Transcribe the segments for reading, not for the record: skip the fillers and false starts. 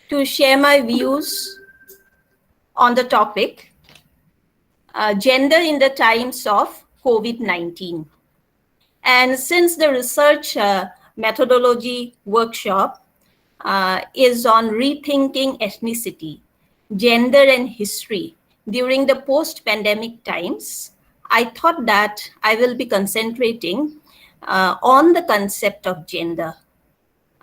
to share my views on the topic, gender in the times of COVID-19. And since the research methodology workshop is on rethinking ethnicity, gender and history during the post-pandemic times, I thought that I will be concentrating on the concept of gender.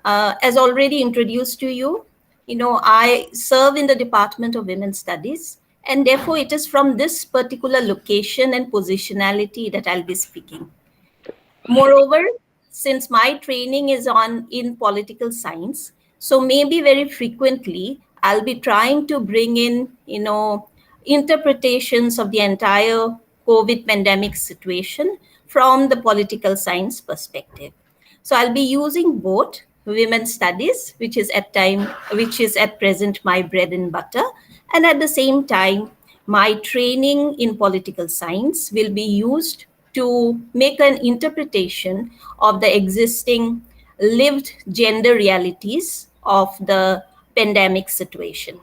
As already introduced to you, I serve in the Department of Women's Studies, and therefore it is from this particular location and positionality that I'll be speaking. Moreover, since my training is in political science, so maybe very frequently I'll be trying to bring in, interpretations of the entire COVID pandemic situation from the political science perspective. So I'll be using both women's studies, which is at present my bread and butter, and at the same time, my training in political science will be used to make an interpretation of the existing lived gender realities of the pandemic situation.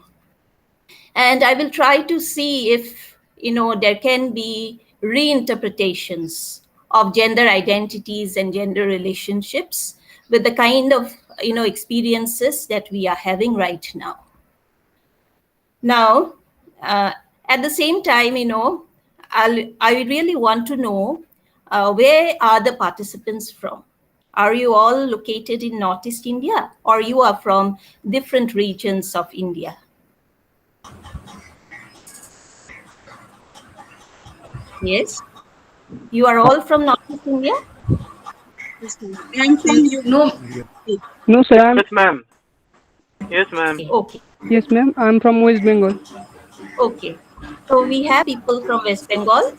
And I will try to see if, there can be reinterpretations of gender identities and gender relationships with the kind of, experiences that we are having right now. Now, at the same time, I really want to know where are the participants from? Are you all located in Northeast India, or you are from different regions of India? Yes? You are all from Northeast India? I'm from you. No, No, sir. Yes, ma'am. Yes, ma'am. Okay. Yes, ma'am. I'm from West Bengal. Okay. So we have people from West Bengal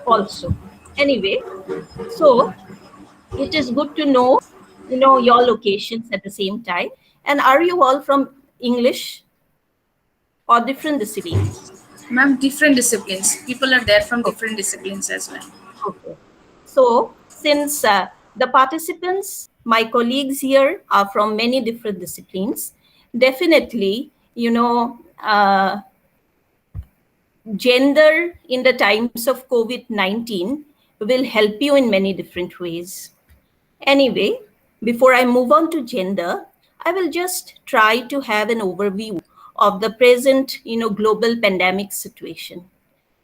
also. Anyway, so it is good to know, your locations at the same time. And are you all from English or different disciplines? ma'am, different disciplines. People are there from different disciplines as well. Okay. So since the participants, my colleagues here are from many different disciplines, definitely, gender in the times of COVID-19 will help you in many different ways. Anyway, before I move on to gender, I will just try to have an overview of the present, global pandemic situation.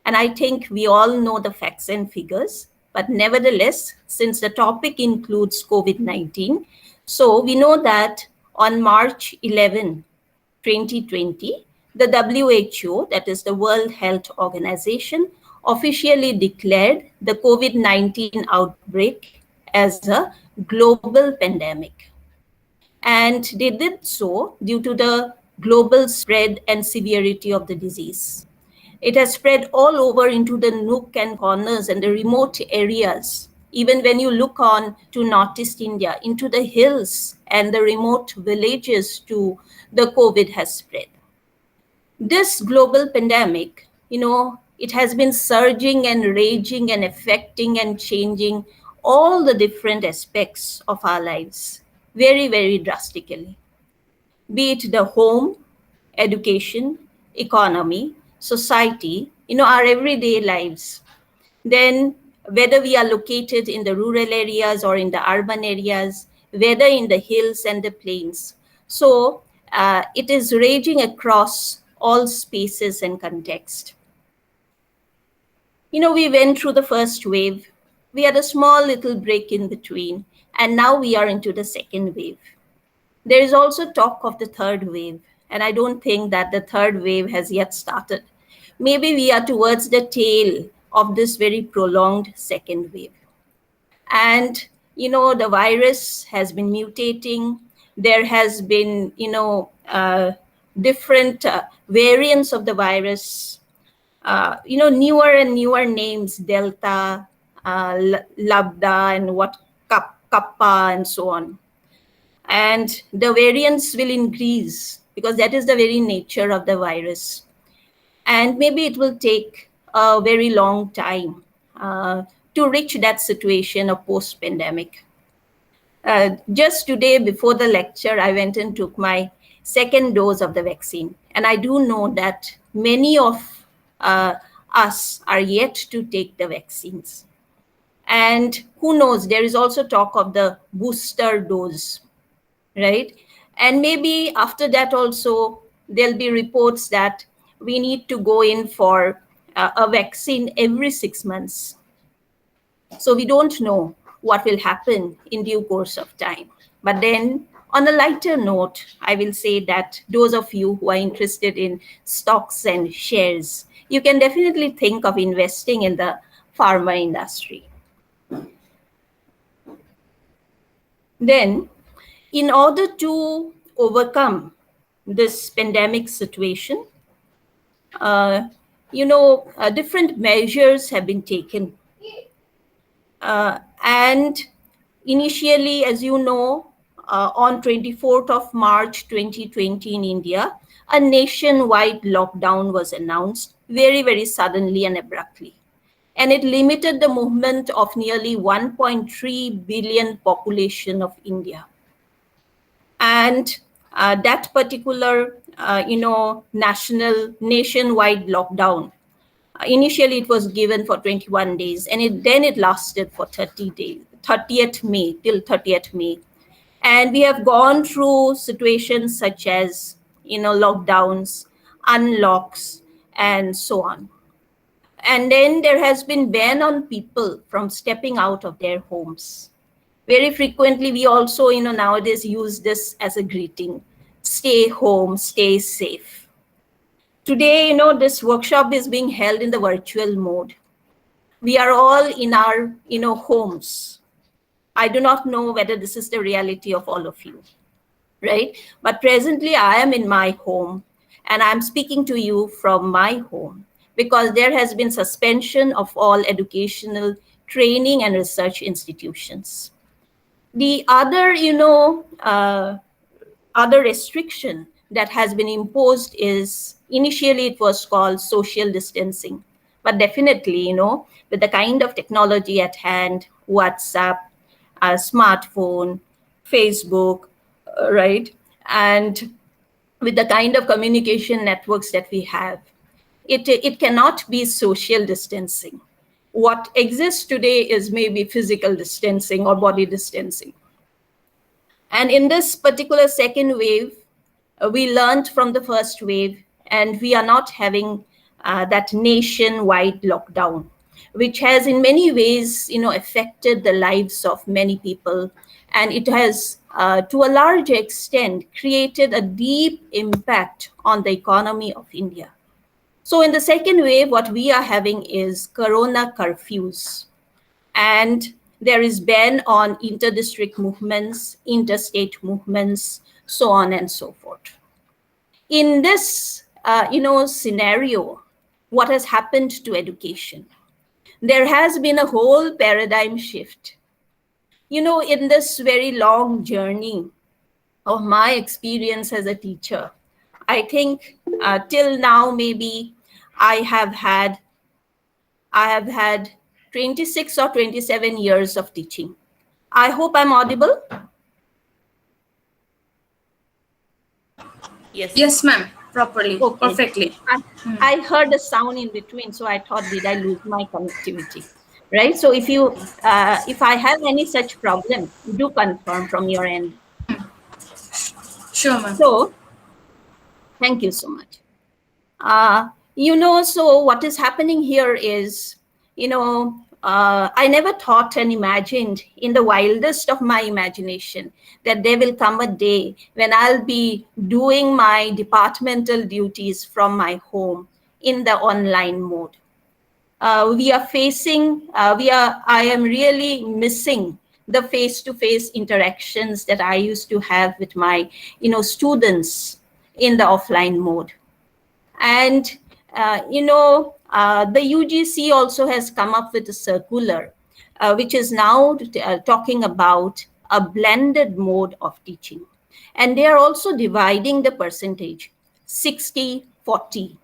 And I think we all know the facts and figures, but nevertheless, since the topic includes COVID-19, so we know that on March 11, 2020, the WHO, that is the World Health Organization, officially declared the COVID-19 outbreak as a global pandemic. And they did so due to the global spread and severity of the disease. It has spread all over into the nook and corners and the remote areas. Even when you look on to Northeast India, into the hills and the remote villages too, the COVID has spread. This global pandemic, it has been surging and raging and affecting and changing all the different aspects of our lives very, very drastically. Be it the home, education, economy, society, our everyday lives. Then whether we are located in the rural areas or in the urban areas, whether in the hills and the plains. So it is raging across all spaces and context. We went through the first wave. We had a small little break in between, and now we are into the second wave. There is also talk of the third wave, and I don't think that the third wave has yet started. Maybe we are towards the tail of this very prolonged second wave. And, the virus has been mutating. There has been, different variants of the virus, newer and newer names, Delta, Lambda, and Kappa, and so on. And the variants will increase because that is the very nature of the virus. And maybe it will take a very long time to reach that situation of post-pandemic. Just today before the lecture, I went and took my second dose of the vaccine. And I do know that many of us are yet to take the vaccines. And who knows, there is also talk of the booster dose, right? And maybe after that also, there'll be reports that we need to go in for a vaccine every 6 months. So we don't know what will happen in due course of time. But then on a lighter note, I will say that those of you who are interested in stocks and shares, you can definitely think of investing in the pharma industry. Then, in order to overcome this pandemic situation, different measures have been taken. And initially, as you know, on 24th of March 2020 in India, a nationwide lockdown was announced very, very suddenly and abruptly. And it limited the movement of nearly 1.3 billion population of India. And that particular, nationwide lockdown, initially it was given for 21 days, and then it lasted for 30 days, 30th May, till 30th May. And we have gone through situations such as, lockdowns, unlocks, and so on. And then there has been ban on people from stepping out of their homes. Very frequently, we also, nowadays use this as a greeting: stay home, stay safe. Today, this workshop is being held in the virtual mode. We are all in our, homes. I do not know whether this is the reality of all of you, right? But presently, I am in my home, and I'm speaking to you from my home because there has been suspension of all educational, training, and research institutions. The other, other restriction that has been imposed is, initially it was called social distancing, but definitely, with the kind of technology at hand, WhatsApp, smartphone, Facebook, right? And with the kind of communication networks that we have, it cannot be social distancing. What exists today is maybe physical distancing or body distancing. And in this particular second wave, we learned from the first wave, and we are not having that nationwide lockdown, which has in many ways, affected the lives of many people. And it has, to a large extent, created a deep impact on the economy of India. So in the second wave, what we are having is corona curfews. And there is ban on inter-district movements, interstate movements, so on and so forth. In this, scenario, what has happened to education? There has been a whole paradigm shift. In this very long journey of my experience as a teacher, I think till now, maybe I have had 26 or 27 years of teaching. I hope I'm audible. Yes. Yes, ma'am. Properly. Okay. Perfectly. I heard a sound in between, so I thought, did I lose my connectivity? Right. So if I have any such problem, do confirm from your end. Sure, ma'am. So, thank you so much. So what is happening here is, I never thought and imagined in the wildest of my imagination that there will come a day when I'll be doing my departmental duties from my home in the online mode. I am really missing the face-to-face interactions that I used to have with my, students in the offline mode. And, the UGC also has come up with a circular, which is now talking about a blended mode of teaching. And they are also dividing the percentage, 60-40,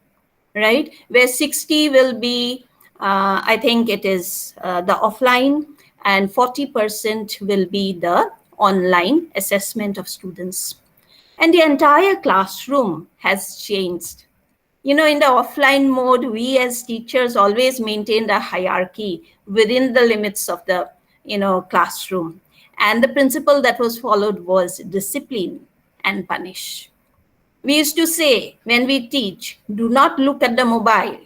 right? Where 60 will be, I think it is the offline, and 40% will be the online assessment of students. And the entire classroom has changed. In the offline mode, we as teachers always maintained a hierarchy within the limits of the, classroom. And the principle that was followed was discipline and punish. We used to say when we teach, do not look at the mobile,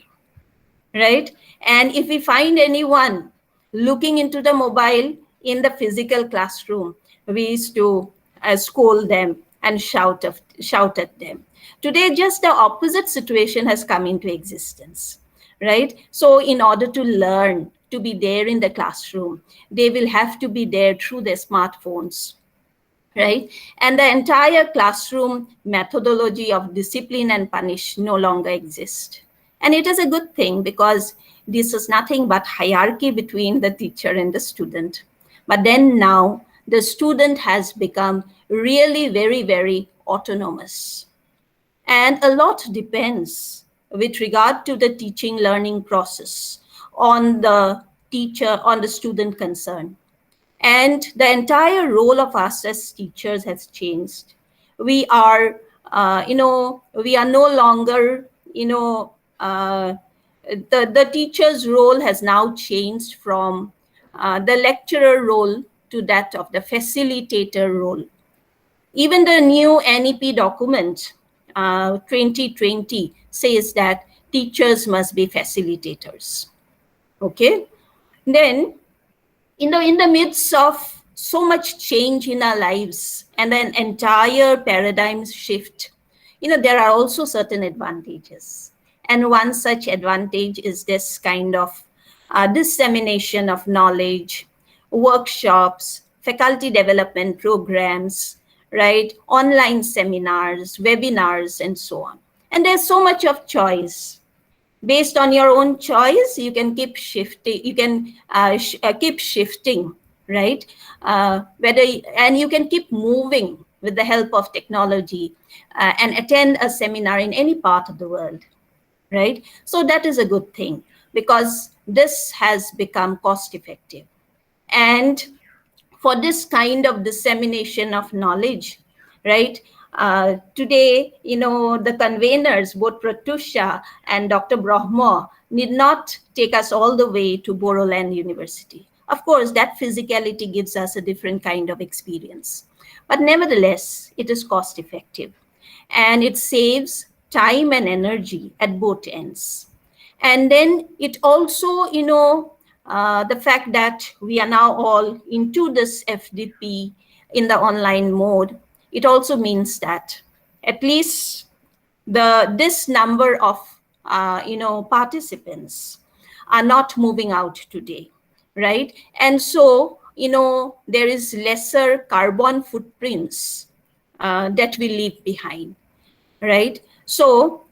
right? And if we find anyone looking into the mobile in the physical classroom, we used to scold them and shout at them. Today, just the opposite situation has come into existence, right? So in order to learn, to be there in the classroom, they will have to be there through their smartphones, right? And the entire classroom methodology of discipline and punish no longer exists. And it is a good thing because this is nothing but hierarchy between the teacher and the student. But then now the student has become really very, very autonomous. And a lot depends with regard to the teaching learning process on the teacher, on the student concerned. And the entire role of us as teachers has changed. We are, we are no longer, the teacher's role has now changed from the lecturer role to that of the facilitator role. Even the new NEP document, 2020, says that teachers must be facilitators. Okay? Then, in the midst of so much change in our lives and an entire paradigm shift, there are also certain advantages. And one such advantage is this kind of dissemination of knowledge, workshops, faculty development programs, right? Online seminars, webinars, and so on. And there's so much of choice. Based on your own choice, you can keep shifting. You can keep shifting, right? And you can keep moving with the help of technology and attend a seminar in any part of the world, right? So that is a good thing because this has become cost effective. And for this kind of dissemination of knowledge, right? Today, the conveners, both Pratyusha and Dr. Brahma, need not take us all the way to Boroland University. Of course, that physicality gives us a different kind of experience. But nevertheless, it is cost effective. And it saves time and energy at both ends. And then it also, the fact that we are now all into this FDP in the online mode, it also means that at least this number of participants are not moving out today, right? And so there is lesser carbon footprints that we leave behind, right? So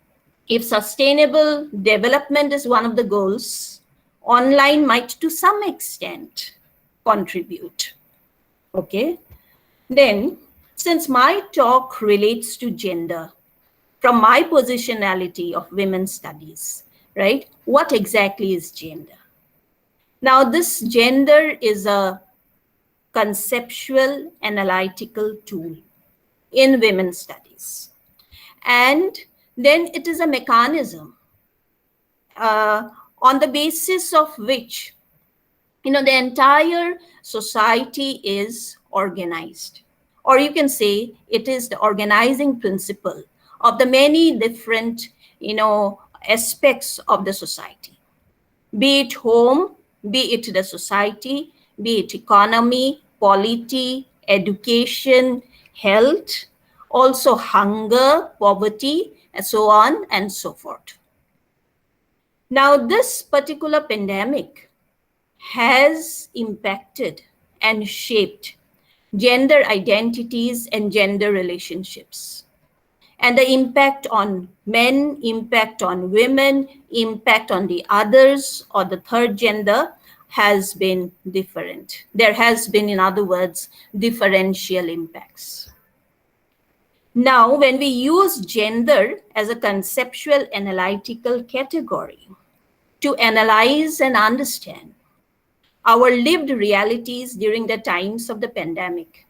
if sustainable development is one of the goals, online might to some extent contribute. Okay, then since my talk relates to gender, from my positionality of women's studies, right? What exactly is gender? Now, this gender is a conceptual analytical tool in women's studies. And then it is a mechanism on the basis of which, the entire society is organized. Or you can say it is the organizing principle of the many different, aspects of the society. Be it home, be it the society, be it economy, polity, education, health, also hunger, poverty, and so on and so forth. Now, this particular pandemic has impacted and shaped gender identities and gender relationships. And the impact on men, impact on women, impact on the others or the third gender has been different. There has been, in other words, differential impacts. Now, when we use gender as a conceptual analytical category to analyze and understand our lived realities during the times of the pandemic,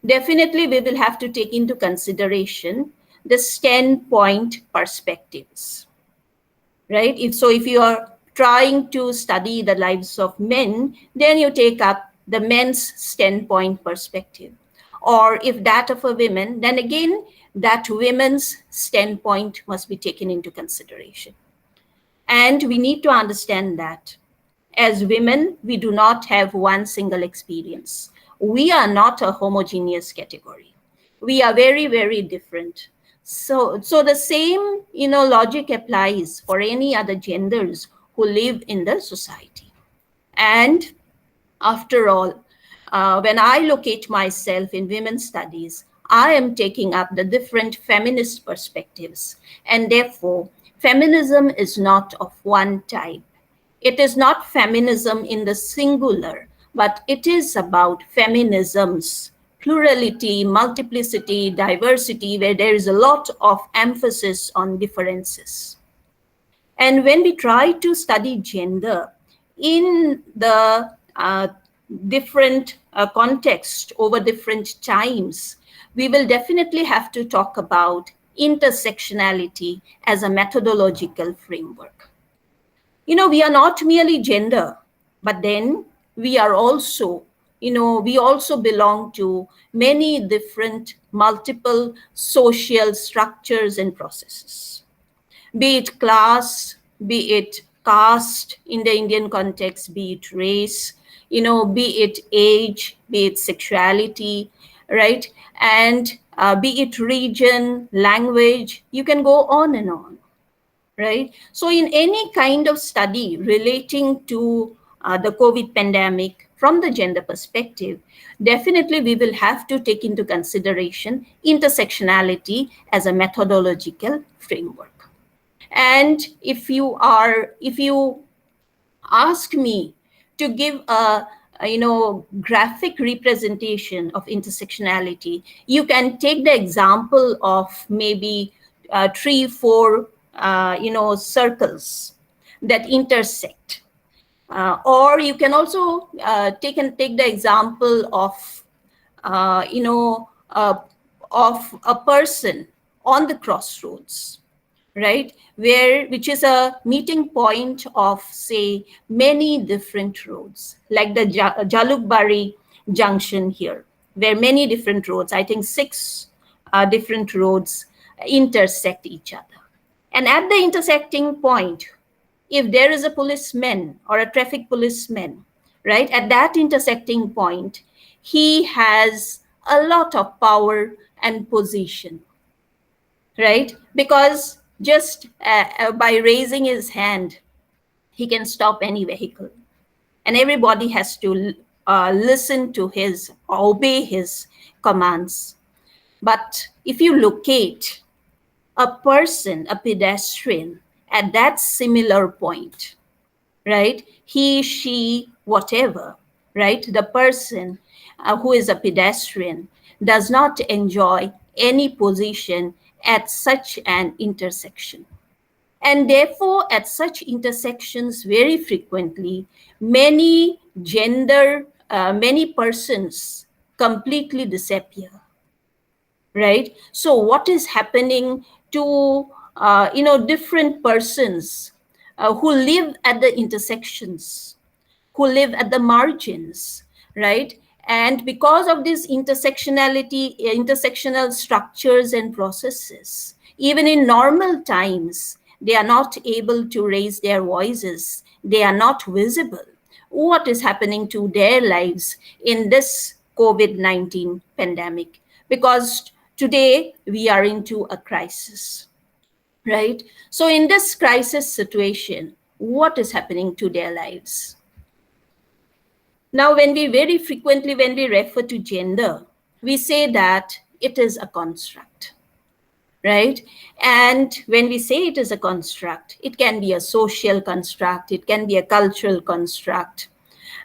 definitely we will have to take into consideration the standpoint perspectives, right? If you are trying to study the lives of men, then you take up the men's standpoint perspective. Or if that of a woman, then again, that women's standpoint must be taken into consideration. And we need to understand that as women, we do not have one single experience. We are not a homogeneous category. We are very, very different. So the same, logic applies for any other genders who live in the society. And after all, when I locate myself in women's studies, I am taking up the different feminist perspectives. And therefore, feminism is not of one type. It is not feminism in the singular, but it is about feminisms, plurality, multiplicity, diversity, where there is a lot of emphasis on differences. And when we try to study gender in the different context over different times, we will definitely have to talk about intersectionality as a methodological framework. We are not merely gender, but then we are also, we also belong to many different multiple social structures and processes. Be it class, be it caste in the Indian context, be it race, be it age, be it sexuality, right? And be it region, language, you can go on and on, right? So in any kind of study relating to the COVID pandemic from the gender perspective, definitely we will have to take into consideration intersectionality as a methodological framework. And if you ask me to give a graphic representation of intersectionality, you can take the example of maybe 3-4 circles that intersect, or you can also take the example of of a person on the crossroads, right? Which is a meeting point of, say, many different roads, like the Jalukbari junction here, where many different roads, I think 6 different roads intersect each other. And at the intersecting point, if there is a policeman or a traffic policeman, right, at that intersecting point, he has a lot of power and position, right? Because just by raising his hand, he can stop any vehicle. And everybody has to listen to his, or obey his commands. But if you locate a person, a pedestrian, at that similar point, right? He, she, whatever, right? The person who is a pedestrian does not enjoy any position at such an intersection. And therefore, at such intersections, very frequently, many persons completely disappear, right? So what is happening to, different persons who live at the intersections, who live at the margins, right? And because of this intersectional structures and processes, even in normal times, they are not able to raise their voices. They are not visible. What is happening to their lives in this COVID-19 pandemic? Because today we are into a crisis, right? So in this crisis situation, what is happening to their lives? Now, when we refer to gender, we say that it is a construct, right? And when we say it is a construct, it can be a social construct, it can be a cultural construct.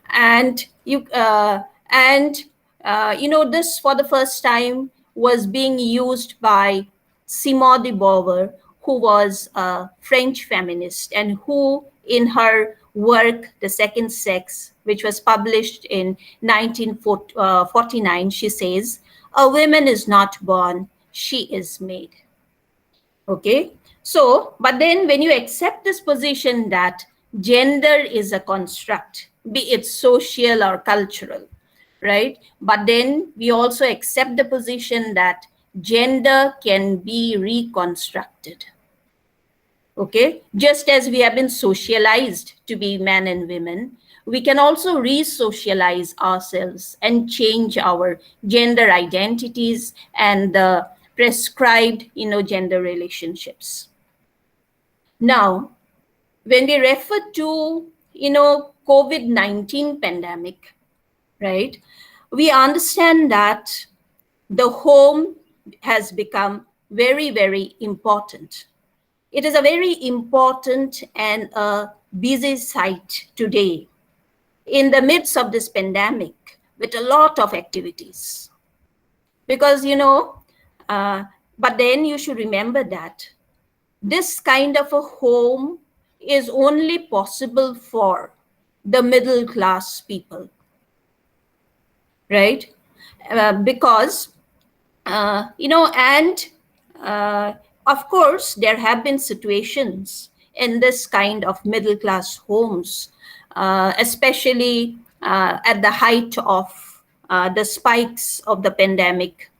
And this for the first time was being used by Simone de Beauvoir, who was a French feminist, and who in her work, The Second Sex, which was published in 1949, she says, A woman is not born, she is made. Okay, so but then when you accept this position that gender is a construct, be it social or cultural, right? But then we also accept the position that gender can be reconstructed. Okay, just as we have been socialized to be men and women, we can also re-socialize ourselves and change our gender identities and the prescribed, gender relationships. Now, when we refer to, COVID-19 pandemic, right, we understand that the home has become very, very important. It is a very important and a busy site today in the midst of this pandemic with a lot of activities. Because, but then you should remember that this kind of a home is only possible for the middle class people, right? Because, and of course, there have been situations in this kind of middle class homes, especially at the height of the spikes of the pandemic,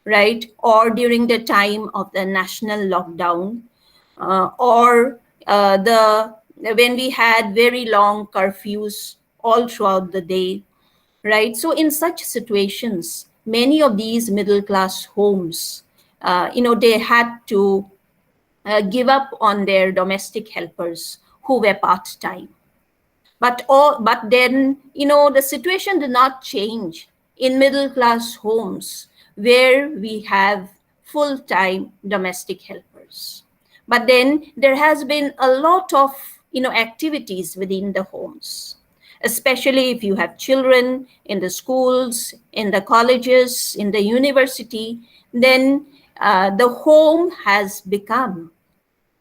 right? Or during the time of the national lockdown, or when we had very long curfews all throughout the day, right? So in such situations, many of these middle class homes, they had to give up on their domestic helpers who were part-time. But then, the situation did not change in middle class homes where we have full-time domestic helpers. But then there has been a lot of, activities within the homes, especially if you have children in the schools, in the colleges, in the university, then the home has become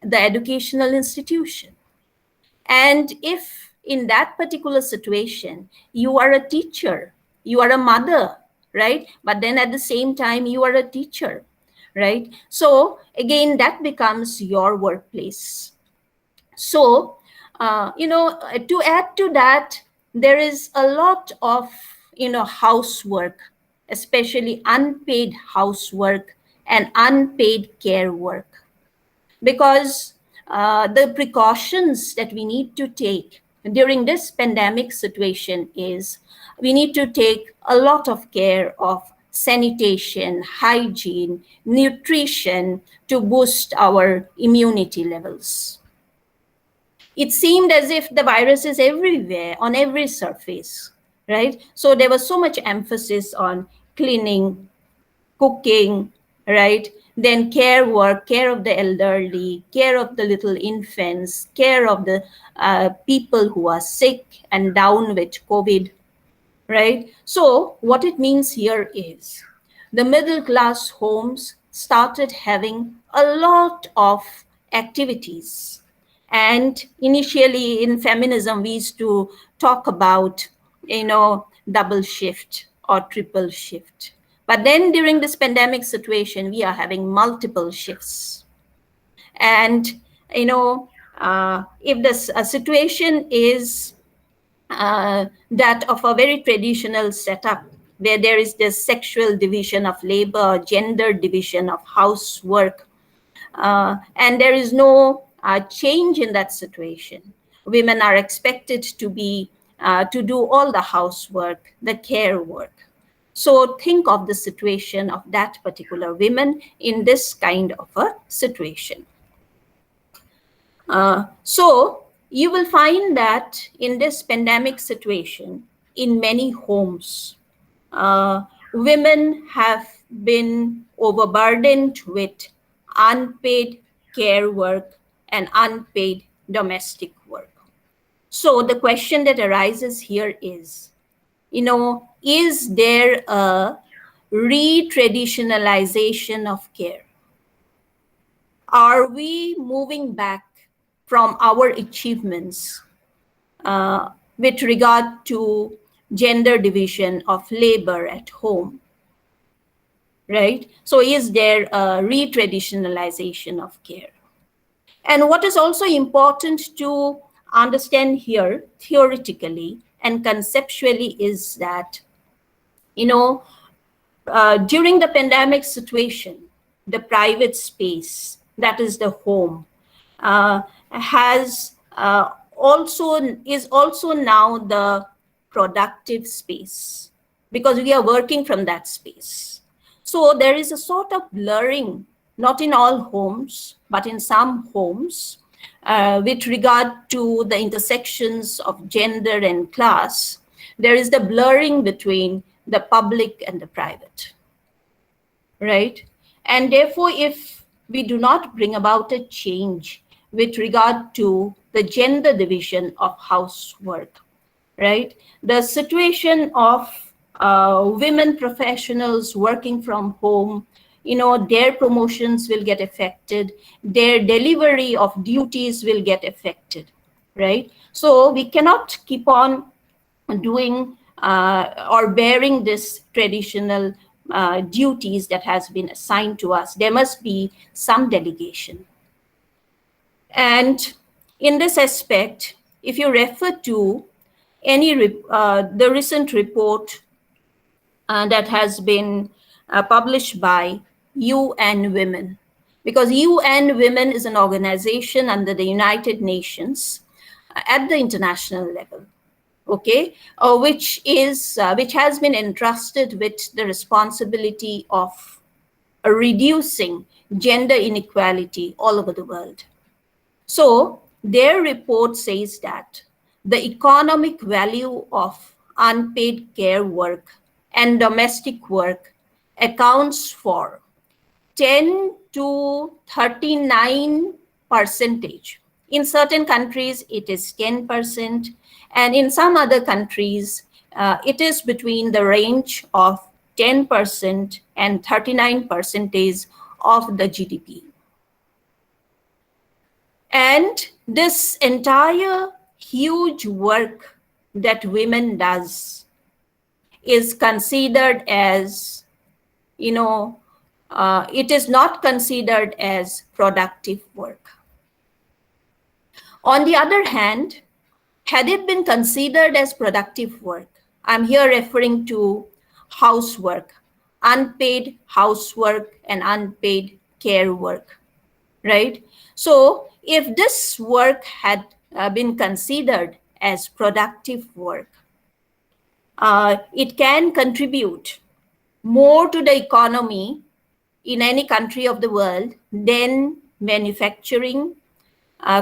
the educational institution. And if in that particular situation, you are a teacher, you are a mother, right? But then at the same time, you are a teacher, right? So again, that becomes your workplace. So, to add to that, there is a lot of, housework, especially unpaid housework and unpaid care work, because the precautions that we need to take during this pandemic situation is we need to take a lot of care of sanitation, hygiene, nutrition to boost our immunity levels. It seemed as if the virus is everywhere, on every surface, right? So there was so much emphasis on cleaning, cooking, right? Then care work, care of the elderly, care of the little infants, care of the people who are sick and down with COVID, right? So what it means here is the middle class homes started having a lot of activities. And initially in feminism, we used to talk about, double shift or triple shift. But then during this pandemic situation, we are having multiple shifts. And, if this situation is that of a very traditional setup, where there is this sexual division of labor, gender division of housework, and there is no change in that situation. Women are expected to be to do all the housework, the care work. So think of the situation of that particular woman in this kind of a situation. So you will find that in this pandemic situation, in many homes, women have been overburdened with unpaid care work and unpaid domestic work. So the question that arises here is, is there a re-traditionalization of care? Are we moving back from our achievements with regard to gender division of labor at home? right? So is there a re-traditionalization of care? And what is also important to understand here theoretically and conceptually is that, during the pandemic situation, the private space, that is the home, has is also now the productive space because we are working from that space. So there is a sort of blurring, not in all homes, but in some homes, with regard to the intersections of gender and class. There is the blurring between the public and the private, right? And therefore, if we do not bring about a change with regard to the gender division of housework, right? The situation of women professionals working from home, their promotions will get affected, their delivery of duties will get affected, right? So we cannot keep on doing or bearing this traditional duties that has been assigned to us. There must be some delegation. And in this aspect, if you refer to the recent report that has been published by UN Women, because UN Women is an organization under the United Nations at the international level, okay, which has been entrusted with the responsibility of reducing gender inequality all over the world. So their report says that the economic value of unpaid care work and domestic work accounts for 10 to 39%. In certain countries, it is 10%, and in some other countries, it is between the range of 10% and 39% of the GDP. And this entire huge work that women does is considered as, it is not considered as productive work. On the other hand, had it been considered as productive work, I'm here referring to housework, unpaid housework and unpaid care work, right? So if this work had been considered as productive work, it can contribute more to the economy in any country of the world than manufacturing,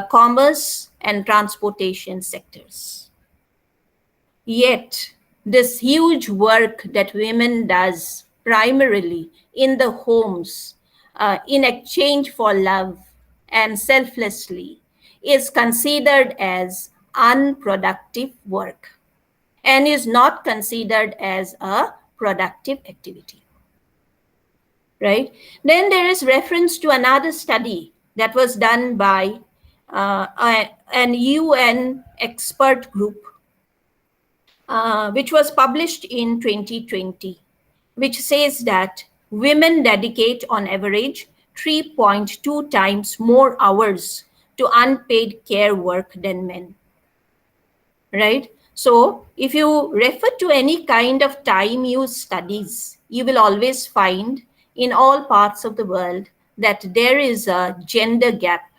commerce, and transportation sectors. Yet, this huge work that women does primarily in the homes, in exchange for love and selflessly, is considered as unproductive work and is not considered as a productive activity, right? Then there is reference to another study that was done by an UN expert group, which was published in 2020, which says that women dedicate on average 3.2 times more hours to unpaid care work than men, right? So if you refer to any kind of time use studies, you will always find in all parts of the world that there is a gender gap,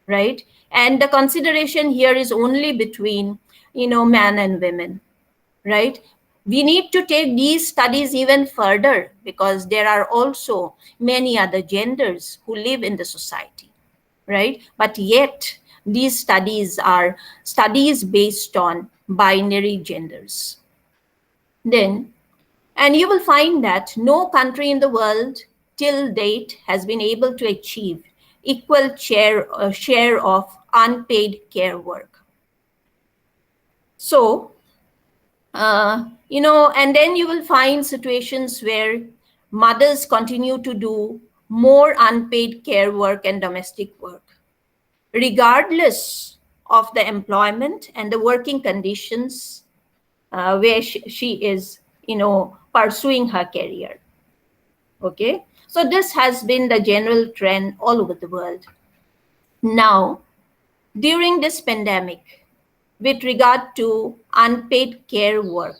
right? And the consideration here is only between, men and women, right? We need to take these studies even further because there are also many other genders who live in the society, right? But yet these studies are studies based on binary genders. Then, and you will find that no country in the world till date has been able to achieve equal share of unpaid care work. So, and then you will find situations where mothers continue to do more unpaid care work and domestic work, regardless of the employment and the working conditions where she is, pursuing her career. Okay, so this has been the general trend all over the world. Now, during this pandemic, with regard to unpaid care work,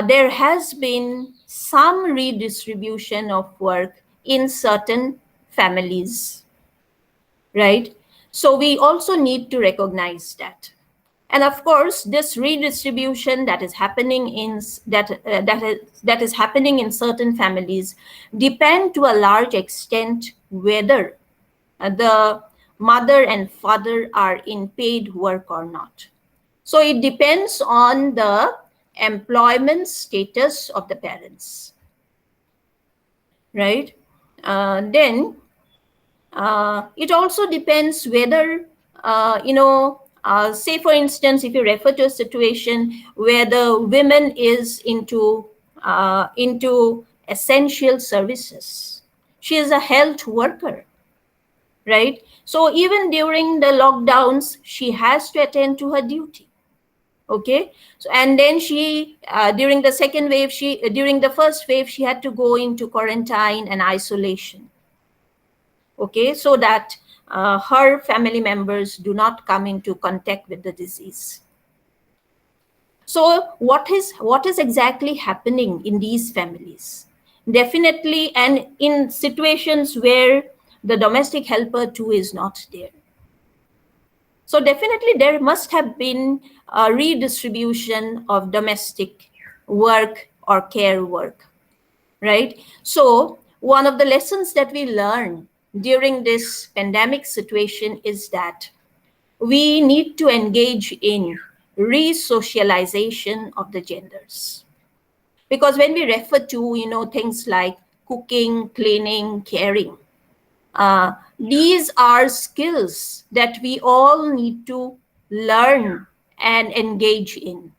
there has been some redistribution of work in certain families, right? So we also need to recognize that. And of course, this redistribution that is happening that is happening in certain families depend to a large extent whether the mother and father are in paid work or not. So it depends on the employment status of the parents, right? Then it also depends whether, say for instance, if you refer to a situation where the women is into essential services, she is a health worker, right? So even during the lockdowns, she has to attend to her duty. Okay, so and then she during the second wave, during the first wave, she had to go into quarantine and isolation. Okay, so that her family members do not come into contact with the disease. So what is exactly happening in these families? Definitely, and in situations where the domestic helper too is not there. So definitely there must have been a redistribution of domestic work or care work, right? So one of the lessons that we learn during this pandemic situation is that we need to engage in re-socialization of the genders. Because when we refer to, things like cooking, cleaning, caring, these are skills that we all need to learn and engage in,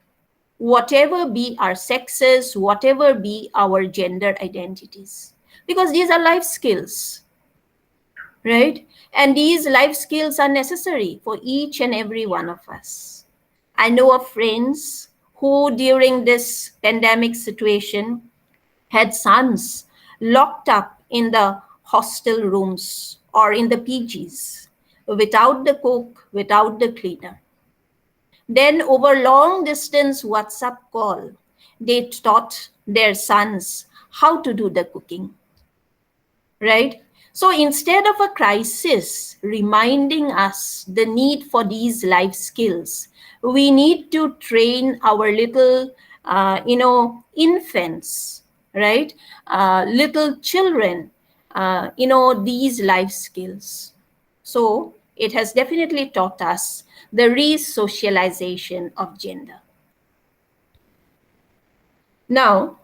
whatever be our sexes, whatever be our gender identities, because these are life skills, right? And these life skills are necessary for each and every one of us. I know of friends who, during this pandemic situation, had sons locked up in the hostel rooms or in the PGs without the cook, without the cleaner. Then over long distance WhatsApp call, they taught their sons how to do the cooking, right? So instead of a crisis reminding us the need for these life skills, we need to train our little, infants, right? Little children, these life skills. So it has definitely taught us the re-socialization of gender. Now,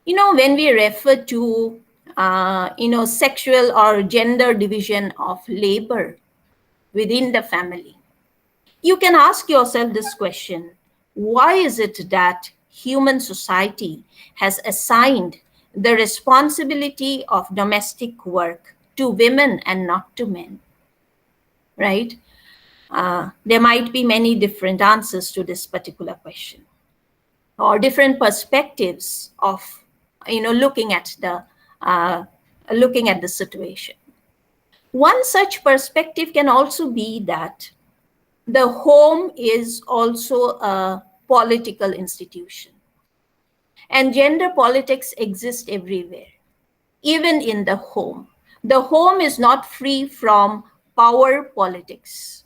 when we refer to, sexual or gender division of labor within the family, you can ask yourself this question: why is it that human society has assigned the responsibility of domestic work to women and not to men, right? There might be many different answers to this particular question, or different perspectives of, looking at the situation. One such perspective can also be that the home is also a political institution, and gender politics exist everywhere, even in the home. The home is not free from power politics.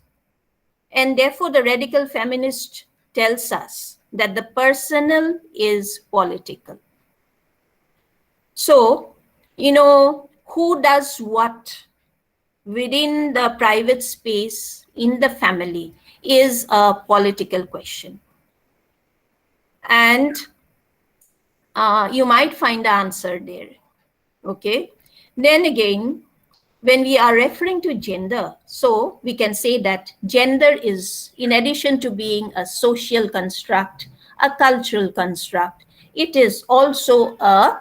And therefore, the radical feminist tells us that the personal is political. So, who does what within the private space in the family is a political question. And you might find the answer there. Okay. Then again, when we are referring to gender, so we can say that gender is, in addition to being a social construct, a cultural construct, it is also a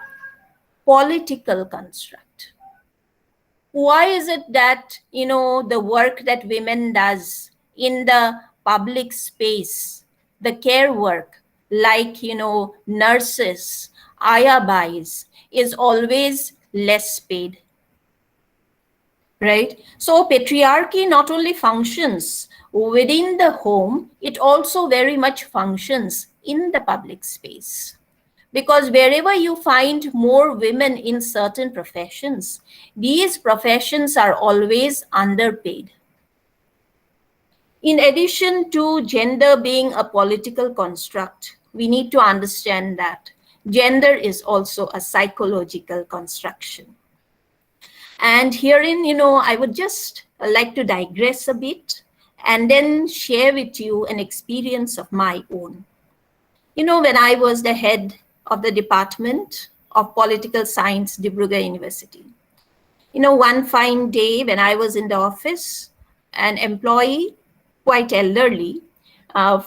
political construct. Why is it that, the work that women does in the public space, the care work, like, nurses, Aya buys is always less paid, right? So patriarchy not only functions within the home, it also very much functions in the public space. Because wherever you find more women in certain professions, these professions are always underpaid. In addition to gender being a political construct, we need to understand that gender is also a psychological construction. And herein, I would just like to digress a bit and then share with you an experience of my own. When I was the head of the Department of Political Science, Dibrugarh University, one fine day when I was in the office, an employee, quite elderly,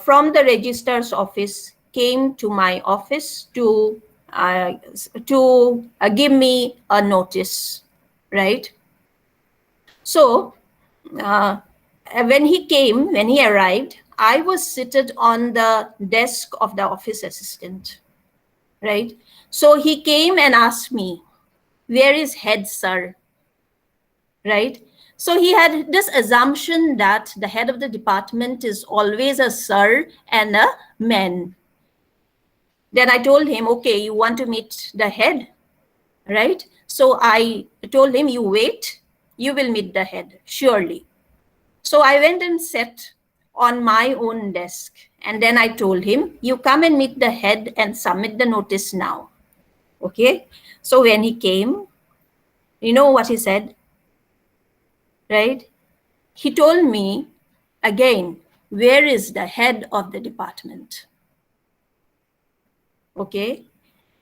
from the registrar's office came to my office to give me a notice, right? So when he arrived, I was seated on the desk of the office assistant, right? So he came and asked me, "Where is head, sir?" Right? So he had this assumption that the head of the department is always a sir and a man. Then I told him, "Okay, you want to meet the head, right?" So I told him, "You wait, you will meet the head, surely." So I went and sat on my own desk. And then I told him, "You come and meet the head and submit the notice now." Okay. So when he came, you know what he said? Right? He told me again, "Where is the head of the department?" Okay.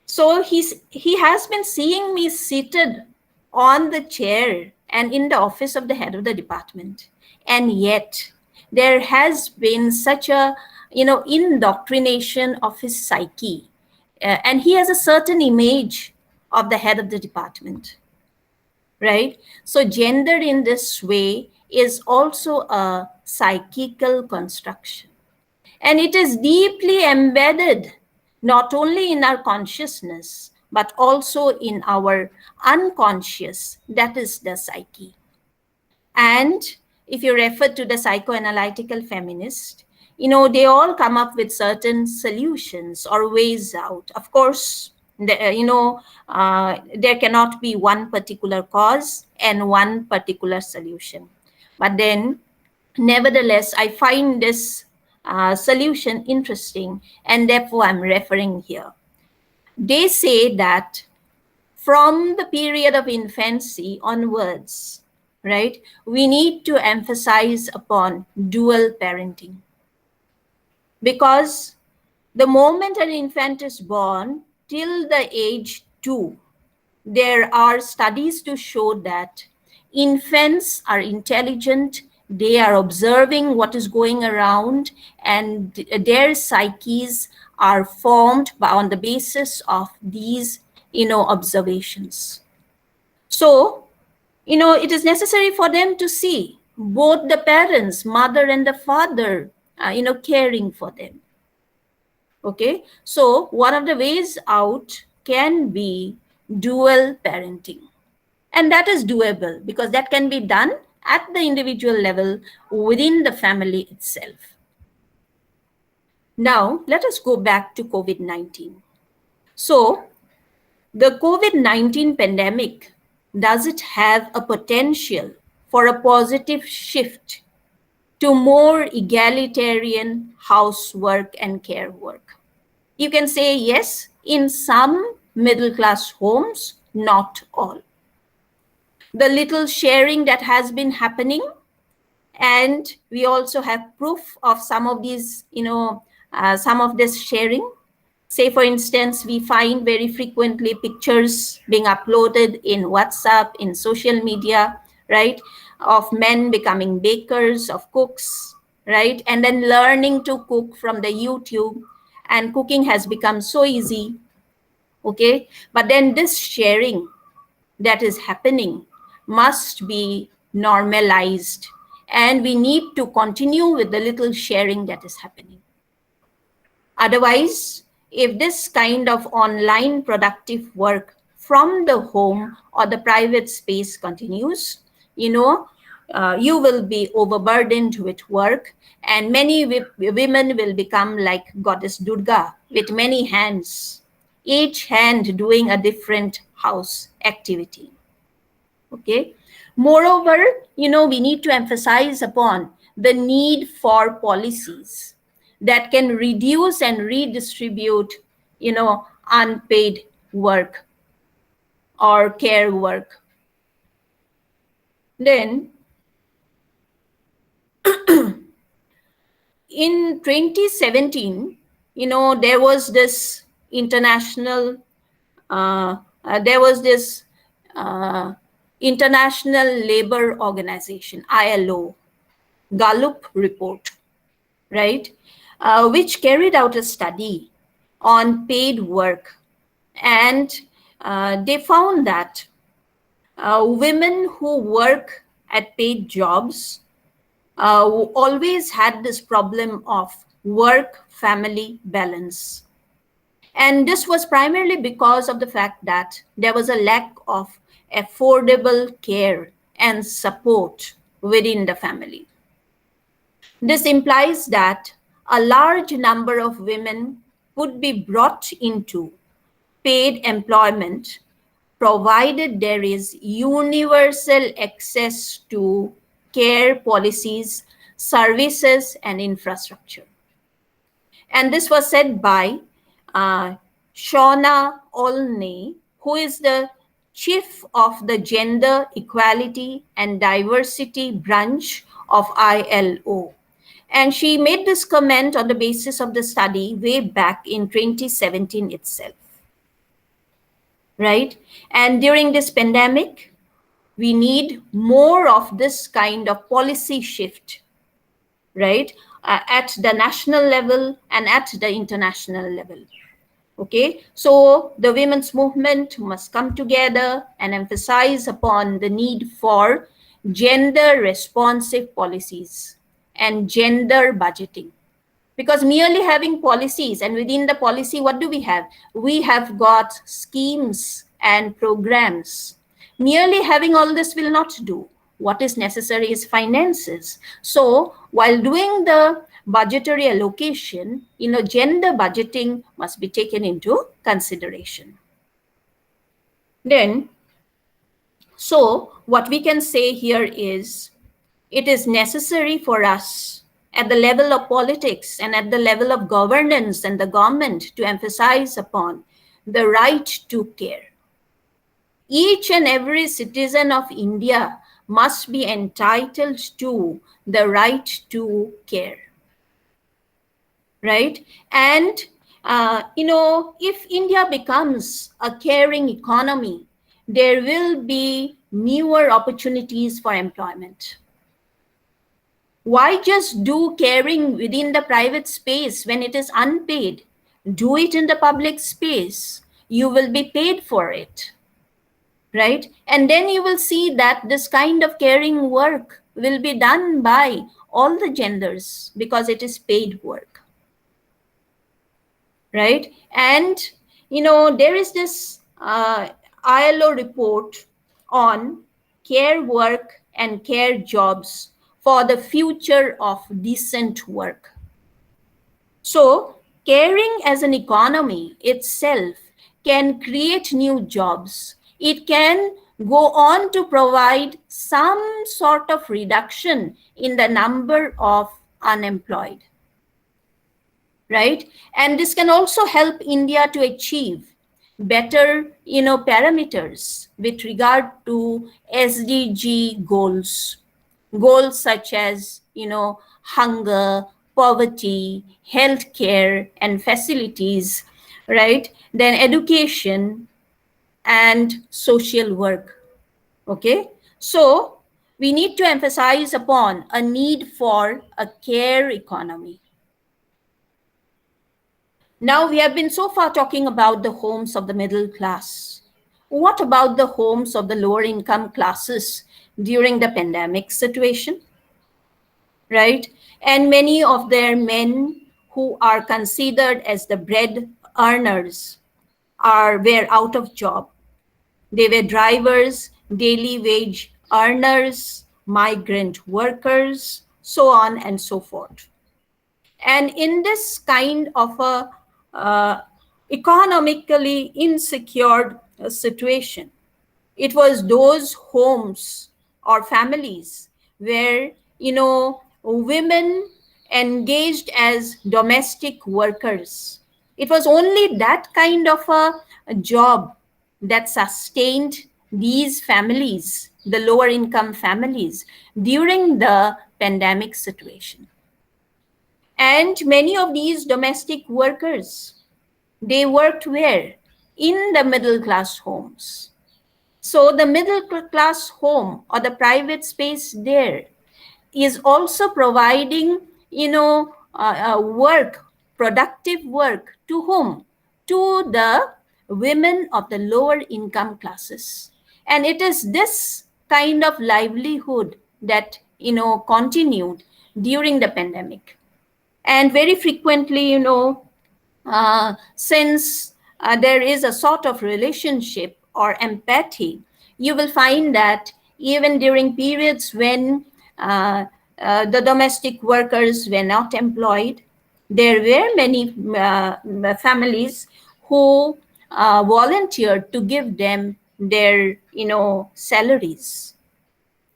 So he has been seeing me seated on the chair and in the office of the head of the department. And yet there has been such a, indoctrination of his psyche. And he has a certain image of the head of the department, right? So gender in this way is also a psychical construction. And it is deeply embedded not only in our consciousness, but also in our unconscious, that is the psyche. And if you refer to the psychoanalytical feminist, they all come up with certain solutions or ways out. Of course, there cannot be one particular cause and one particular solution. But then, nevertheless, I find this solution interesting, and therefore I'm referring here. They say that from the period of infancy onwards, right, we need to emphasize upon dual parenting. Because the moment an infant is born till the age 2, there are studies to show that infants are intelligent, they are observing what is going around, and their psyches are formed on the basis of these, observations. So, it is necessary for them to see both the parents, mother and the father, caring for them. Okay, so one of the ways out can be dual parenting. And that is doable because that can be done at the individual level within the family itself. Now, let us go back to COVID-19. So, the COVID-19 pandemic, does it have a potential for a positive shift to more egalitarian housework and care work? You can say yes, in some middle-class homes, not all. The little sharing that has been happening, and we also have proof of some of these, some of this sharing. Say, for instance, we find very frequently pictures being uploaded in WhatsApp, in social media, right, of men becoming bakers, of cooks, right, and then learning to cook from the YouTube, and cooking has become so easy, okay? But then this sharing that is happening must be normalized, and we need to continue with the little sharing that is happening. Otherwise, if this kind of online productive work from the home or the private space continues, you will be overburdened with work, and many women will become like Goddess Durga with many hands, each hand doing a different house activity. Okay. Moreover, we need to emphasize upon the need for policies that can reduce and redistribute, unpaid work or care work. Then, in 2017, there was this international International Labour Organization, ILO, Gallup report, right, which carried out a study on paid work. And they found that women who work at paid jobs always had this problem of work-family balance. And this was primarily because of the fact that there was a lack of affordable care and support within the family. This implies that a large number of women would be brought into paid employment provided there is universal access to care policies, services, and infrastructure. And this was said by Shauna Olney, who is the chief of the Gender Equality and Diversity branch of ILO. And she made this comment on the basis of the study way back in 2017 itself. Right? And during this pandemic, we need more of this kind of policy shift, right? At the national level and at the international level. Okay, so the women's movement must come together and emphasize upon the need for gender responsive policies and gender budgeting. Because merely having policies, and within the policy, what do we have? We have got schemes and programs. Merely having all this will not do. What is necessary is finances. So while doing the budgetary allocation, gender budgeting must be taken into consideration. Then, so what we can say here is, it is necessary for us at the level of politics and at the level of governance and the government to emphasize upon the right to care. Each and every citizen of India must be entitled to the right to care. Right? And, if India becomes a caring economy, there will be newer opportunities for employment. Why just do caring within the private space when it is unpaid? Do it in the public space. You will be paid for it. Right? And then you will see that this kind of caring work will be done by all the genders because it is paid work. Right? And, there is this ILO report on care work and care jobs for the future of decent work. So, caring as an economy itself can create new jobs. It can go on to provide some sort of reduction in the number of unemployed. Right? And this can also help India to achieve better, parameters with regard to SDG goals. Goals such as, hunger, poverty, healthcare and facilities, right? Then education and social work. Okay? So we need to emphasize upon a need for a care economy. Now we have been so far talking about the homes of the middle class. What about the homes of the lower income classes during the pandemic situation? Right? And many of their men who are considered as the earners were out of job. They were drivers, daily wage earners, migrant workers, so on and so forth. And in this kind of a economically insecure situation, it was those homes or families where, women engaged as domestic workers. It was only that kind of a job that sustained these families, the lower income families, during the pandemic situation. And many of these domestic workers, they worked where? In the middle class homes. So the middle class home or the private space there is also providing, work, productive work to whom? To the women of the lower income classes. And it is this kind of livelihood that, continued during the pandemic. And very frequently, since there is a sort of relationship or empathy, you will find that even during periods when the domestic workers were not employed, there were many families who volunteered to give them their, salaries.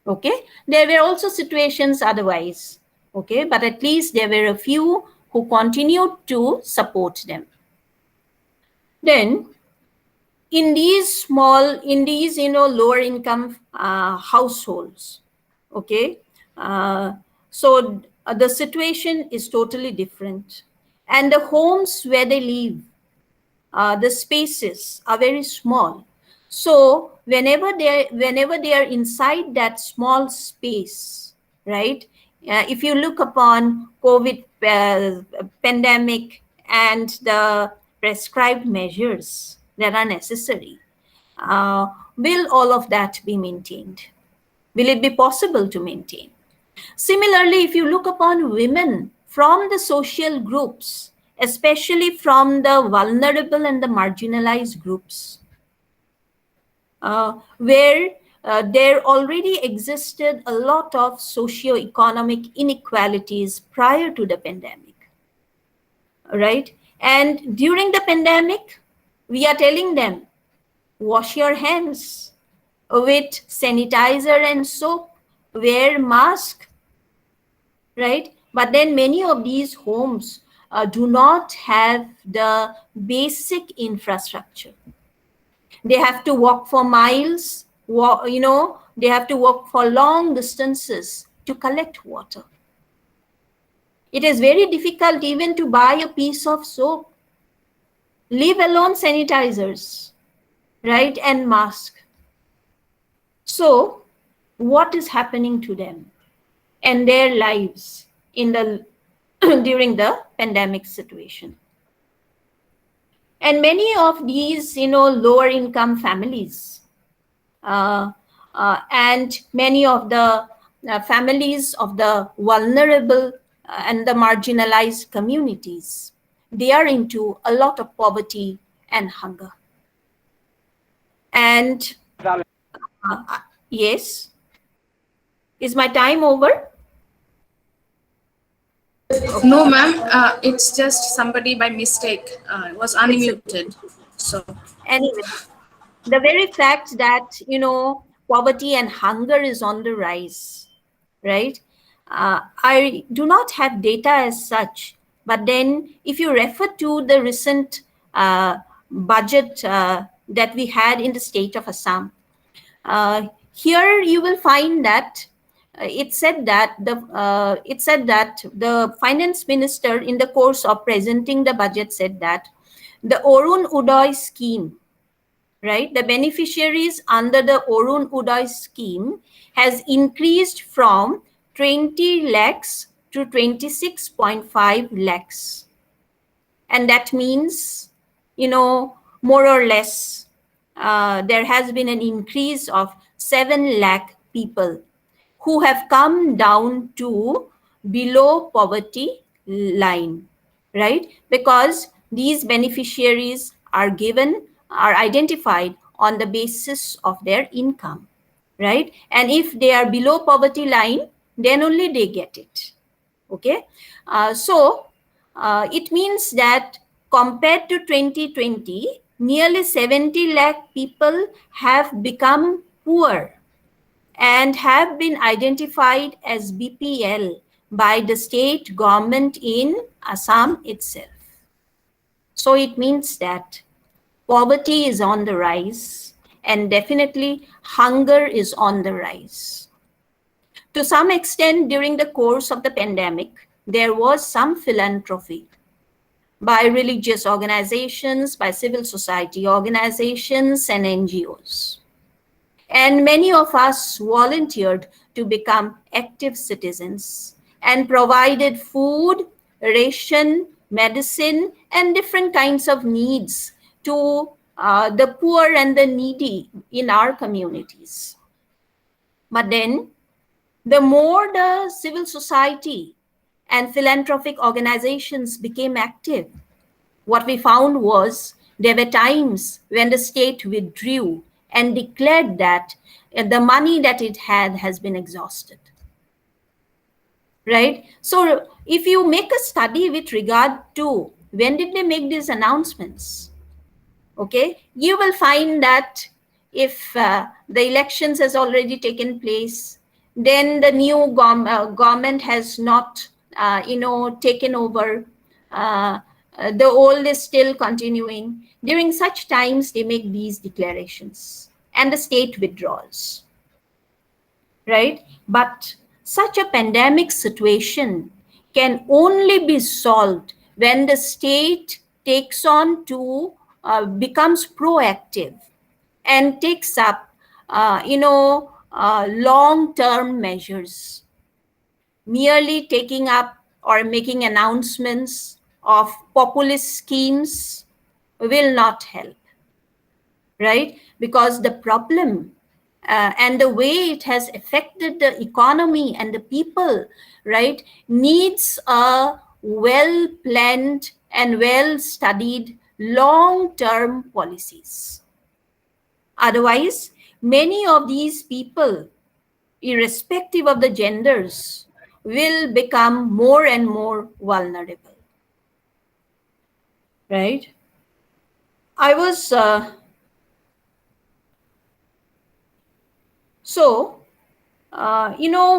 Okay, there were also situations otherwise. Okay, but at least there were a few who continued to support them. Then, in these lower income households, okay, so the situation is totally different, and the homes where they live, the spaces are very small. So whenever they are inside that small space, right? If you look upon COVID pandemic and the prescribed measures that are necessary, will all of that be maintained? Will it be possible to maintain? Similarly, if you look upon women from the social groups, especially from the vulnerable and the marginalized groups, where there already existed a lot of socio-economic inequalities prior to the pandemic, right? And during the pandemic, we are telling them, wash your hands with sanitizer and soap, wear mask, right? But then many of these homes do not have the basic infrastructure. They have to walk for miles, they have to walk for long distances to collect water. It is very difficult even to buy a piece of soap, leave alone sanitizers, right, and mask. So what is happening to them and their lives in the during the pandemic situation? And many of these, lower income families and many of the families of the vulnerable and the marginalized communities, they are into a lot of poverty and hunger. And yes, is my time over? No, ma'am. It's just somebody by mistake was unmuted. So Anyway, the very fact that, poverty and hunger is on the rise, right? I do not have data as such, but then if you refer to the recent budget that we had in the state of Assam, here you will find that it said that the finance minister, in the course of presenting the budget, said that the Arun Uday scheme, right, the beneficiaries under the Arun Uday scheme has increased from 20 lakhs to 26.5 lakhs. And that means, more or less, there has been an increase of 7 lakh people who have come down to below poverty line, right? Because These beneficiaries are identified on the basis of their income, right? And if they are below poverty line, then only they get it. Okay, so it means that compared to 2020, nearly 70 lakh people have become poor and have been identified as BPL by the state government in Assam itself. So it means that poverty is on the rise, and definitely hunger is on the rise. To some extent, during the course of the pandemic, there was some philanthropy by religious organizations, by civil society organizations, and NGOs. And many of us volunteered to become active citizens and provided food, ration, medicine, and different kinds of needs to the poor and the needy in our communities. But then, the more the civil society and philanthropic organizations became active, what we found was there were times when the state withdrew and declared that the money that it had has been exhausted. Right? So if you make a study with regard to when did they make these announcements, okay, you will find that if the elections has already taken place, then the new government has not, taken over. The old is still continuing. During such times, they make these declarations and the state withdraws, right? But such a pandemic situation can only be solved when the state takes on to becomes proactive and takes up, long-term measures. Merely taking up or making announcements of populist schemes will not help, right? Because the problem and the way it has affected the economy and the people, right, needs a well-planned and well-studied long-term policies. Otherwise, many of these people, irrespective of the genders, will become more and more vulnerable, right? I was,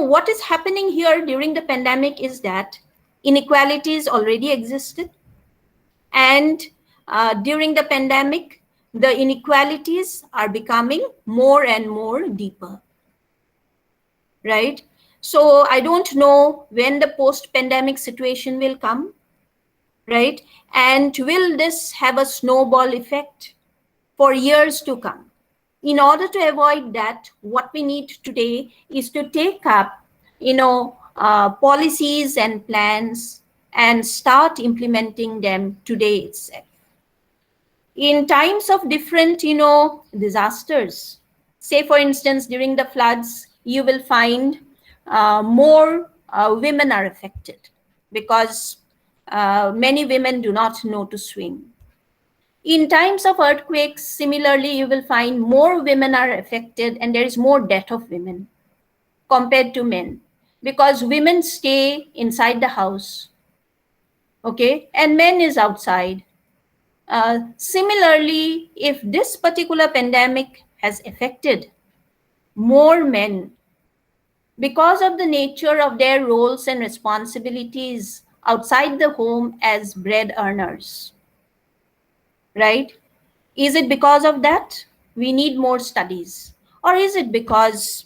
what is happening here during the pandemic is that inequalities already existed. And during the pandemic, the inequalities are becoming more and more deeper, right? So I don't know when the post-pandemic situation will come, right? And will this have a snowball effect for years to come? In order to avoid that, what we need today is to take up, policies and plans and start implementing them today itself. In times of different, disasters, say for instance, during the floods, you will find more women are affected because many women do not know to swim. In times of earthquakes, similarly, you will find more women are affected and there is more death of women compared to men because women stay inside the house, okay, and men is outside. Similarly, if this particular pandemic has affected more men because of the nature of their roles and responsibilities outside the home as bread earners, right? Is it because of that? We need more studies. Or is it because,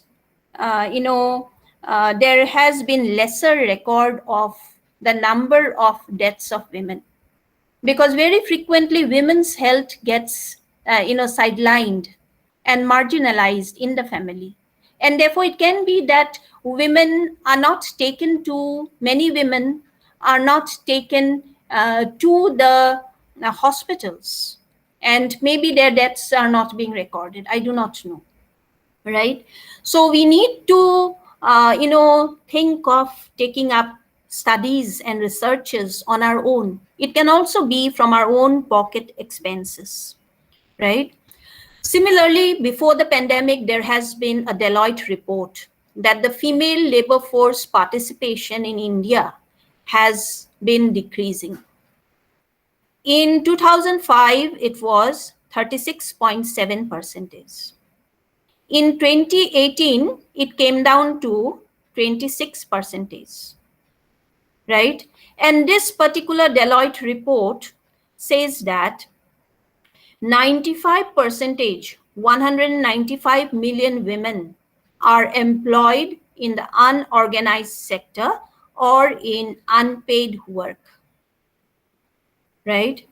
there has been lesser record of the number of deaths of women? Because very frequently women's health gets, sidelined and marginalized in the family. And therefore it can be that women are not taken to, many women are not taken to the hospitals, and maybe their deaths are not being recorded. I do not know, right? So we need to, think of taking up studies and researches on our own. It can also be from our own pocket expenses, right? Similarly, before the pandemic, there has been a Deloitte report that the female labor force participation in India has been decreasing. In 2005, it was 36.7%. In 2018, it came down to 26%, right? And this particular Deloitte report says that 95%, 195 million women are employed in the unorganized sector or in unpaid work, right?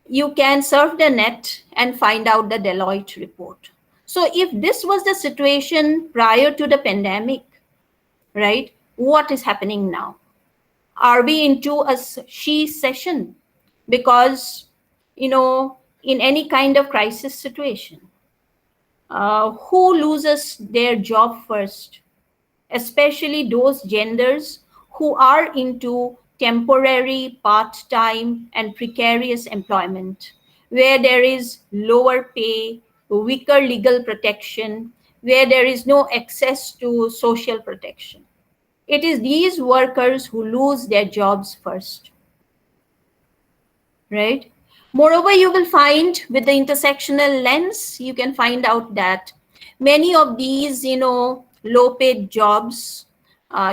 You can surf the net and find out the Deloitte report. So if this was the situation prior to the pandemic, right, what is happening now? Are we into a she session? Because, in any kind of crisis situation, who loses their job first? Especially those genders who are into temporary, part-time, and precarious employment, where there is lower pay, weaker legal protection, where there is no access to social protection. It is these workers who lose their jobs first, right? Moreover, you will find with the intersectional lens, you can find out that many of these, low-paid jobs,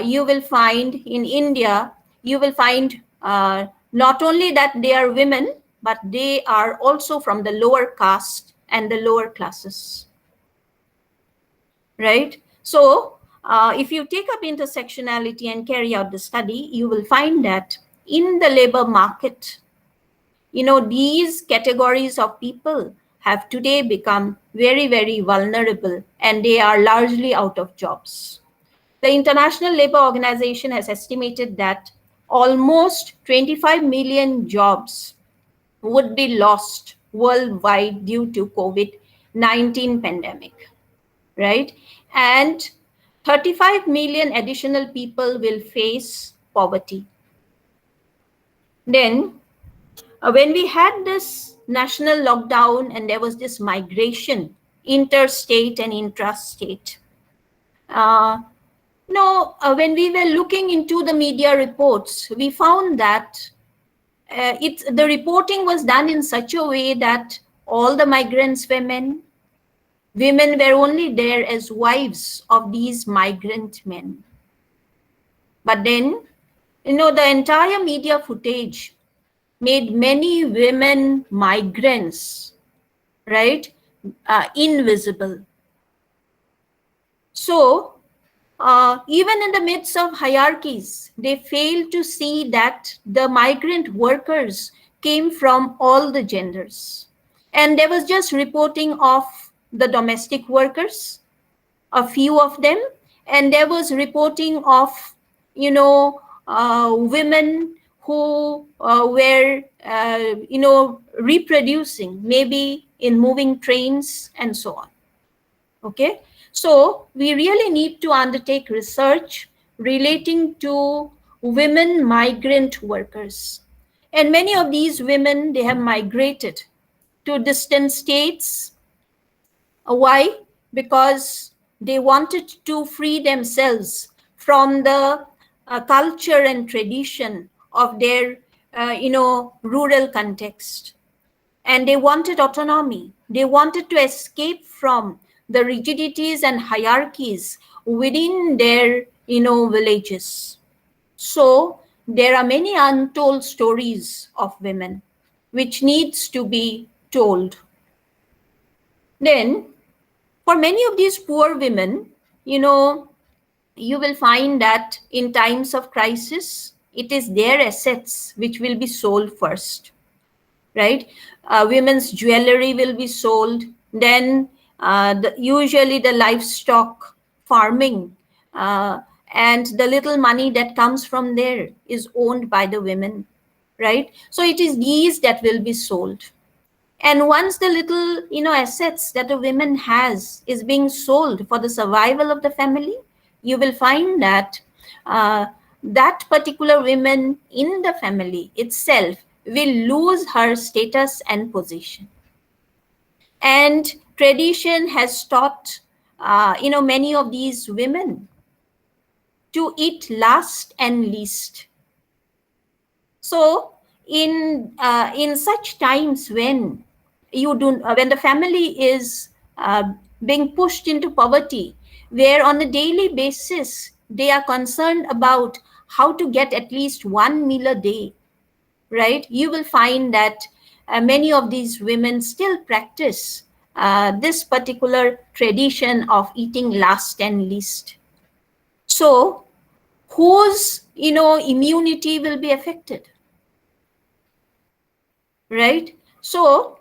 you will find in India, you will find not only that they are women, but they are also from the lower caste and the lower classes, right? So if you take up intersectionality and carry out the study, you will find that in the labor market, these categories of people have today become very, very vulnerable, and they are largely out of jobs. The International Labour Organization has estimated that almost 25 million jobs would be lost worldwide due to COVID-19 pandemic, right? And 35 million additional people will face poverty. Then, when we had this national lockdown and there was this migration, interstate and intrastate, when we were looking into the media reports, we found that the reporting was done in such a way that all the migrants were men. Women were only there as wives of these migrant men. But then, the entire media footage made many women migrants, right, invisible. So, even in the midst of hierarchies, they failed to see that the migrant workers came from all the genders. And there was just reporting of the domestic workers, a few of them, and there was reporting of, women who were, reproducing, maybe in moving trains and so on. Okay, so we really need to undertake research relating to women migrant workers. And many of these women, they have migrated to distant states. Why? Because they wanted to free themselves from the culture and tradition of their, rural context. And they wanted autonomy. They wanted to escape from the rigidities and hierarchies within their, villages. So there are many untold stories of women which needs to be told. Then, for many of these poor women, you will find that in times of crisis, it is their assets which will be sold first, right? Women's jewelry will be sold. Then usually the livestock farming and the little money that comes from there is owned by the women, right? So it is these that will be sold. And once the little, assets that a woman has is being sold for the survival of the family, you will find that that particular woman in the family itself will lose her status and position. And tradition has taught, many of these women to eat last and least. So in such times when when the family is being pushed into poverty, where on a daily basis they are concerned about how to get at least one meal a day, right? You will find that many of these women still practice this particular tradition of eating last and least. So whose immunity will be affected, right? So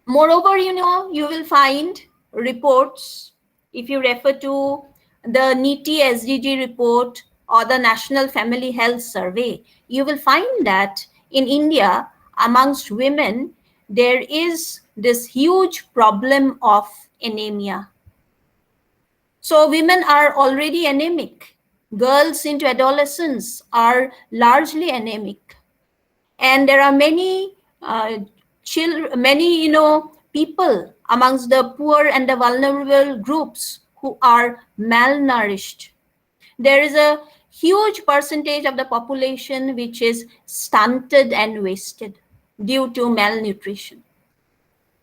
moreover, you will find reports, if you refer to the NITI SDG report or the National Family Health Survey, you will find that in India, amongst women, there is this huge problem of anemia. So women are already anemic. Girls into adolescence are largely anemic. And there are many people amongst the poor and the vulnerable groups who are malnourished. There is a huge percentage of the population which is stunted and wasted due to malnutrition,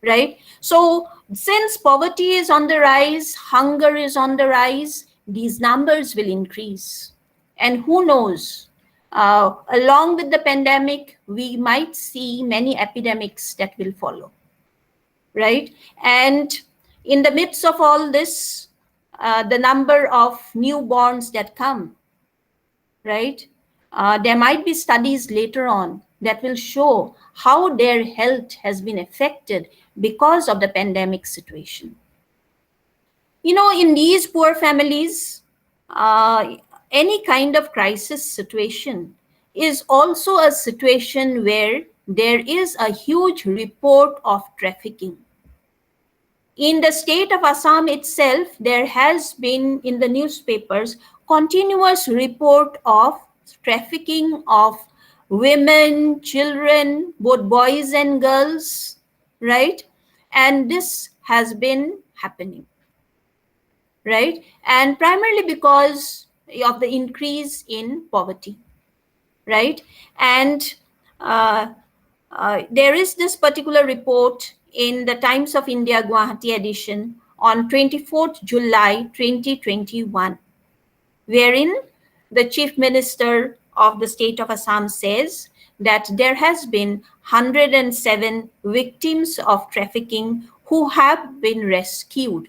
right? So since poverty is on the rise, hunger is on the rise, these numbers will increase. And who knows, along with the pandemic, we might see many epidemics that will follow, right? And in the midst of all this, the number of newborns that come, right? There might be studies later on that will show how their health has been affected because of the pandemic situation. In these poor families, any kind of crisis situation is also a situation where there is a huge report of trafficking. In the state of Assam itself, there has been in the newspapers continuous report of trafficking of women, children, both boys and girls, right? And this has been happening, right? And primarily because of the increase in poverty, right? And there is this particular report in the Times of India Guwahati edition on 24th July 2021, wherein the Chief Minister of the state of Assam says that there has been 107 victims of trafficking who have been rescued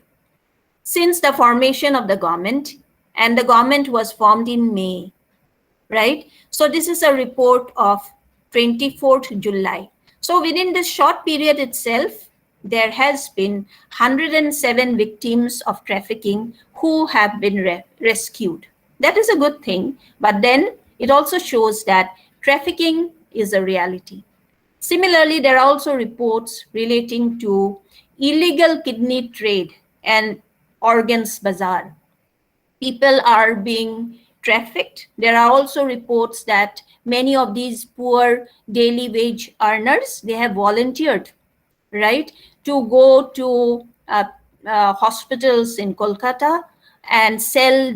since the formation of the government, and the government was formed in May, right? So this is a report of 24th July. So within this short period itself, there has been 107 victims of trafficking who have been rescued. That is a good thing, but then it also shows that trafficking is a reality. Similarly, there are also reports relating to illegal kidney trade and organs bazaar. People are being trafficked. There are also reports that many of these poor daily wage earners, they have volunteered, right, to go to hospitals in Kolkata and sell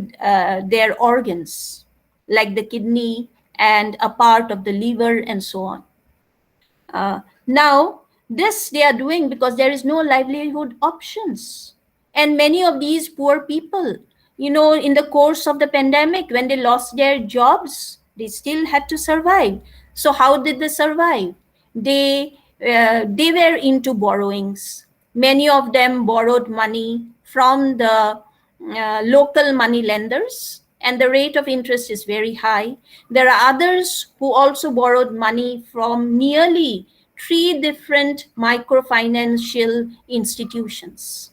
their organs, like the kidney and a part of the liver and so on. Now, this they are doing because there is no livelihood options. And many of these poor people, in the course of the pandemic, when they lost their jobs, they still had to survive. So how did they survive? They were into borrowings. Many of them borrowed money from the local money lenders, and the rate of interest is very high. There are others who also borrowed money from nearly 3 different microfinancial institutions.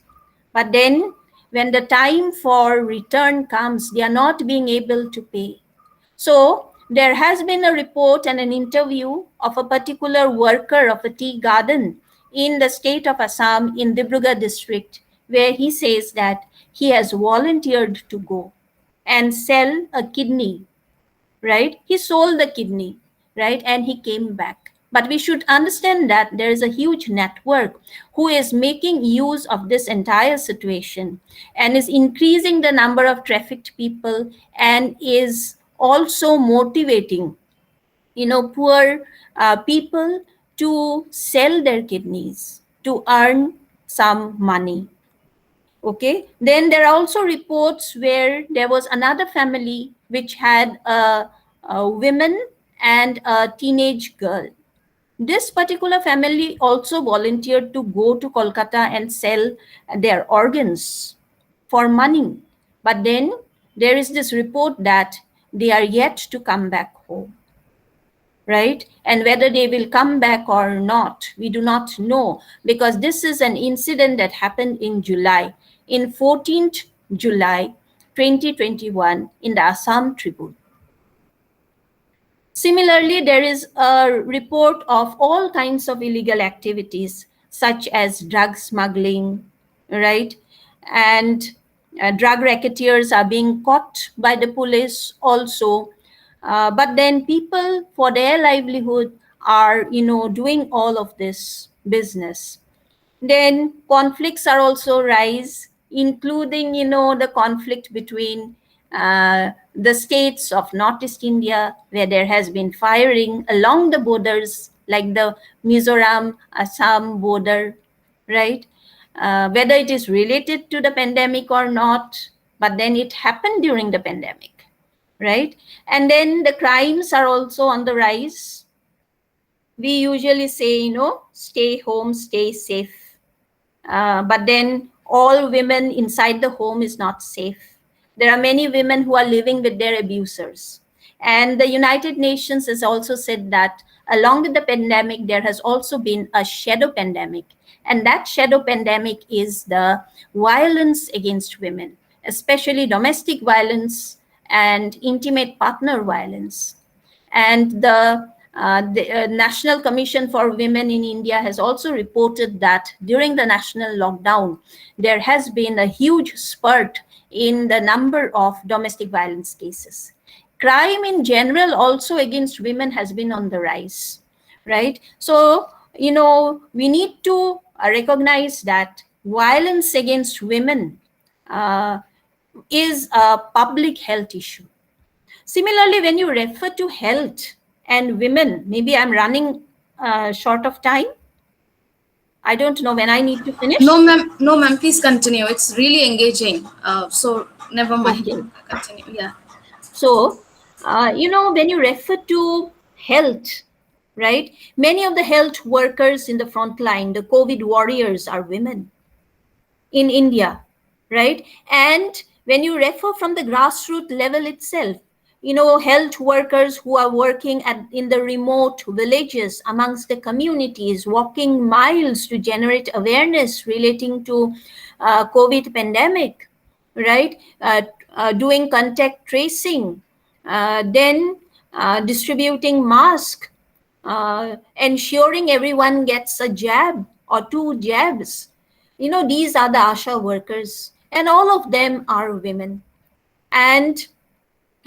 But then when the time for return comes, they are not being able to pay. So there has been a report and an interview of a particular worker of a tea garden in the state of Assam in Dibrugarh district, where he says that he has volunteered to go and sell a kidney right? He sold the kidney, right? And he came back. But we should understand that there is a huge network who is making use of this entire situation and is increasing the number of trafficked people and is also motivating, poor people to sell their kidneys to earn some money. Okay, then there are also reports where there was another family which had a woman and a teenage girl. This particular family also volunteered to go to Kolkata and sell their organs for money. But then there is this report that they are yet to come back home, right? And whether they will come back or not, we do not know, because this is an incident that happened in July, in 14th July 2021 in the Assam Tribune. Similarly, there is a report of all kinds of illegal activities such as drug smuggling, right? And drug racketeers are being caught by the police also. But then people for their livelihood are, doing all of this business. Then conflicts are also rise, including, the conflict between the states of Northeast India, where there has been firing along the borders, like the Mizoram-Assam border, right? Whether it is related to the pandemic or not, but then it happened during the pandemic, right? And then the crimes are also on the rise. We usually say, stay home, stay safe. But then all women inside the home is not safe. There are many women who are living with their abusers. And the United Nations has also said that along with the pandemic, there has also been a shadow pandemic. And that shadow pandemic is the violence against women, especially domestic violence and intimate partner violence. And the National Commission for Women in India has also reported that during the national lockdown, there has been a huge spurt in the number of domestic violence cases. Crime in general also against women has been on the rise, right? So, we need to recognize that violence against women is a public health issue. Similarly, when you refer to health and women, maybe I'm running short of time. I don't know when I need to finish. No, ma'am, please continue. It's really engaging. So never mind. Okay. Continue. Yeah. So, when you refer to health, right, many of the health workers in the front line, the COVID warriors, are women in India, right? And when you refer from the grassroots level itself, health workers who are working in the remote villages amongst the communities, walking miles to generate awareness relating to COVID pandemic, right? Doing contact tracing, then distributing masks, ensuring everyone gets a jab or 2 jabs. These are the ASHA workers, and all of them are women. And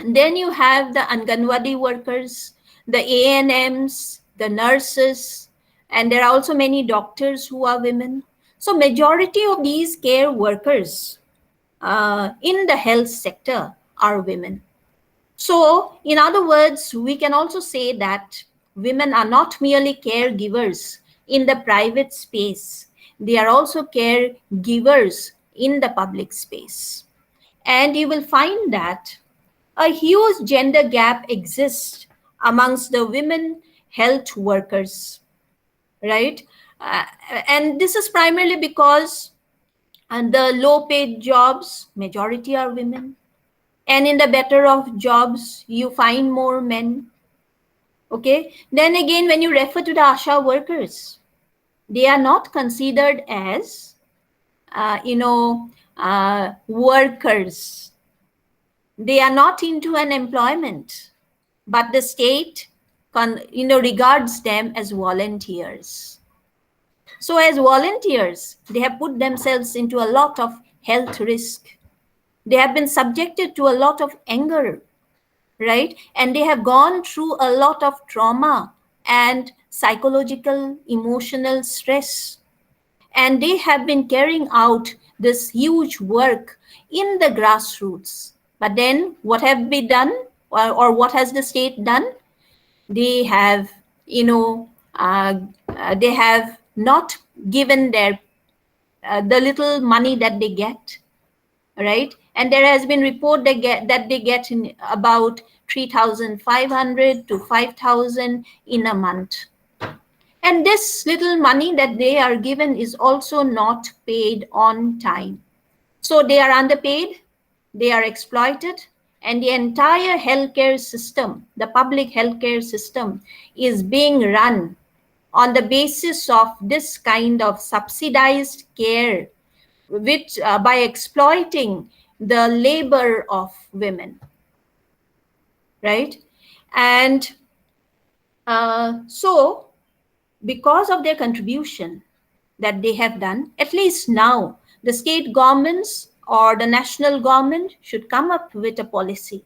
then you have the Anganwadi workers, the ANMs, the nurses, and there are also many doctors who are women. So majority of these care workers in the health sector are women. So in other words, we can also say that women are not merely caregivers in the private space. They are also caregivers in the public space. And you will find that a huge gender gap exists amongst the women health workers, right? And this is primarily because the low paid jobs, majority are women. And in the better off jobs, you find more men. Okay. Then again, when you refer to the ASHA workers, they are not considered as, workers. They are not into an employment, but the state, regards them as volunteers. So as volunteers, they have put themselves into a lot of health risk. They have been subjected to a lot of anger, right? And they have gone through a lot of trauma and psychological, emotional stress. And they have been carrying out this huge work in the grassroots. But then what have we done, or what has the state done? They have, they have not given their the little money that they get, right? And there has been report that they get in about 3,500 to 5,000 in a month. And this little money that they are given is also not paid on time. So they are underpaid, they are exploited, and the entire healthcare system, the public healthcare system, is being run on the basis of this kind of subsidized care, which by exploiting the labor of women, right? And so because of their contribution that they have done, at least now the state governments or the national government should come up with a policy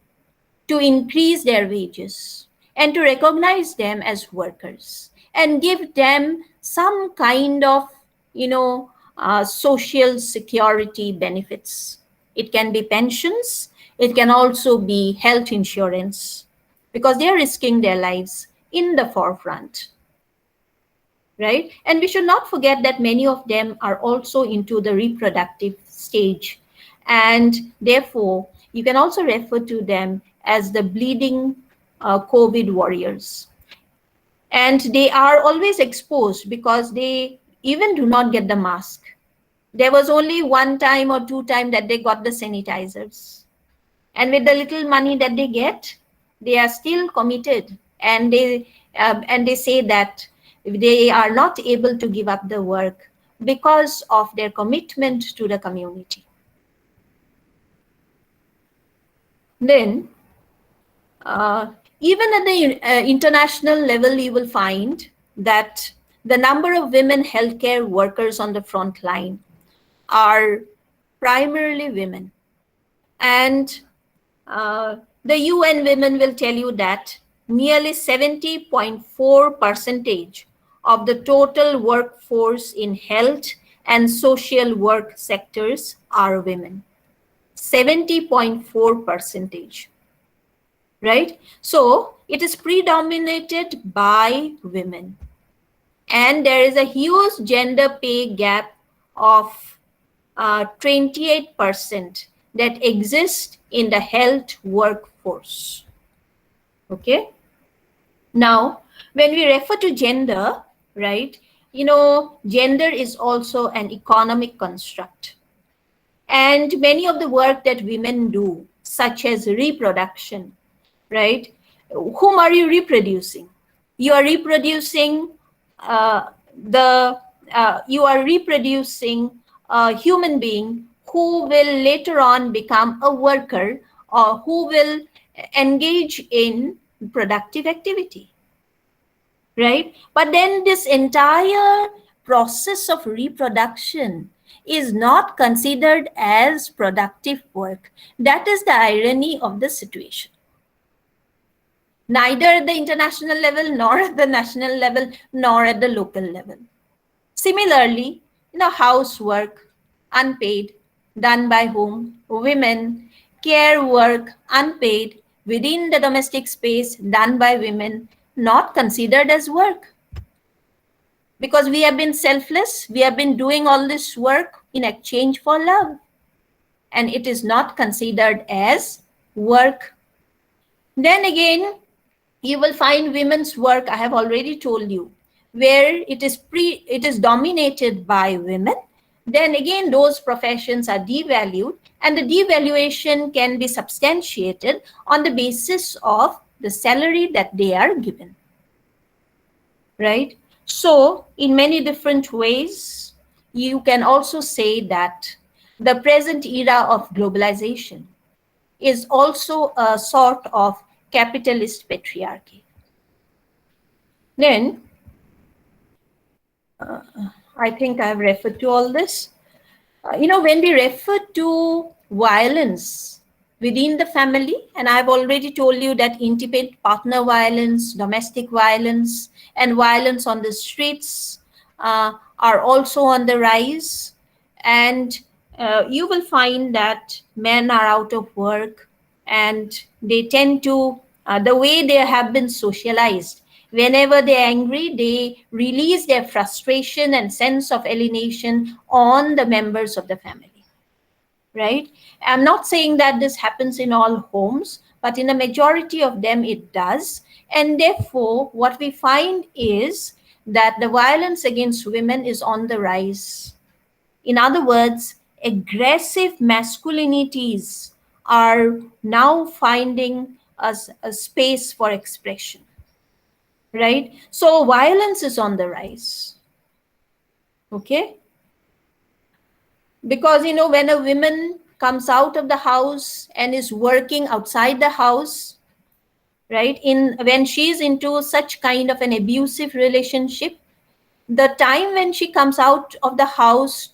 to increase their wages and to recognize them as workers and give them some kind of, social security benefits. It can be pensions, it can also be health insurance, because they are risking their lives in the forefront, right? And we should not forget that many of them are also into the reproductive stage, and therefore you can also refer to them as the bleeding COVID warriors. And they are always exposed because they even do not get the mask. There was only one time or two times that they got the sanitizers. And with the little money that they get, they are still committed. And they say that they are not able to give up the work because of their commitment to the community. Then, even at the international level, you will find that the number of women healthcare workers on the front line are primarily women. And the UN Women will tell you that nearly 70.4% of the total workforce in health and social work sectors are women. 70.4%. Right? So it is predominated by women. And there is a huge gender pay gap of 28% that exists in the health workforce. Okay? Now, when we refer to gender, right, gender is also an economic construct. And many of the work that women do, such as reproduction, right? Whom are you reproducing? You are reproducing a human being who will later on become a worker or who will engage in productive activity, right? But then this entire process of reproduction is not considered as productive work. That is the irony of the situation. Neither at the international level, nor at the national level, nor at the local level. Similarly, housework, unpaid, done by whom? Women. Care work, unpaid, within the domestic space, done by women, not considered as work. Because we have been selfless, we have been doing all this work in exchange for love. And it is not considered as work. Then again, you will find women's work, I have already told you, where it is dominated by women. Then again, those professions are devalued, and the devaluation can be substantiated on the basis of the salary that they are given. Right? So, in many different ways, you can also say that the present era of globalization is also a sort of capitalist patriarchy. Then, I think I've referred to all this. When we refer to violence within the family. And I've already told you that intimate partner violence, domestic violence, and violence on the streets are also on the rise. And you will find that men are out of work, and they tend to, the way they have been socialized, whenever they're angry, they release their frustration and sense of alienation on the members of the family. Right? I'm not saying that this happens in all homes, but in a majority of them it does. And therefore, what we find is that the violence against women is on the rise. In other words, aggressive masculinities are now finding a space for expression. Right? So violence is on the rise. Okay? Because, when a woman comes out of the house and is working outside the house, right, when she's into such kind of an abusive relationship, the time when she comes out of the house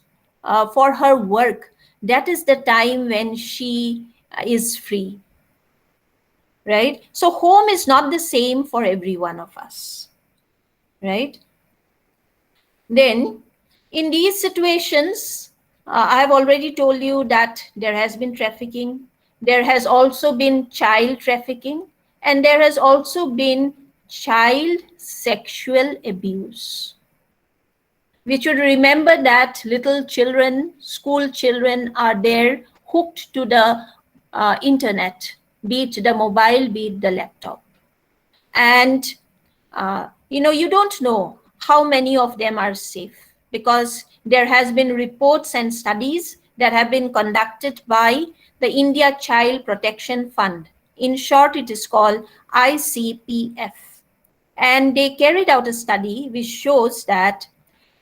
for her work, that is the time when she is free. Right? So home is not the same for every one of us. Right? Then, in these situations, I have already told you that there has been trafficking, there has also been child trafficking, and there has also been child sexual abuse. We should remember that little children, school children, are there hooked to the internet, be it the mobile, be it the laptop. And, you don't know how many of them are safe, because there has been reports and studies that have been conducted by the India Child Protection Fund. In short, it is called ICPF. And they carried out a study which shows that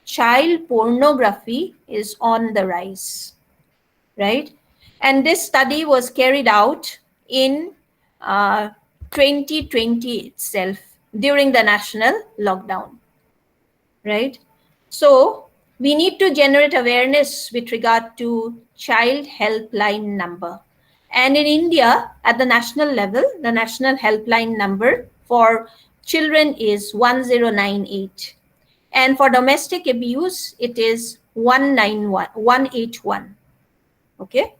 child pornography is on the rise, right? And this study was carried out in 2020 itself, during the national lockdown, right? So we need to generate awareness with regard to child helpline number. And in India, at the national level, the national helpline number for children is 1098. And for domestic abuse, it is 181. Okay.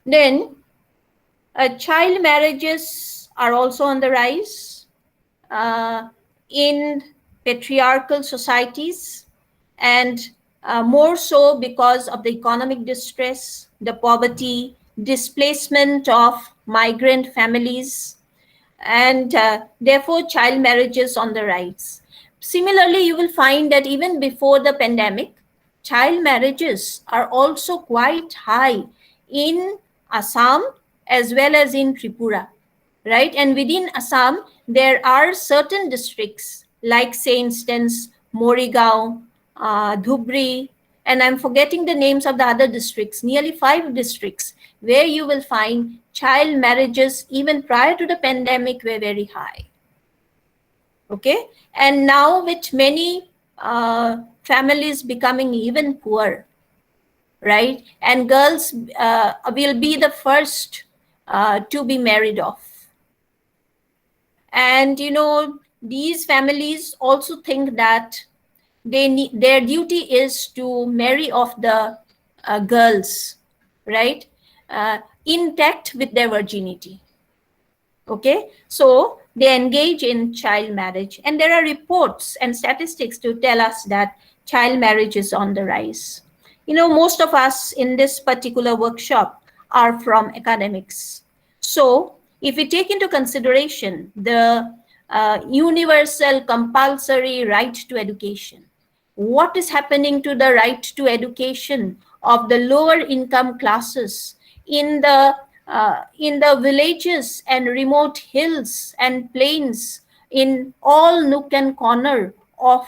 Then child marriages are also on the rise in patriarchal societies, and more so because of the economic distress, the poverty, displacement of migrant families, and therefore child marriages on the rise. Similarly, you will find that even before the pandemic, child marriages are also quite high in Assam as well as in Tripura, right? And within Assam, there are certain districts like, say, instance, Morigaon, Dhubri, and I'm forgetting the names of the other districts, nearly 5 districts, where you will find child marriages even prior to the pandemic were very high. Okay, and now with many families becoming even poor, right? And girls will be the first to be married off. And these families also think that their duty is to marry off the girls, right? Intact with their virginity. Okay, so they engage in child marriage, and there are reports and statistics to tell us that child marriage is on the rise. Most of us in this particular workshop are from academics. So if we take into consideration the universal compulsory right to education, what is happening to the right to education of the lower income classes in the villages and remote hills and plains in all nook and corner of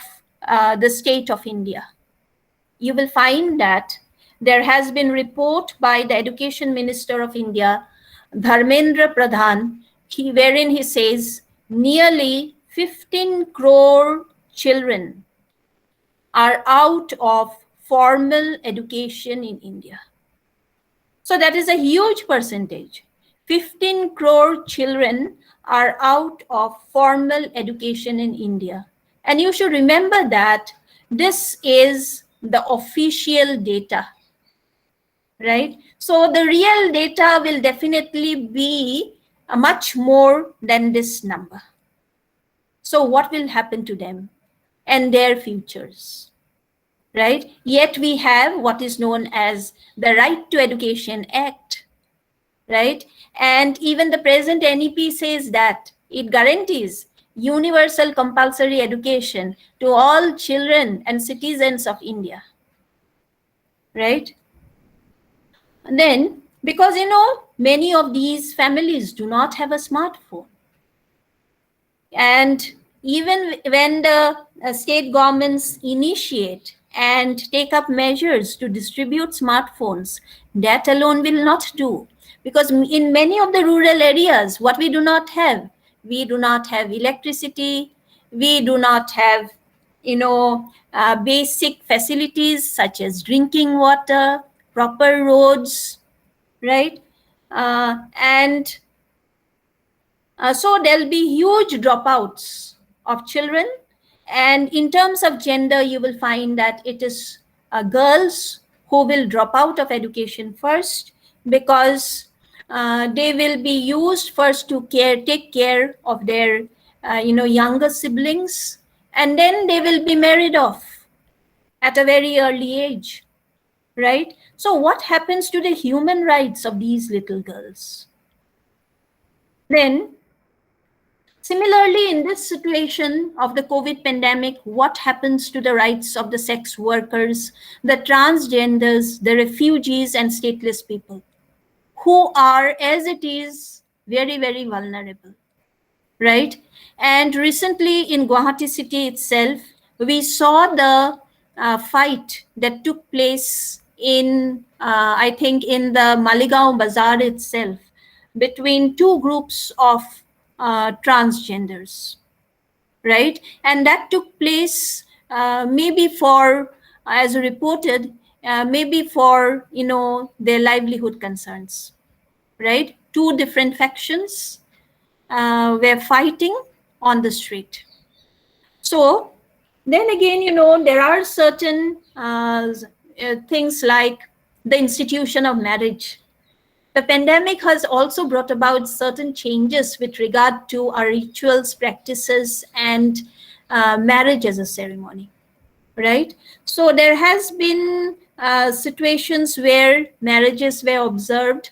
the state of India? You will find that there has been report by the Education Minister of India, Dharmendra Pradhan, wherein he says nearly 15 crore children are out of formal education in India. So that is a huge percentage. 15 crore children are out of formal education in India. And you should remember that this is the official data, right? So the real data will definitely be much more than this number. So what will happen to them and their futures, right? Yet we have what is known as the Right to Education Act, right? And even the present NEP says that it guarantees universal compulsory education to all children and citizens of India, right? And then, because many of these families do not have a smartphone. And even when the state governments initiate and take up measures to distribute smartphones, that alone will not do. Because in many of the rural areas, what we do not have electricity, we do not have, basic facilities such as drinking water, proper roads, right? And so there'll be huge dropouts of children. And in terms of gender, you will find that it is girls who will drop out of education first, because they will be used first to take care of their younger siblings, and then they will be married off at a very early age, right? So what happens to the human rights of these little girls? Then, similarly, in this situation of the COVID pandemic, what happens to the rights of the sex workers, the transgenders, the refugees, and stateless people, who are, as it is, very, very vulnerable, right? And recently in Guwahati city itself, we saw the fight that took place in, I think, in the Maligaon Bazaar itself, between two groups of transgenders, right? And that took place maybe for, as reported, maybe for, their livelihood concerns, right? Two different factions were fighting on the street. So then again, there are certain things like the institution of marriage. The pandemic has also brought about certain changes with regard to our rituals, practices, and marriage as a ceremony, right? So there has been situations where marriages were observed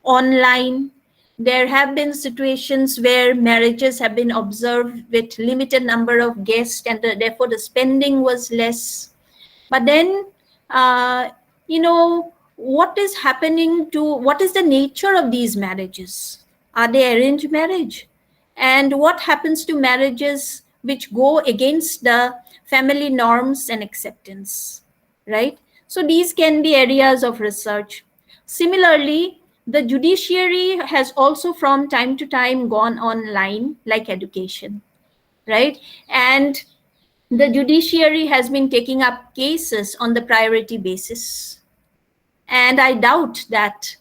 online. There have been situations where marriages have been observed with limited number of guests, and therefore the spending was less. But then, what is happening to, what is the nature of these marriages? Are they arranged marriage? And what happens to marriages which go against the family norms and acceptance, right? So these can be areas of research. Similarly, the judiciary has also from time to time gone online, like education, right? And the judiciary has been taking up cases on the priority basis. And I doubt that,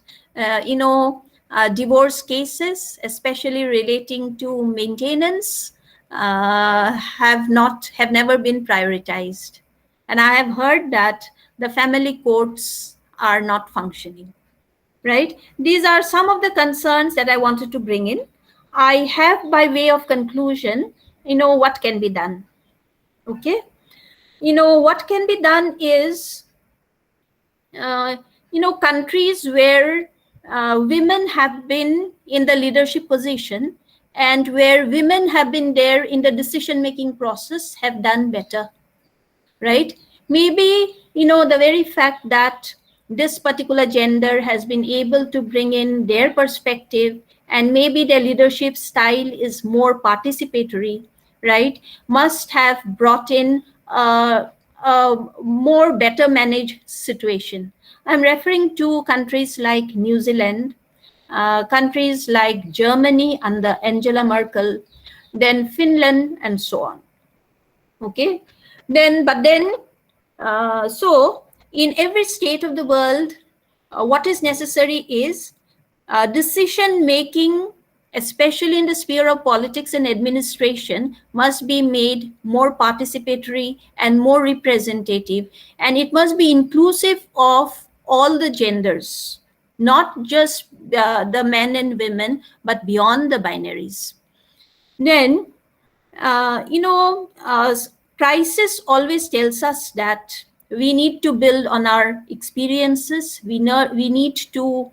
divorce cases, especially relating to maintenance, have never been prioritized. And I have heard that the family courts are not functioning, right? These are some of the concerns that I wanted to bring in. I have, by way of conclusion, what can be done, okay? What can be done is, countries where women have been in the leadership position and where women have been there in the decision-making process have done better, right? Maybe, the very fact that this particular gender has been able to bring in their perspective, and maybe their leadership style is more participatory, right, must have brought in a more better managed situation. I'm referring to countries like New Zealand, countries like Germany under Angela Merkel, then Finland, and so on. Okay, so in every state of the world, what is necessary is decision making, especially in the sphere of politics and administration, must be made more participatory and more representative, and it must be inclusive of all the genders, not just the men and women, but beyond the binaries. Then, crisis always tells us that we need to build on our experiences. We need to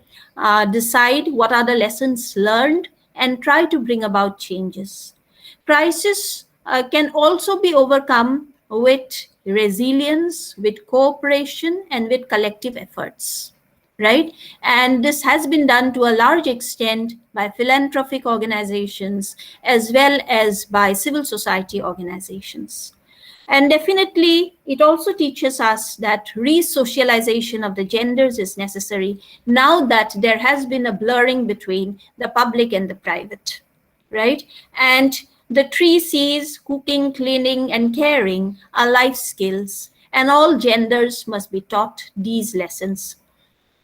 decide what are the lessons learned and try to bring about changes. Crisis can also be overcome with resilience, with cooperation, and with collective efforts, right? And this has been done to a large extent by philanthropic organizations as well as by civil society organizations. And definitely, it also teaches us that re-socialization of the genders is necessary now that there has been a blurring between the public and the private, right? And the 3 C's, cooking, cleaning, and caring, are life skills, and all genders must be taught these lessons.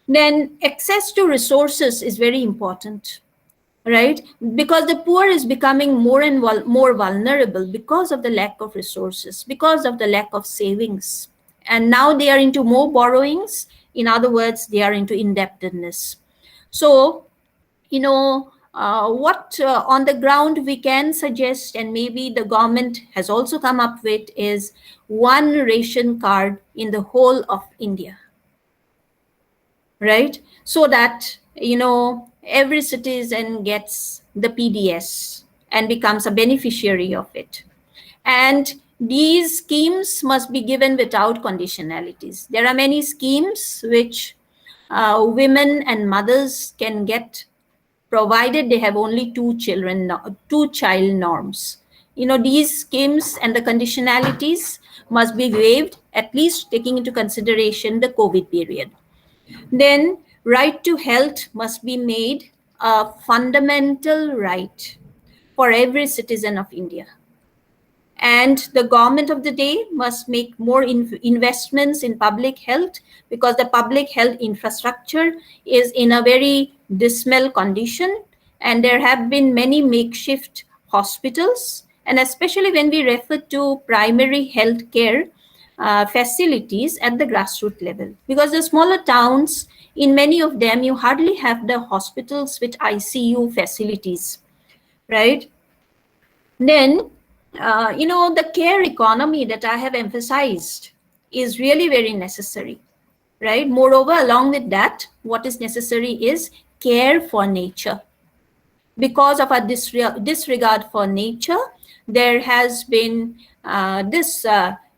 Then access to resources is very important, right? Because the poor is becoming more and more vulnerable because of the lack of resources, because of the lack of savings. And now they are into more borrowings. In other words, they are into indebtedness. So, what on the ground we can suggest, and maybe the government has also come up with, is one ration card in the whole of India, right? So that, every citizen gets the PDS and becomes a beneficiary of it. And these schemes must be given without conditionalities. There are many schemes which women and mothers can get, provided they have only 2 child norms. These schemes and the conditionalities must be waived, at least taking into consideration the COVID period. Then right to health must be made a fundamental right for every citizen of India. And the government of the day must make more investments in public health, because the public health infrastructure is in a very dismal condition, and there have been many makeshift hospitals, and especially when we refer to primary health care facilities at the grassroots level, because the smaller towns, in many of them, you hardly have the hospitals with ICU facilities, right? Then, the care economy that I have emphasized is really very necessary, right? Moreover, along with that, what is necessary is care for nature. Because of our disregard for nature, there has been this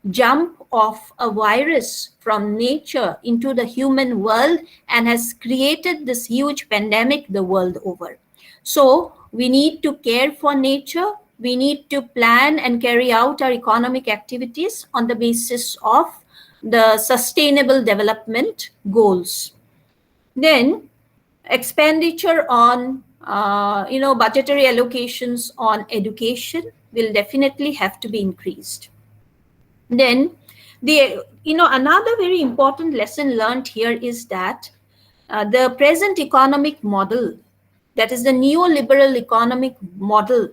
jump of a virus from nature into the human world, and has created this huge pandemic the world over. So we need to care for nature. We need to plan and carry out our economic activities on the basis of the sustainable development goals. Then expenditure on budgetary allocations on education will definitely have to be increased. Then another very important lesson learned here is that the present economic model, that is the neoliberal economic model,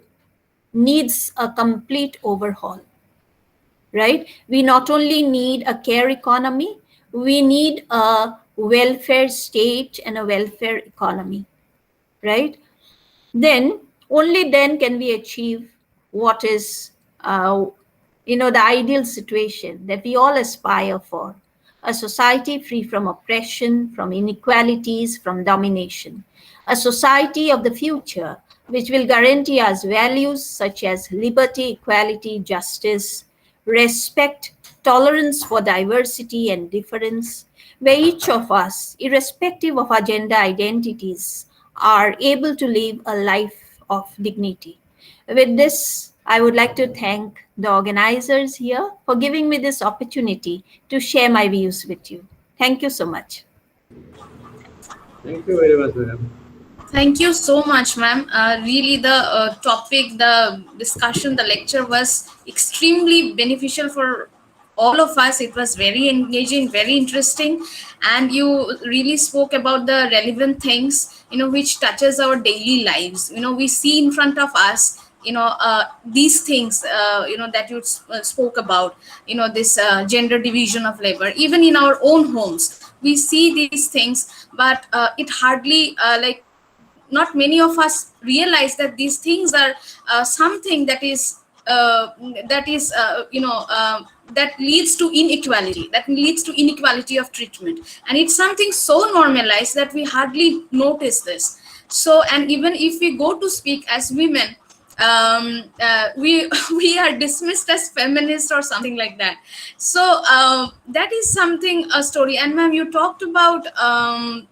needs a complete overhaul, right? We not only need a care economy, we need a welfare state and a welfare economy, right? Then, only then can we achieve what is, the ideal situation that we all aspire for: a society free from oppression, from inequalities, from domination, a society of the future which will guarantee us values such as liberty, equality, justice, respect, tolerance for diversity and difference, where each of us, irrespective of our gender identities, are able to live a life of dignity. With this, I would like to thank the organizers here for giving me this opportunity to share my views with you. Thank you so much. Thank you very much, madam. Thank you so much, ma'am. Really, the topic, the discussion, the lecture was extremely beneficial for all of us. It was very engaging, very interesting, and you really spoke about the relevant things, which touches our daily lives. We see in front of us, these things, that you spoke about, this gender division of labor. Even in our own homes, we see these things, but it hardly not many of us realize that these things are something that is that leads to inequality of treatment, and it's something so normalized that we hardly notice this. So, and even if we go to speak as women, we we are dismissed as feminists or something like that. So that is something, a story. And ma'am, you talked about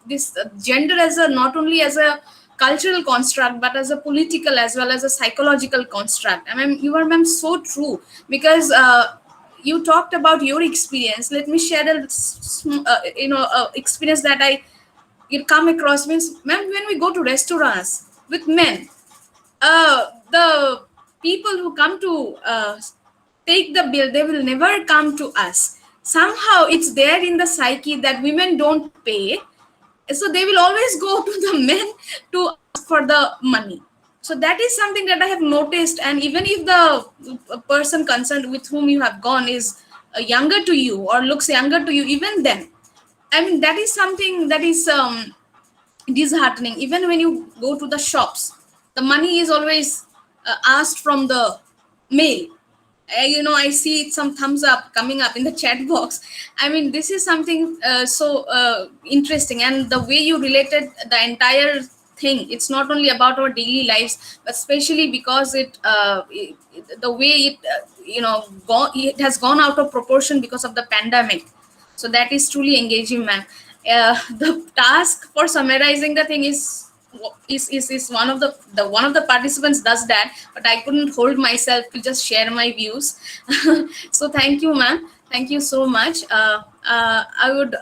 this gender as a, not only as a cultural construct, but as a political as well as a psychological construct. I mean, you are, ma'am, so true, because you talked about your experience. Let me share a experience that I come across. Means, ma'am, when we go to restaurants with men, the people who come to take the bill, they will never come to us. Somehow it's there in the psyche that women don't pay, so they will always go to the men to ask for the money. So that is something that I have noticed. And even if the person concerned with whom you have gone is younger to you or looks younger to you, even then, I mean, that is something that is disheartening. Even when you go to the shops, the money is always asked from the male. I see some thumbs up coming up in the chat box. I mean, this is something so interesting. And the way you related the entire thing, it's not only about our daily lives, but especially because the way it has gone out of proportion because of the pandemic. So that is truly engaging, man. The task for summarizing the thing is one of the participants does that, but I couldn't hold myself to just share my views. So thank you, ma'am. Thank you so much. I would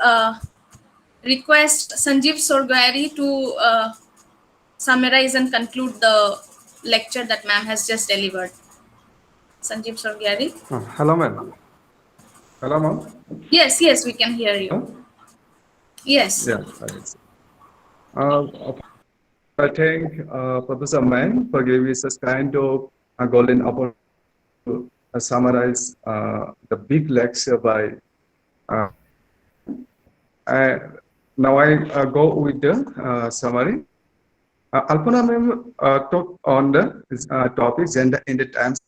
request Sanjeev Sorgayari to summarize and conclude the lecture that ma'am has just delivered. Sanjeev Sorgayari. Hello, ma'am. Hello, ma'am. Yes, we can hear you. Huh? Yes. Yeah. I thank Professor Mang for giving me such kind of golden opportunity to summarize the big lecture by. Now I go with the summary. Alpana ma'am talked on the topic gender in the times.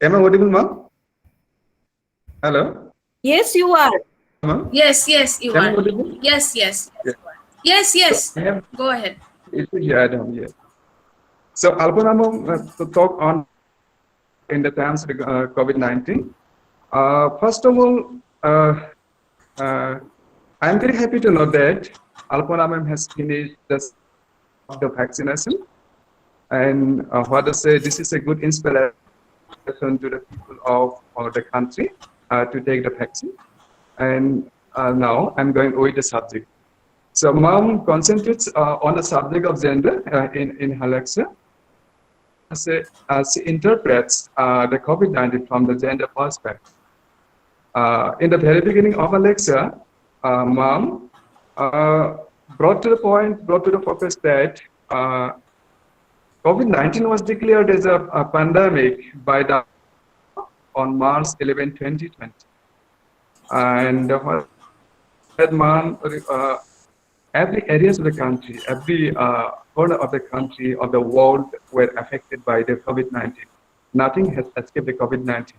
Am I audible, ma'am? Hello? Yes, you are. Ma'am? Yes, you Am I are. audible? Yes. Yes. So, I have Go ahead. So, Alpana to talk on in the terms of COVID-19. First of all, I'm very happy to know that Alpana has finished the vaccination, and what to say, this is a good inspiration to the people of the country to take the vaccine. And now I'm going with the subject. So mom concentrates on the subject of gender in her lecture. She interprets the COVID-19 from the gender perspective. In the very beginning of her lecture, mom brought to the focus that COVID-19 was declared as a pandemic on March 11, 2020. And that month, every areas of the country, every corner of the country, of the world were affected by the COVID-19. Nothing has escaped the COVID-19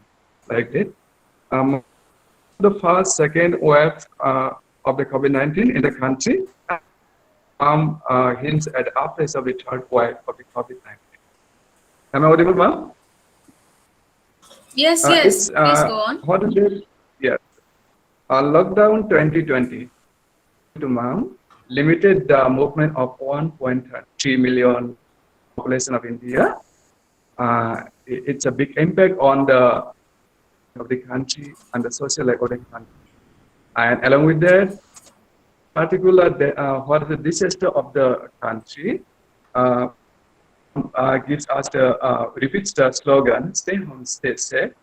like that. The first, second wave of the COVID-19 in the country hints at the uprise of the third wave of the COVID-19. Am I audible, ma'am? Yes. Please go on. What is it? Yes. Lockdown 2020 to ma'am limited the movement of 1.3 million population of India. It's a big impact on the country and the social life of the country. And along with that, particularly what the disaster of the country gives us repeats the slogan, stay home, stay safe.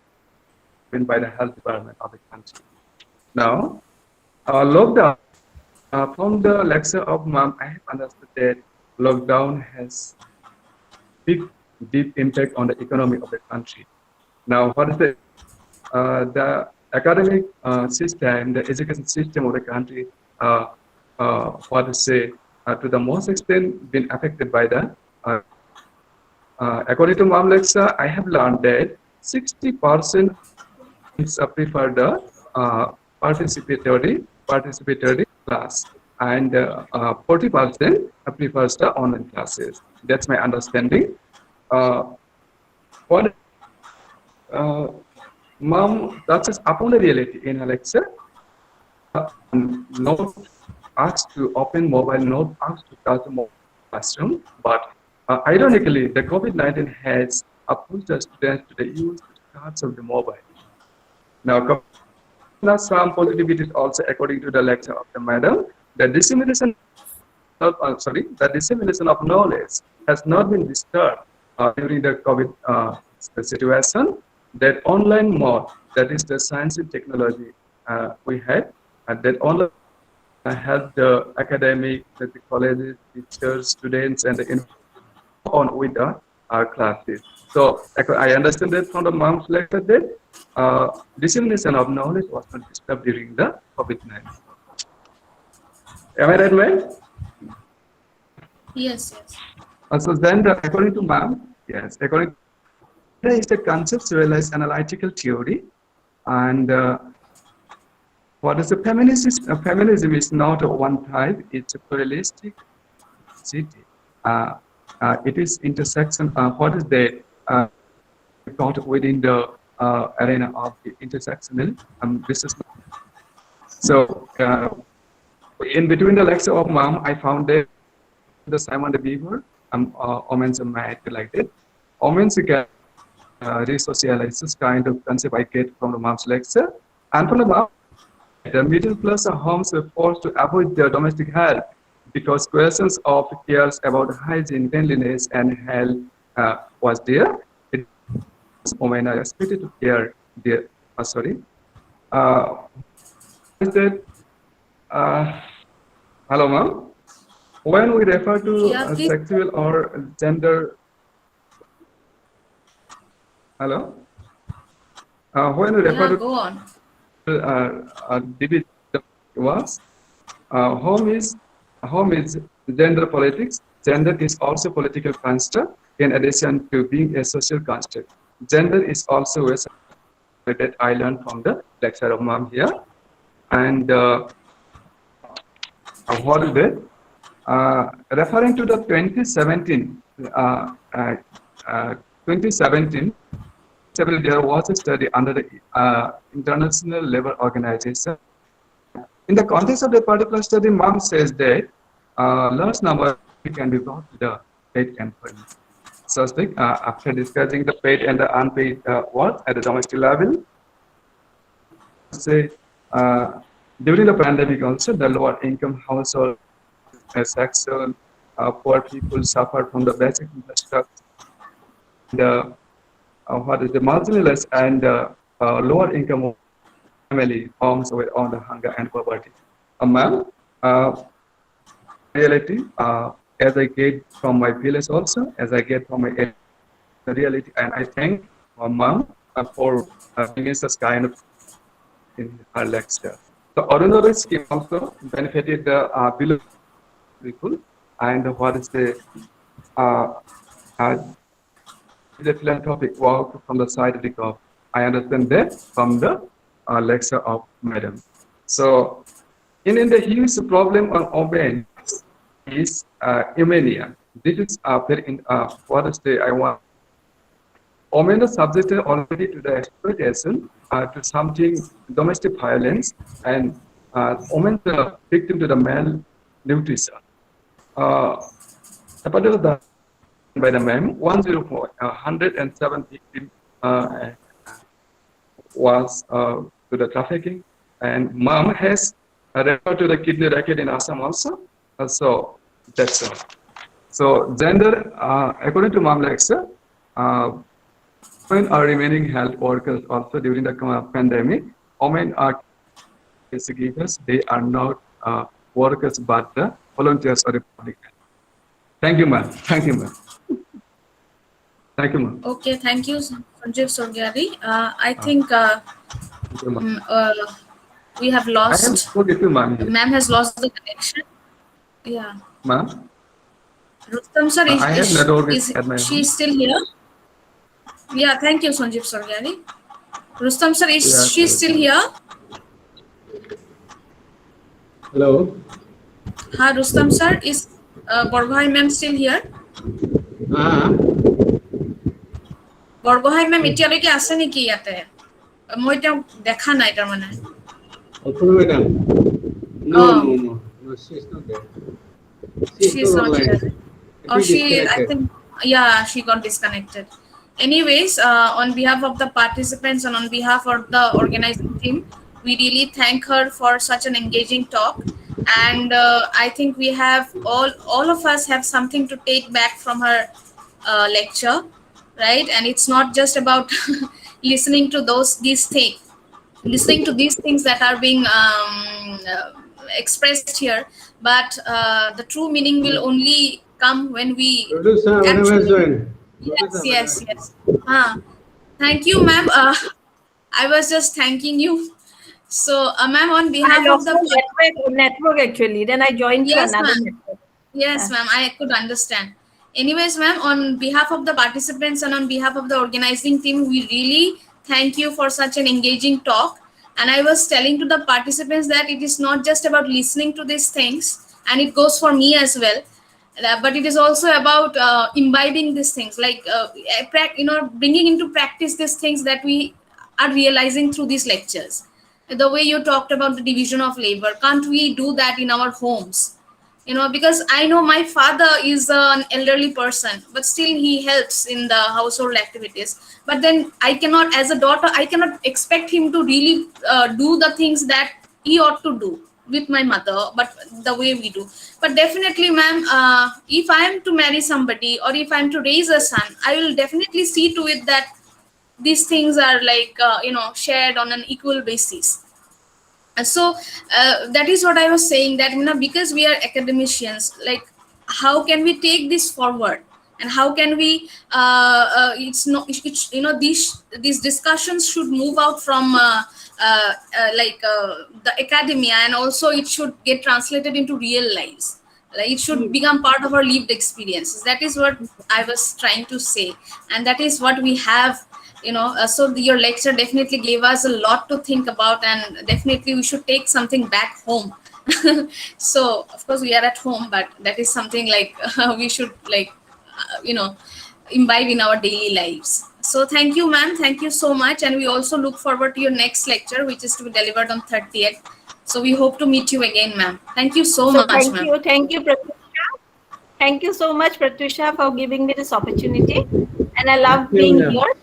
by the health department of the country. Now, lockdown, from the lecture of Ma'am, I have understood that lockdown has big, deep impact on the economy of the country. Now, what is the academic system, the education system of the country, to the most extent been affected by the, according to Ma'am lecture, I have learned that 60% prefer the participatory class, and 40% prefers the online classes. That's my understanding. What Ma'am touches upon the reality in her lecture. Not asked to open mobile, not asked to touch the mobile classroom, but ironically, the COVID-19 has pushed the students to the use cards of the mobile. Now, some positivities also, according to the lecture of the madam, the dissemination of knowledge has not been disturbed during the COVID situation. That online mode, that is the science and technology we had, and that online helped the academic, the colleges, teachers, students, and the on with the classes. So I understand that from the Ma'am's lecture that dissemination of knowledge was not disturbed during the COVID-19. Am I right, ma'am? Yes, yes. So then, according to Ma'am, yes, according to there is a conceptualized analytical theory, and what is the feminism? Feminism is not one type; it's a pluralistic city. It is intersection. What is the thought within the arena of the intersectional business? So, in between the lecture of Ma'am, I found that the Simon de Beauvoir, Women's Mad like that. Women's resocializes kind of concept I get from the Ma'am's lecture, and from the Ma'am, the middle class homes were forced to avoid their domestic health because questions of cares about hygiene, cleanliness, and health was there. Women are expected to care their. Is that? Hello, Ma'am. When we refer to sexual or gender. Hello. When we refer to Go on. debate was home is gender politics. Gender is also political construct in addition to being a social construct. Gender is also a that I learned from the lecture of Ma'am here. And what is it? Referring to the 2017, there was a study under the International Labour Organization. In the context of that particular study, Ma'am says that large number can be brought to the paid employment. So, after discussing the paid and the unpaid work at the domestic level, say during the pandemic also, the lower income household, sexual, poor people suffered from the basic infrastructure. The what is the marginalized and lower income family homes with on the hunger and poverty. Ma'am, reality, as I get from my village also, as I get from my reality, and I thank Ma'am for giving us this kind of in her lecture. So Arunodaya scheme also benefited the below people, and what is the philanthropic work from the side of the government. I understand that from the lecture of Madam. So, in the huge problem on women is anemia. This is very what is the I want. Women are subjected already to the exploitation, to something domestic violence, and women are victim to the malnutrition. Apart of that, by the Ma'am, 107 victims was to the trafficking, and Ma'am has referred to the kidney racket in Assam also. So that's all. So gender, according to Ma'am lecture, women are remaining health workers also during the pandemic. Women are caregivers. They are not workers but the volunteers for the public health. Thank you, ma'am. Thank you, ma'am. Thank you, ma'am. Okay, thank you, Sanjeev Sorgyari. I think Thank you, ma'am. we have I have lost. spoken to ma'am here. Ma'am has lost the connection. Yeah. Ma'am, Rustam sir, I have network is at my she home. still here? Yeah, thank you, Sanjeev Sorgyari. Rustam sir, is Yeah, she still here? Hello. Ha, Rustam sir, is Borgohai ma'am still here? Borgohai ma'am এতিয়ালৈকে আছে নেকি ইয়াতে? মই তেওঁক দেখা নাই তাৰ মানে। Alpana madam. No, Oh. no, she's not there. She's not online. here. Or she, I think, yeah, she got disconnected. Anyways, on behalf of the participants and on behalf of the organizing team, we really thank her for such an engaging talk. And I think we have all of us have something to take back from her lecture, right? And it's not just about listening to listening to these things that are being expressed here, but the true meaning will only come when we Producer, madam has actually- joined. yes. Thank you, ma'am. I was just thanking you. So ma'am, on I behalf of lost the the network actually. Then I joined to Yes, another ma'am. network. Yes, ma'am, I could understand. Anyways, ma'am, on behalf of the participants and on behalf of the organizing team, we really thank you for such an engaging talk. And I was telling to the participants that it is not just about listening to these things, and it goes for me as well, but it is also about imbibing these things, like bringing into practice these things that we are realizing through these lectures. The way you talked about the division of labor, can't we do that in our homes? Because I know my father is an elderly person, but still he helps in the household activities. But then I cannot, as a daughter, I cannot expect him to really do the things that he ought to do with my mother, but the way we do. But definitely, ma'am, if I am to marry somebody or if I am to raise a son, I will definitely see to it that these things are like shared on an equal basis. So that is what I was saying, that because we are academicians, like how can we take this forward, and how can we these discussions should move out from the academia, and also it should get translated into real lives. Like it should become part of our lived experiences. That is what I was trying to say, and that is what we have. So your lecture definitely gave us a lot to think about, and definitely we should take something back home. So of course we are at home, but that is something like we should imbibe in our daily lives. So thank you, ma'am, thank you so much, and we also look forward to your next lecture, which is to be delivered on 30th. So we hope to meet you again, ma'am. Thank you so much, ma'am. Thank you, Pratyusha. Thank you so much, Pratyusha, for giving me this opportunity, and I love being here.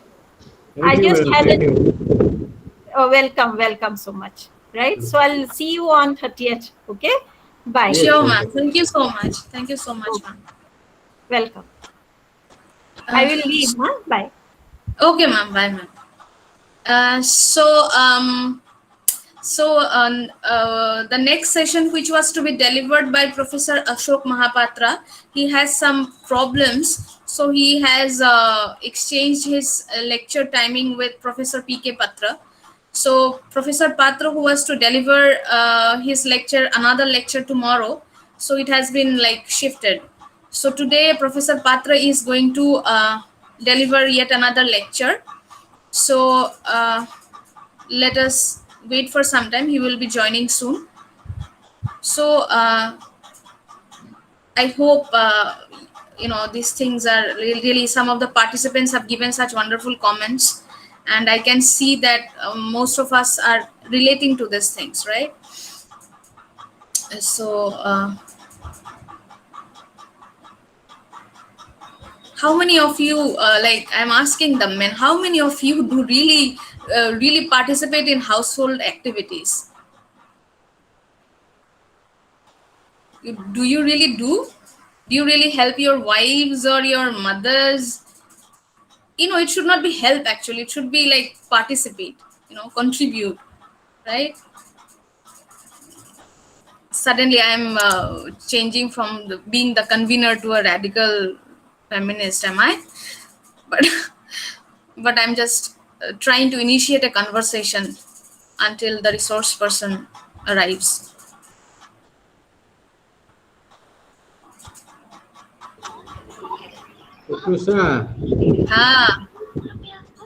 Thank you, just madam. had Thank you. welcome so much. Right, so I'll see you on 30th. Okay, bye. Yes. Sure, ma'am. Thank you so much. Thank you so much, ma'am. Welcome. I will leave. Huh? Bye. Okay, ma'am. Bye, ma'am. The next session, which was to be delivered by Professor Ashok Mahapatra, he has some problems, so he has exchanged his lecture timing with Professor P.K. Patra. So Professor Patra, who was to deliver his lecture, another lecture tomorrow, so it has been like shifted. So today Professor Patra is going to deliver yet another lecture. So let us wait for some time. He will be joining soon. So I hope these things are really, some of the participants have given such wonderful comments, and I can see that most of us are relating to these things, right? So how many of you, I'm asking them, man, how many of you do really participate in household activities? Do you really do? Do you really help your wives or your mothers? it should not be help actually. It should be like participate, contribute, right? Suddenly I'm changing from being the convener to a radical feminist, am I? But but I'm just trying to initiate a conversation until the resource person arrives. Professor, Ah,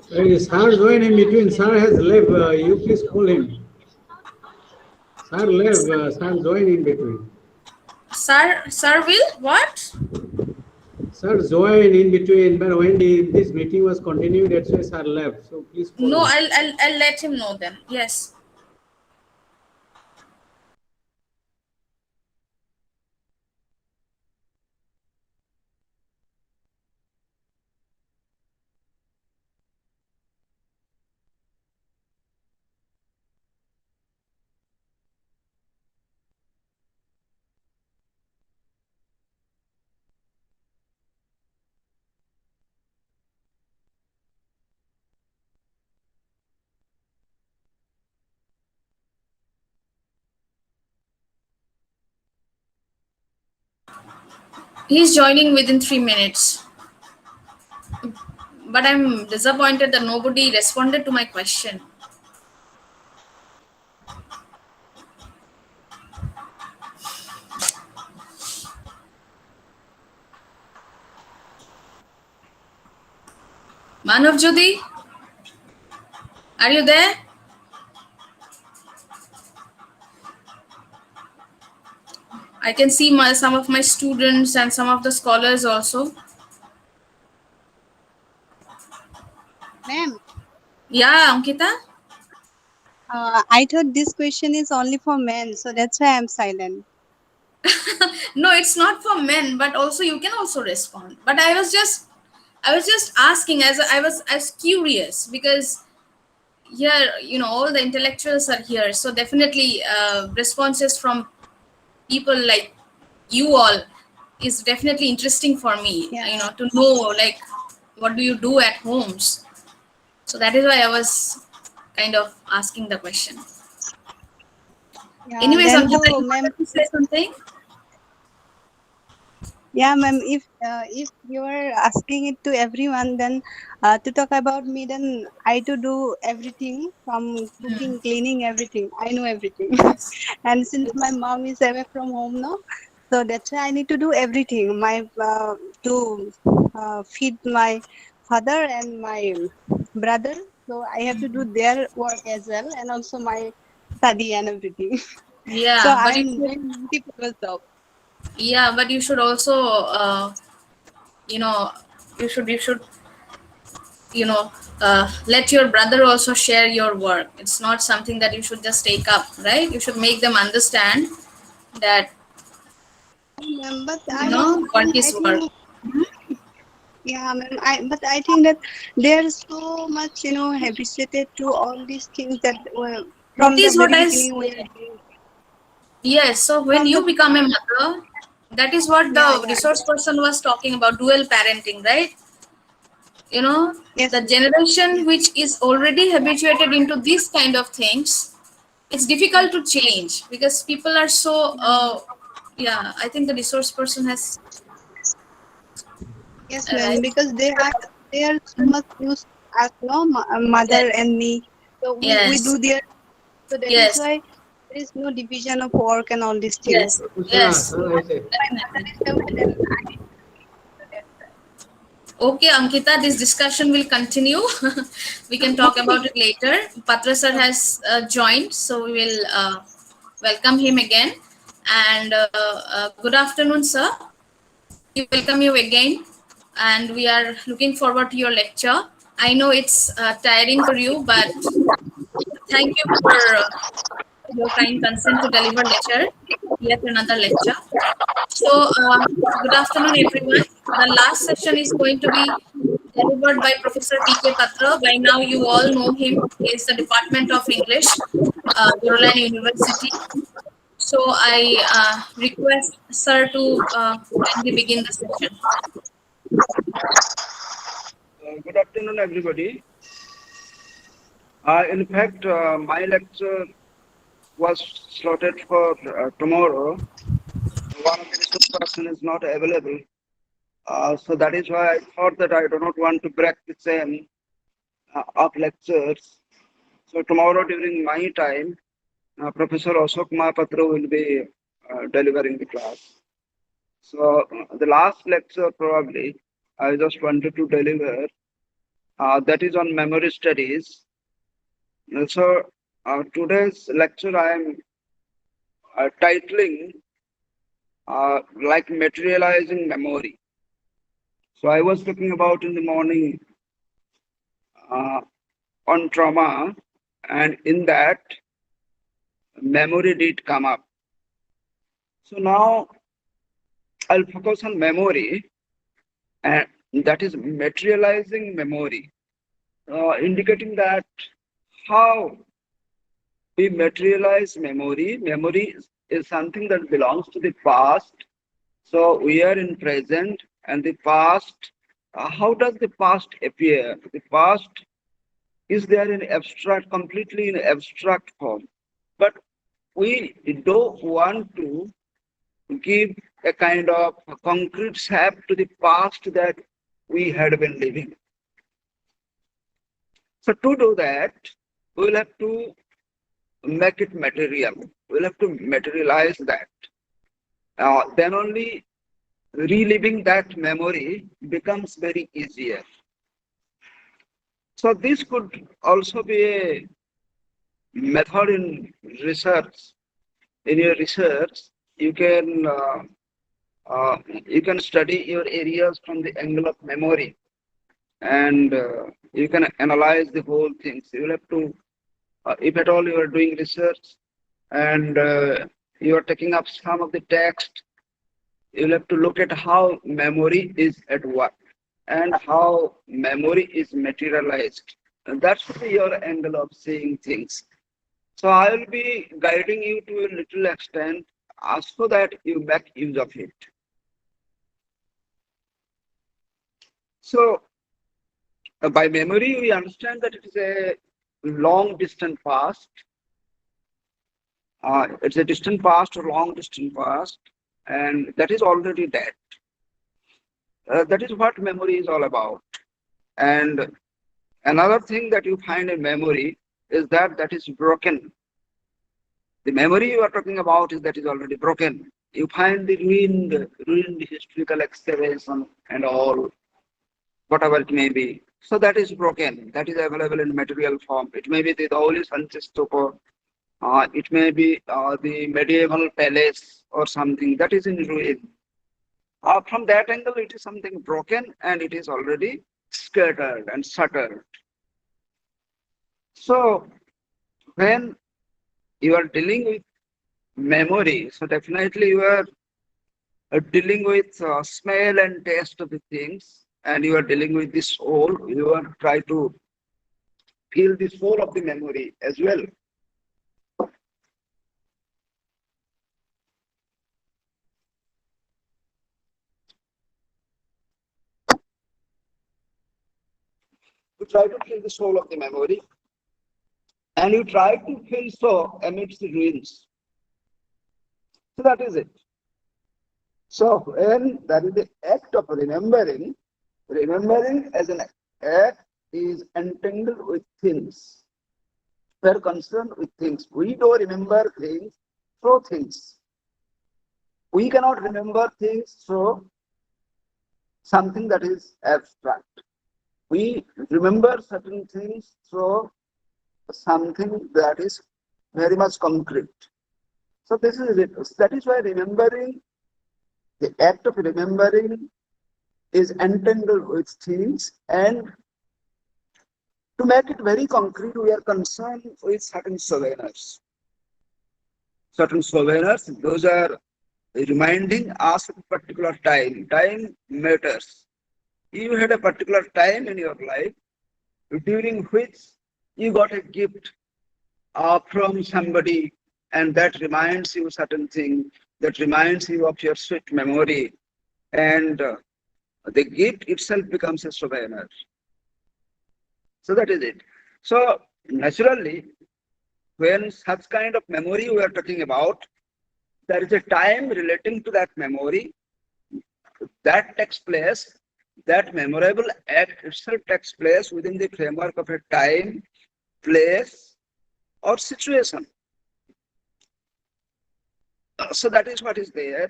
Sir joined in between. Sir has left. You please call him. Sir left. Sir joined in between. sir will what? Sir joined in between, but when this meeting was continued, that's why Sir left. So please call No, him. I'll let him know then. Yes. He's joining within 3 minutes. But I'm disappointed that nobody responded to my question. Manav Jyoti, are you there? I can see some of my students and some of the scholars also. Ma'am, Yeah, Ankita? I thought this question is only for men, so that's why I'm silent. No, it's not for men, but also you can also respond. But I was just asking, as I was curious, because here, all the intellectuals are here, so definitely responses from people like you all is definitely interesting for me. Yeah. To know, like, what do you do at homes. So that is why I was kind of asking the question. Yeah, Anyways, then Ankita, to you ma'am, wanted to say something? yeah, ma'am, if you are asking it to everyone, then to talk about me, then I to do everything from cooking, cleaning, everything. I know everything. And since my mom is away from home now, so that's why I need to do everything. To feed my father and my brother, so I have to do their work as well, and also my study and everything. So Yeah, but you I'm should, doing multiple job. you should also, you know, you should, you know, let your brother also share your work. It's not something that you should just take up, right? You should make them understand that, But ma'am, what is I work. think, yeah, ma'am, but I think that there's so much, habituated to all these things that were That from the is what very I beginning we say. are doing. Yes, so when From you the become a mother, that is what yeah, the yeah, resource person was talking about, dual parenting, right? yes, The ma'am. generation Yes, which is already habituated into these kind of things, it's difficult to change because people are so, yeah, I think the resource person has yes, ma'am. arrived. Because they are so much used as mother Yes, and me. So we yes, do their, so that is yes, why there is no division of work and all these things. yes, Professor, yes, Sir, I say. My mother definitely. is away, then I need to do that. Okay, Ankita, this discussion will continue. We can talk about it later. Patra sir has joined, so we will welcome him again. And good afternoon, sir. We welcome you again, and we are looking forward to your lecture. I know it's tiring for you, but thank you for your kind consent to deliver lecture, yet another lecture. So, good afternoon, everyone. The last session is going to be delivered by Professor P.K. Patra. By now, you all know him. He is the Department of English, Boroland University. So, I request Sir to kindly begin the session. Good afternoon, everybody. In fact, my lecture was slotted for tomorrow. One of the resource person is not available. So that is why I thought that I do not want to break the chain of lectures. So tomorrow during my time, Professor Ashok Mahapatra will be delivering the class. So the last lecture probably I just wanted to deliver, that is on memory studies. So today's lecture I am titling like materializing memory. So I was talking about in the morning on trauma, and in that memory did come up. So now I'll focus on memory, and that is materializing memory, indicating that how we materialize memory. Memory is something that belongs to the past. So we are in present, and the past, how does the past appear? The past is there in abstract, completely in abstract form. But we don't want to give a kind of concrete shape to the past that we had been living. So to do that, we'll have to make it material. We'll have to materialize that. Then only reliving that memory becomes very easier. So this could also be a method in research. In your research, you can study your areas from the angle of memory, and you can analyze the whole things. You will have to, if at all you are doing research and you are taking up some of the text, you'll have to look at how memory is at work and how memory is materialized. And that's your angle of seeing things. So I will be guiding you to a little extent so that you make use of it. So by memory, we understand that it is a long distant past. It's a distant past or long distant past, and that is already dead. That is what memory is all about. And another thing that you find in memory is that is broken. The memory you are talking about is that is already broken. You find the ruined historical excavation and all, whatever it may be. So that is broken. That is available in material form. It may be the Holy Sanchistupa. It may be the medieval palace or something that is in ruin. From that angle, it is something broken and it is already scattered and shattered. So when you are dealing with memory, so definitely you are dealing with smell and taste of the things, and you are dealing with the soul. You are trying to feel the soul of the memory as well. You try to feel the soul of the memory, and you try to feel so amidst the ruins. So that is it. So when that is the act of remembering, remembering as an act is entangled with things. We are concerned with things. We don't remember things through things. We cannot remember things through something that is abstract. We remember certain things through something that is very much concrete. So this is it. That is why remembering, the act of remembering is entangled with things, and to make it very concrete, we are concerned with certain souvenirs. Certain souvenirs, those are reminding us of a particular time. Time matters. You had a particular time in your life during which you got a gift from somebody, and that reminds you certain thing, that reminds you of your sweet memory, and the gift itself becomes a souvenir. So that is it. So naturally, when such kind of memory we are talking about, there is a time relating to that memory that takes place, that memorable act itself takes place within the framework of a time, place, or situation. So that is what is there.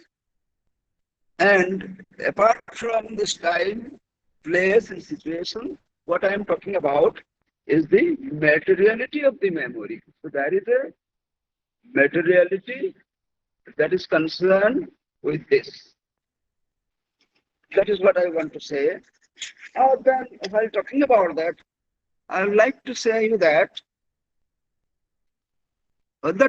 And apart from this time, place, and situation, what I am talking about is the materiality of the memory. So there is a materiality that is concerned with this. That is what I want to say. Then, while talking about that, I would like to say you that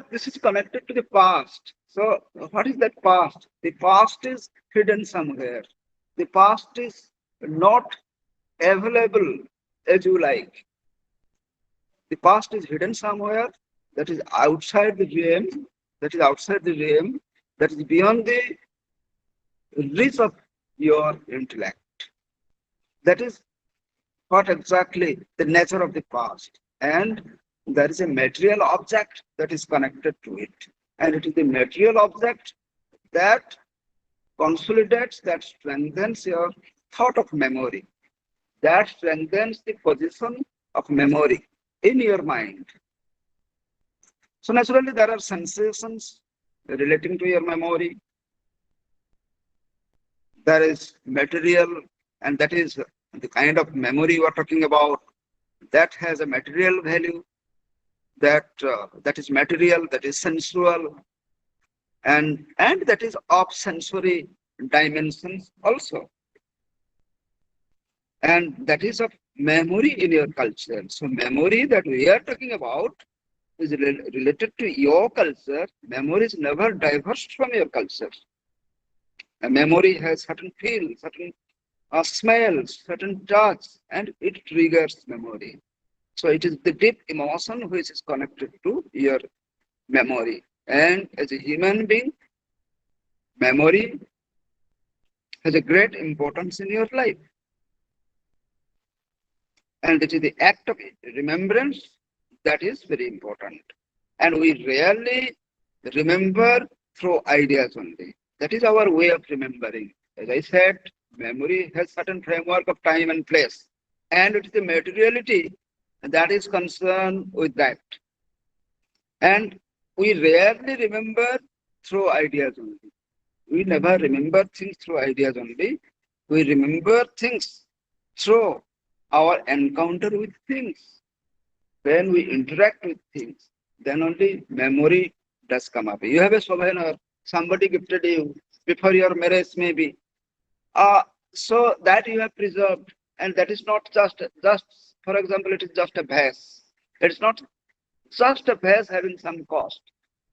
this is connected to the past. So, what is that past? The past is hidden somewhere. The past is not available as you like. The past is hidden somewhere, that is outside the realm, that is beyond the reach of your intellect. That is what exactly the nature of the past. And there is a material object that is connected to it. And it is the material object that consolidates, that strengthens your thought of memory, that strengthens the position of memory in your mind. So naturally, there are sensations relating to your memory. There is material, and that is the kind of memory you are talking about, that has a material value, that is material, that is sensual, and that is of sensory dimensions also. And that is of memory in your culture. So memory that we are talking about is related to your culture. Memory is never diverse from your culture. A memory has certain feel, certain smells, certain touch, and it triggers memory. So it is the deep emotion which is connected to your memory. And as a human being, memory has a great importance in your life. And it is the act of remembrance that is very important. And we rarely remember through ideas only. That is our way of remembering. As I said, memory has certain framework of time and place. And it is the materiality that is concerned with that. And we rarely remember through ideas only. We never remember things through ideas only. We remember things through our encounter with things. When we interact with things, then only memory does come up. You have a souvenir, somebody gifted you before your marriage maybe. So that you have preserved, and that is not just for example, it is just a vase. It is not just a vase having some cost,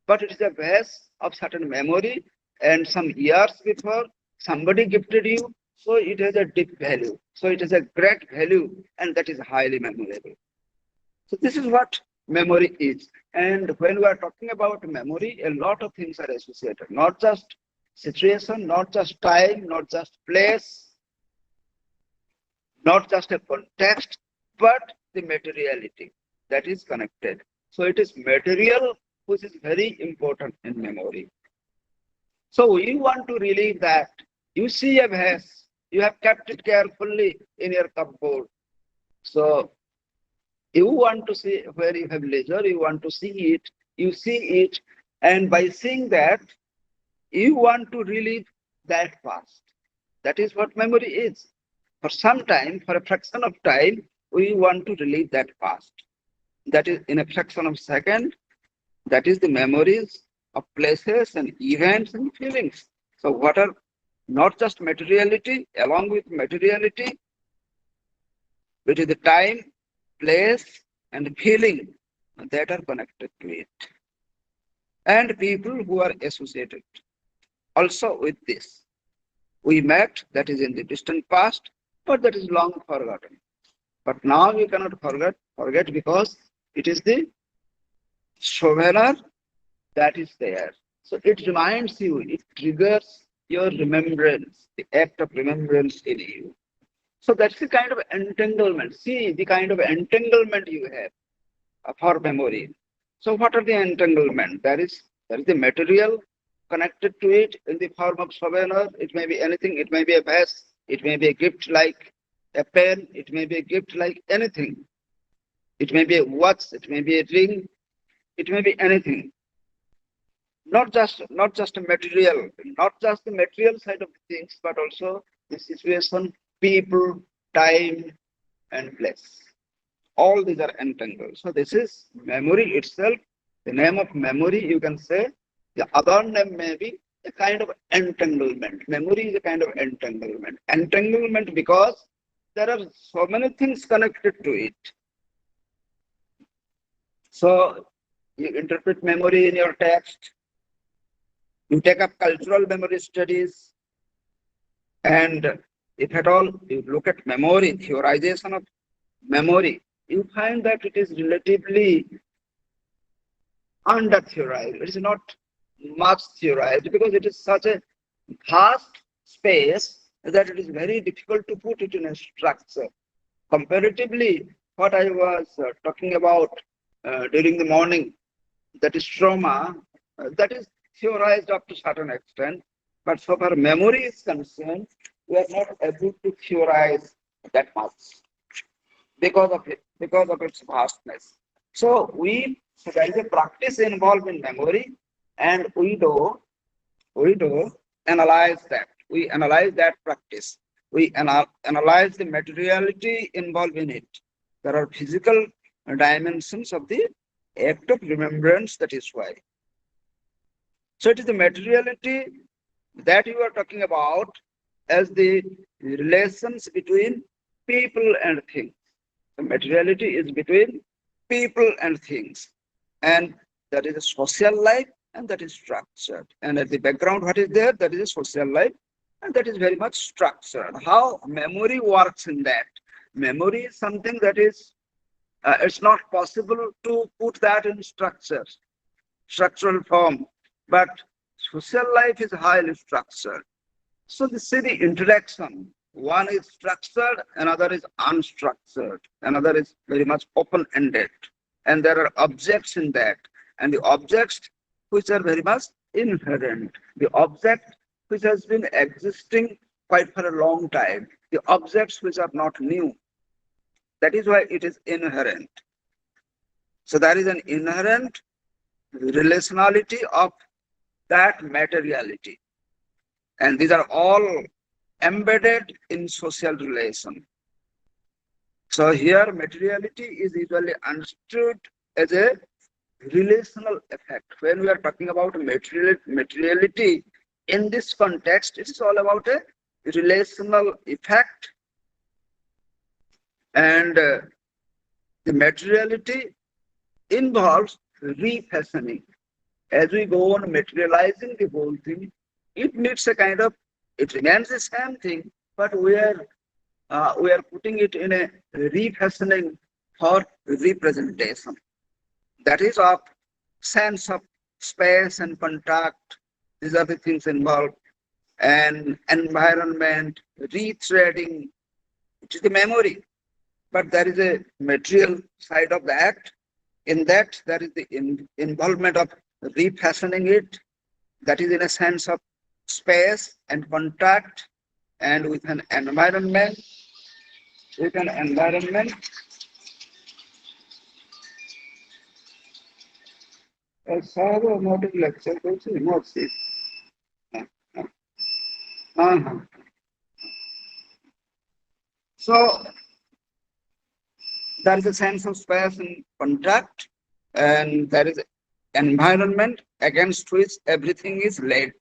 but it is a vase of certain memory, and some years before somebody gifted you, so it has a deep value. So it has a great value, and that is highly memorable. So this is what memory is. And when we are talking about memory, a lot of things are associated, not just situation, not just time, not just place, not just a context, but the materiality that is connected. So it is material which is very important in memory. So we want to relieve that. You see a vase, you have kept it carefully in your cupboard. So you want to see, where you have leisure, you want to see it, you see it, and by seeing that, you want to relive that past. That is what memory is. For some time, for a fraction of time, we want to relive that past. That is in a fraction of a second. That is the memories of places and events and feelings. So what are not just materiality, along with materiality, which is the time, place, and feeling that are connected to it. And people who are associated also with this. We met, that is in the distant past, but that is long forgotten. But now you cannot forget because it is the souvenir that is there. So it reminds you, it triggers your remembrance, the act of remembrance in you. So that's the kind of entanglement. See the kind of entanglement you have for memory. So what are the entanglement? There is the material connected to it in the form of souvenir. It may be anything. It may be a vase. It may be a gift like a pen. It may be a gift like anything. It may be a watch. It may be a ring. It may be anything. Not just a material, not just the material side of the things, but also the situation, people, time, and place. All these are entangled. So this is memory itself. The name of memory, you can say. The other name may be a kind of entanglement. Memory is a kind of entanglement. Entanglement because there are so many things connected to it. So you interpret memory in your text. You take up cultural memory studies. And if at all you look at memory, theorization of memory, you find that it is relatively under-theorized. It is not much theorized because it is such a vast space that it is very difficult to put it in a structure. Comparatively, what I was talking about during the morning, that is trauma, that is theorized up to a certain extent. But so far memory is concerned, we are not able to theorize that much because of its vastness. So there is a practice involved in memory, and we do analyze that. We analyze that practice. We analyze the materiality involved in it. There are physical dimensions of the act of remembrance, that is why. So it is the materiality that you are talking about as the relations between people and things. The materiality is between people and things. And that is a social life, and that is structured. And at the background, what is there? That is a social life, and that is very much structured. How memory works in that? Memory is something that is, it's not possible to put that in structural form. But social life is highly structured. So you see the interaction. One is structured, another is unstructured, another is very much open-ended. And there are objects in that. And the objects which are very much inherent. The object which has been existing quite for a long time. The objects which are not new. That is why it is inherent. So there is an inherent relationality of that materiality. And these are all embedded in social relation. So here materiality is usually understood as a relational effect. When we are talking about materiality in this context, it is all about a relational effect. And the materiality involves refashioning. As we go on materializing the whole thing, it needs a kind of, it remains the same thing, but we are putting it in a refashioning for representation. That is of sense of space and contact. These are the things involved. And environment, rethreading, it is the memory. But there is a material side of the act. In that, there is the involvement of refashioning it. That is in a sense of space and contact, and with an environment. lecture So there is a sense of space and contact, and there is environment against which everything is laid.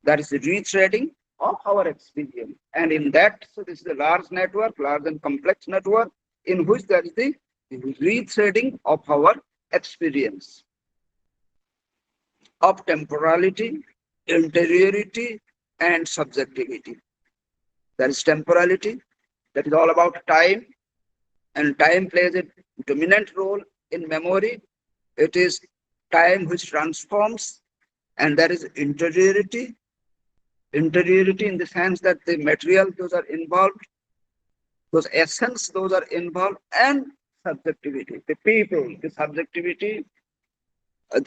That is the rethreading of our experience. And in that, so this is a large network, large and complex network, in which there is the rethreading of our experience of temporality, interiority, and subjectivity. There is temporality, that is all about time, and time plays a dominant role in memory. It is time which transforms, and there is interiority. Interiority in the sense that the material those are involved, those essence, those are involved, and subjectivity, the people, the subjectivity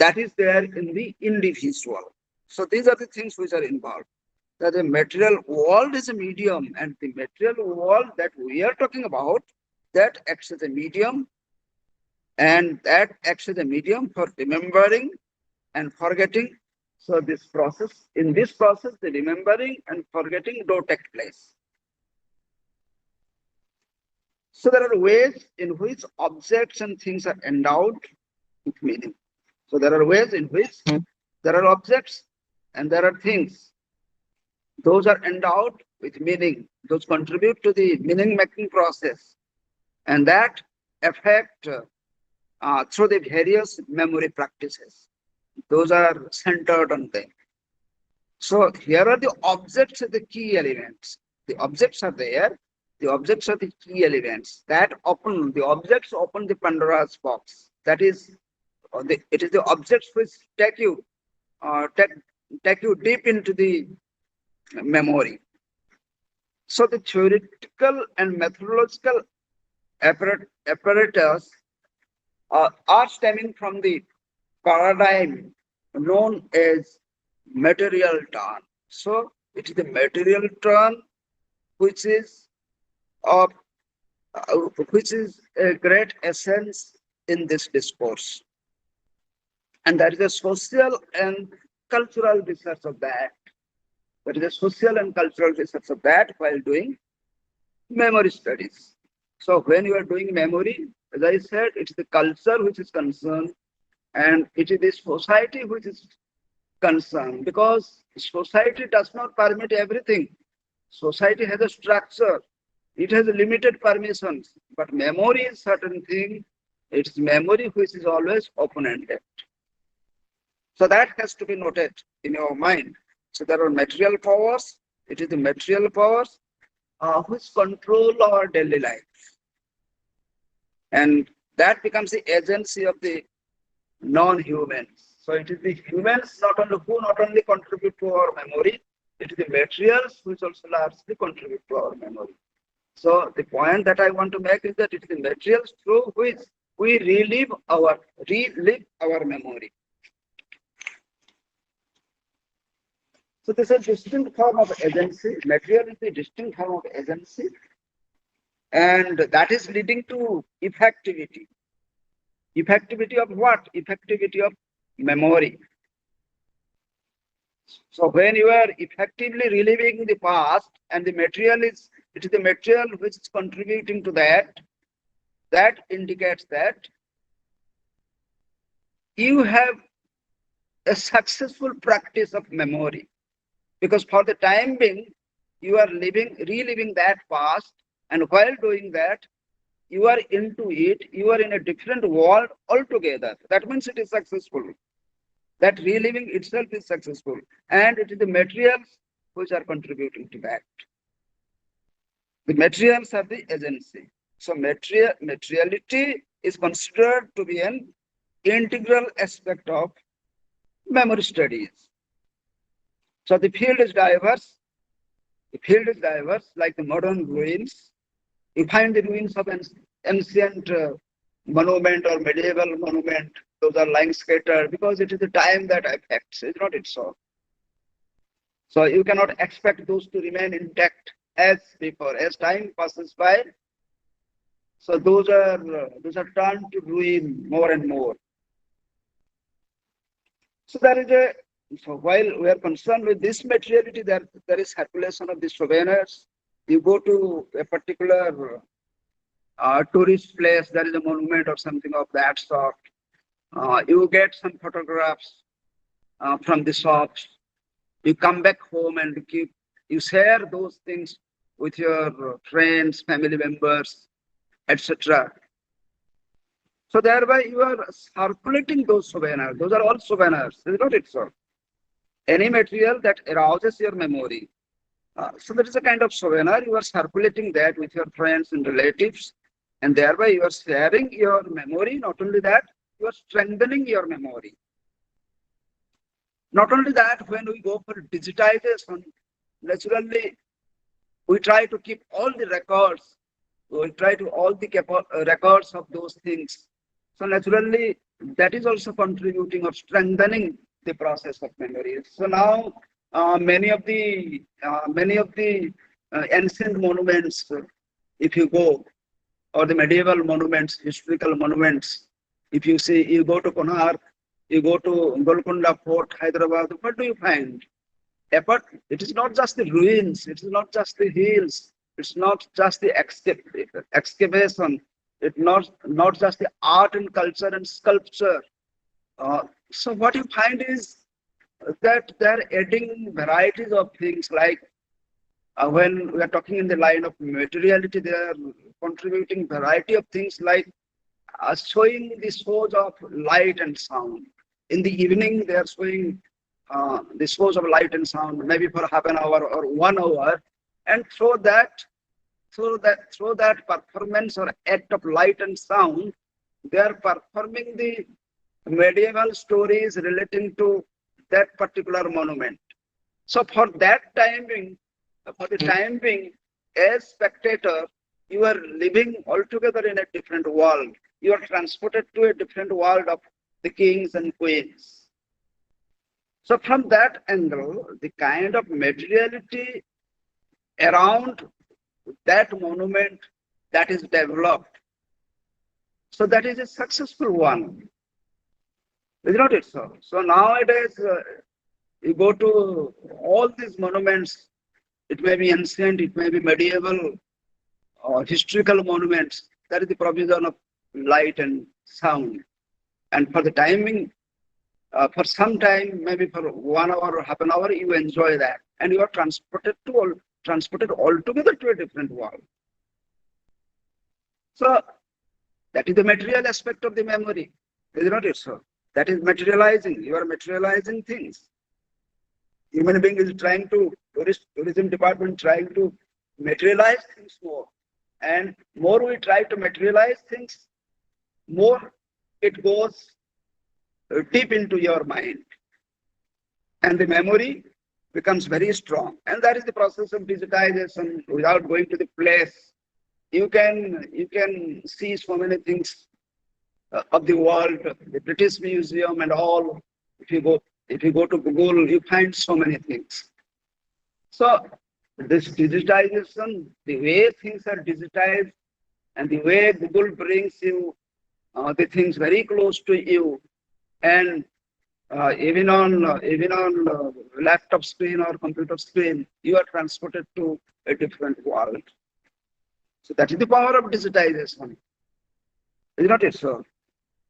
that is there in the individual. So these are the things which are involved. That the material world is a medium, and the material world that we are talking about, that acts as a medium, and that acts as a medium for remembering and forgetting. So this process, in this process, the remembering and forgetting do take place. So there are ways in which objects and things are endowed with meaning. So there are ways in which there are objects and there are things. Those are endowed with meaning. Those contribute to the meaning-making process, and that affect through the various memory practices. Those are centered on them. So here are the objects, the key elements. The objects are there. The objects are the key elements that open. The objects open the Pandora's box. That is, it is the objects which take you deep into the memory. So the theoretical and methodological apparatus are stemming from the paradigm known as material turn. So it is the material turn which is a great essence in this discourse, and there is a social and cultural research of that. There is a social and cultural research of that while doing memory studies. So when you are doing memory, as I said, it's the culture which is concerned, and it is the society which is concerned, because society does not permit everything. Society has a structure. It has limited permissions, but memory is certain thing. It's memory which is always open-ended. So that has to be noted in your mind. So there are material powers. It is the material powers which control our daily life. And that becomes the agency of the non-humans. So it is the humans not only contribute to our memory, it is the materials which also largely contribute to our memory. So the point that I want to make is that it is the materials through which we relive our memory. So this is a distinct form of agency. Material is the distinct form of agency, and that is leading to effectivity. Effectivity of what? Effectivity of memory. So when you are effectively reliving the past, and it is the material which is contributing to that, that indicates that you have a successful practice of memory, because for the time being you are reliving that past, and while doing that you are into it, you are in a different world altogether. That means it is successful. That reliving itself is successful, and it is the materials which are contributing to that. The materials are the agency. So materiality is considered to be an integral aspect of memory studies. So the field is diverse. The field is diverse, like the modern ruins. You find the ruins of an ancient monument or medieval monument. Those are lying scattered because it is the time that affects, is not it so? So you cannot expect those to remain intact as before. As time passes by, so those are turned to ruin more and more. So so while we are concerned with this materiality, there is circulation of the souvenirs. You go to a particular tourist place, there is a monument or something of that sort. You get some photographs from the shops. You come back home and you share those things with your friends, family members, etc. So thereby you are circulating those souvenirs. Those are all souvenirs, is not it so? Any material that arouses your memory. So that is a kind of souvenir. You are circulating that with your friends and relatives, and thereby you are sharing your memory. Not only that, you are strengthening your memory. Not only that, when we go for digitization, naturally we try to keep all the records We try to all the records of those things. So naturally, that is also contributing or strengthening the process of memory. So now, many of the ancient monuments, if you go, or the medieval monuments, historical monuments, if you see, you go to Konark, you go to Golconda Fort, Hyderabad, what do you find? Apart, it is not just the ruins, it is not just the hills, it's not just the excavation, it's not just the art and culture and sculpture. So what you find is that they're adding varieties of things like when we are talking in the line of materiality, they are contributing variety of things like showing the source of light and sound. In the evening, they are showing the source of light and sound, maybe for half an hour or 1 hour, and through that performance or act of light and sound, they are performing the medieval stories relating to that particular monument. So for that timing, as spectator, you are living altogether in a different world. You are transported to a different world of the kings and queens. So from that angle, the kind of materiality around that monument that is developed, so that is a successful one. Is not it so? So nowadays, you go to all these monuments, it may be ancient, it may be medieval, or historical monuments, that is the provision of light and sound. And for the timing, for some time, maybe for 1 hour or half an hour, you enjoy that. And you are transported altogether to a different world. So that is the material aspect of the memory. Is not it so? That is materializing. You are materializing things. Human being is trying to, tourism department trying to materialize things more. And more we try to materialize things, more it goes deep into your mind. And the memory becomes very strong. And that is the process of digitization. Without going to the place, you can see so many things of the world, the British Museum and all. If you go to Google, you find so many things. So this digitization, the way things are digitized, and the way Google brings you the things very close to you, and even on laptop screen or computer screen, you are transported to a different world. So that is the power of digitization. Is not it so?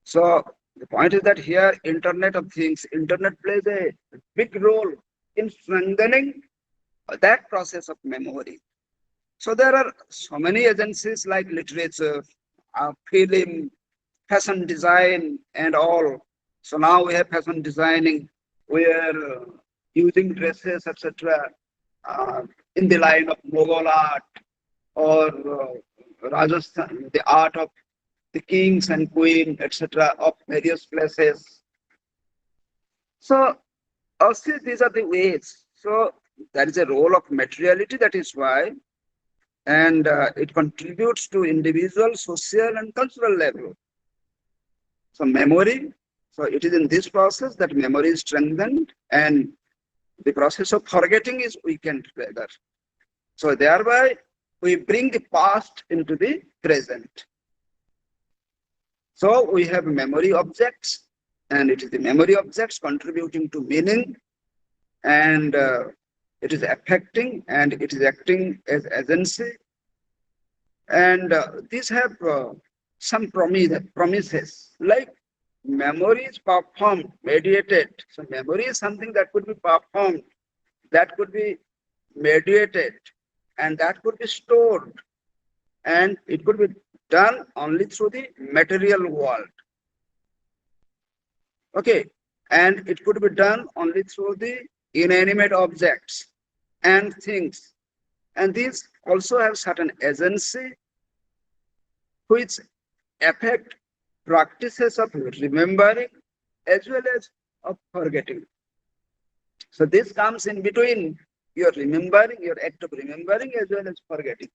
So the point is that here, Internet of Things, Internet plays a big role in strengthening that process of memory. So there are so many agencies like literature, film, fashion design, and all. So now we have fashion designing. We are using dresses, etc., in the line of Mughal art or Rajasthan, the art of the kings and queen, etc., of various places. So also these are the ways. So there is a role of materiality, that is why, and it contributes to individual, social, and cultural level. So memory, so it is in this process that memory is strengthened, and the process of forgetting is weakened rather. So thereby we bring the past into the present. So we have memory objects, and it is the memory objects contributing to meaning, and it is affecting, and it is acting as agency. And these have some promises, like memory is performed, mediated. So memory is something that could be performed, that could be mediated, and that could be stored, and it could be done only through the material world. Okay, and it could be done only through the inanimate objects and things. And these also have certain agency which affect practices of remembering as well as of forgetting. So this comes in between your remembering, your act of remembering as well as forgetting.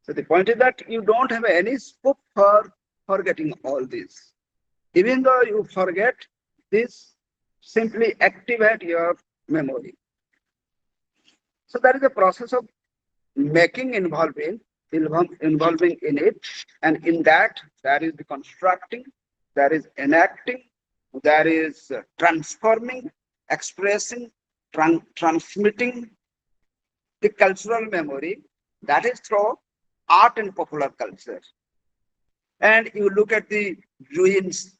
So the point is that you don't have any scope for forgetting all this. Even though you forget, this simply activate your memory. So that is a process of making involving in it, and in that there is the constructing, there is enacting, there is transforming, expressing, transmitting the cultural memory. That is through art and popular culture. And you look at the ruins,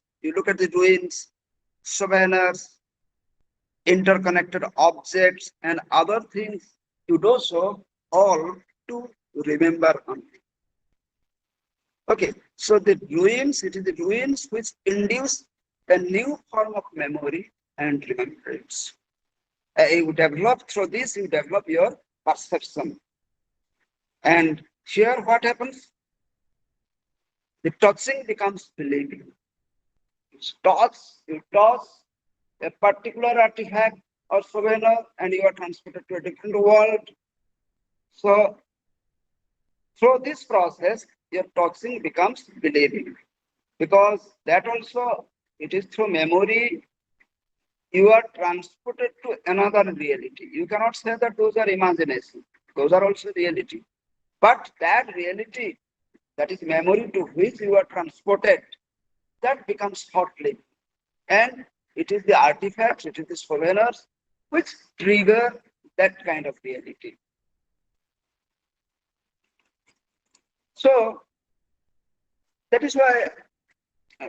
souvenirs, interconnected objects, and other things. You do so all to remember only. Okay, so it is the ruins which induce a new form of memory and remembrance. You develop through this, you develop your perception. And here what happens? The touching becomes believing. You toss a particular artifact or souvenir and you are transported to a different world. So through this process, your touching becomes believing. Because that also, it is through memory, you are transported to another reality. You cannot say that those are imagination. Those are also reality. But that reality, that is memory to which you are transported, that becomes thought living. And it is the artifacts, it is the souvenirs which trigger that kind of reality. So that is why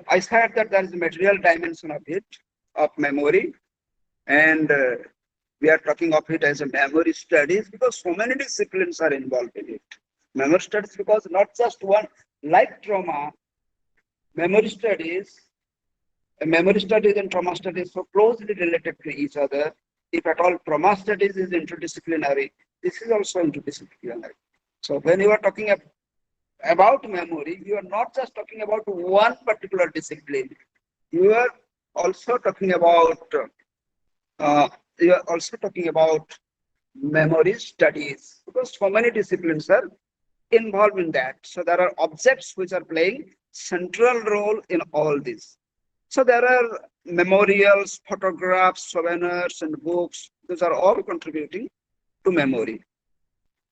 I said that there is a material dimension of it, of memory, and we are talking of it as a memory studies because so many disciplines are involved in it. Memory studies because not just one, like trauma, memory studies and trauma studies so closely related to each other. If at all trauma studies is interdisciplinary, this is also interdisciplinary. So when you are talking about memory, you are not just talking about one particular discipline. You are also talking about memory studies because so many disciplines are involved in that. So there are objects which are playing central role in all this. So there are memorials, photographs, souvenirs, and books. Those are all contributing to memory.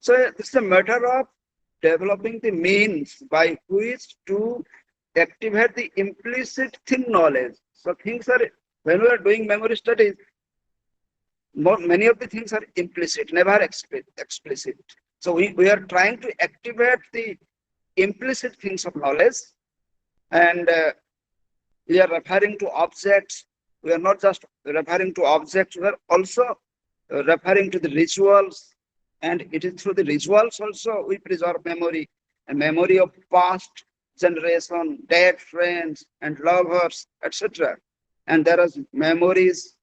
So this is a matter of developing the means by which to activate the implicit thing knowledge. So things are, when we are doing memory studies, many of the things are implicit, never explicit. So we are trying to activate the implicit things of knowledge, and we are referring to objects. We are not just referring to objects, we are also referring to the rituals, and it is through the rituals also we preserve memory, a memory of past generation, dead friends and lovers, etc. And there are memories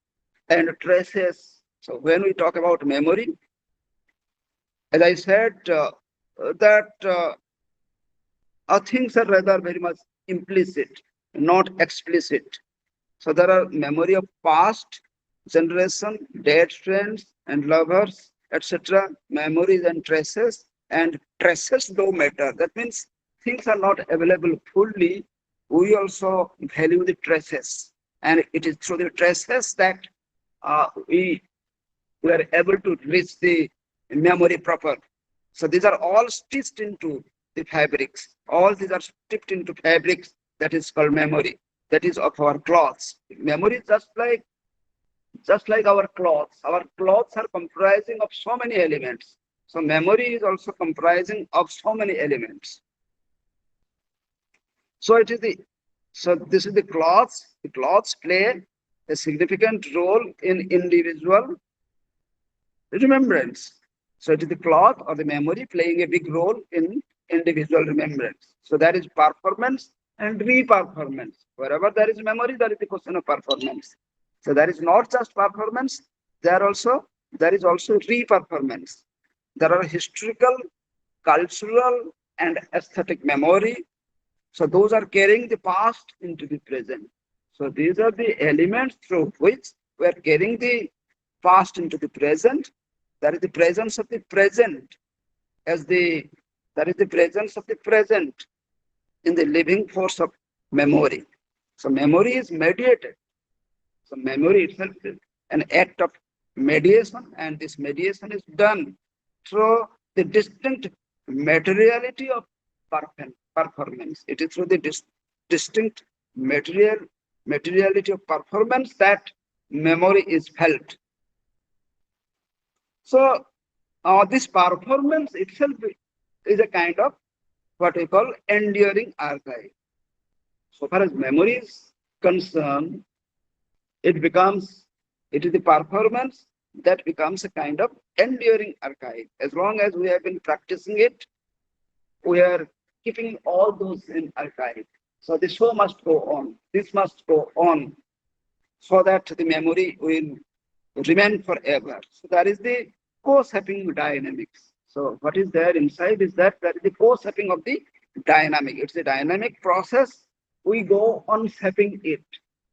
and traces. So when we talk about memory, as I said, that things are rather very much implicit, not explicit. So there are memory of past generation, dead friends and lovers, etc. Memories and traces do matter. That means things are not available fully. We also value the traces, and it is through the traces that we are able to reach the memory proper. So these are all stitched into the fabrics. All these are stitched into fabrics that is called memory. That is of our clothes. Memory is just like our clothes. Our clothes are comprising of so many elements. So memory is also comprising of so many elements. So this is the clothes. The clothes play a significant role in individual remembrance. So it is the cloth or the memory playing a big role in individual remembrance. So there is performance and re-performance. Wherever there is memory, there is the question of performance. So there is not just performance, there is also re-performance. There are historical, cultural, and aesthetic memory. So those are carrying the past into the present. So these are the elements through which we are carrying the past into the present. That is the presence of the present as the That is the presence of the present in the living force of memory. So memory is mediated. So memory itself is an act of mediation, and this mediation is done through the distinct materiality of performance. It is through the distinct materiality of performance that memory is felt. So this performance itself is a kind of what we call enduring archive. So far as memory is concerned, it is the performance that becomes a kind of enduring archive. As long as we have been practicing it, we are keeping all those in archive. So the show must go on. This must go on so that the memory will remain forever. So that is the co-shaping dynamics. So what is there inside is that is the co-shaping of the dynamic. It's a dynamic process. We go on shaping it.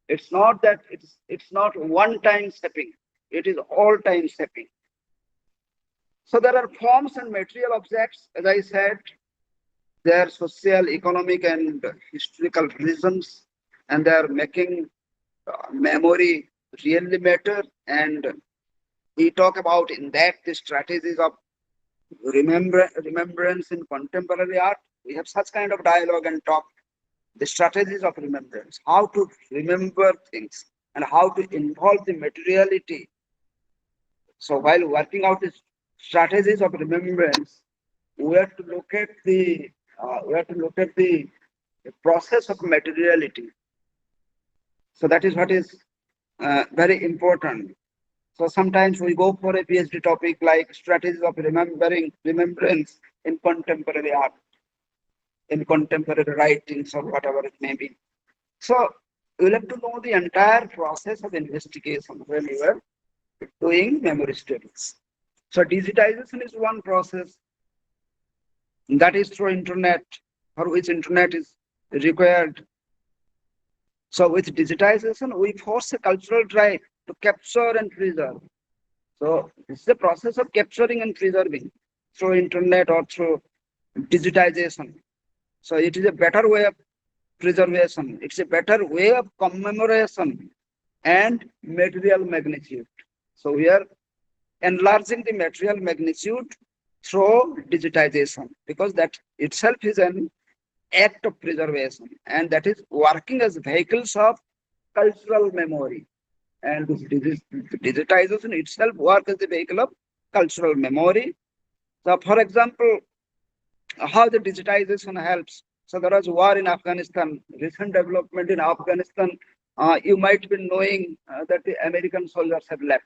It's not that it's not one-time shaping. It is all-time shaping. So there are forms and material objects, as I said. They are social, economic, and historical reasons, and they are making memory really matter. And we talk about in that the strategies of remembrance in contemporary art. We have such kind of dialogue and talk. The strategies of remembrance, how to remember things and how to involve the materiality. So while working out the strategies of remembrance, we have to look at the process of materiality. So that is what is very important. So sometimes we go for a PhD topic like strategies of remembrance in contemporary art, in contemporary writings, or whatever it may be. So we'll have to know the entire process of investigation when we are doing memory studies. So digitization is one process. That is through internet, for which internet is required. So with digitization, we force a cultural drive to capture and preserve. So this is the process of capturing and preserving through internet or through digitization. So it is a better way of preservation. It's a better way of commemoration and material magnitude. So we are enlarging the material magnitude through digitization, because that itself is an act of preservation, and that is working as vehicles of cultural memory. And this digitization itself works as the vehicle of cultural memory. So for example, how the digitization helps. So there was war in Afghanistan, recent development in Afghanistan. You might be knowing that the American soldiers have left.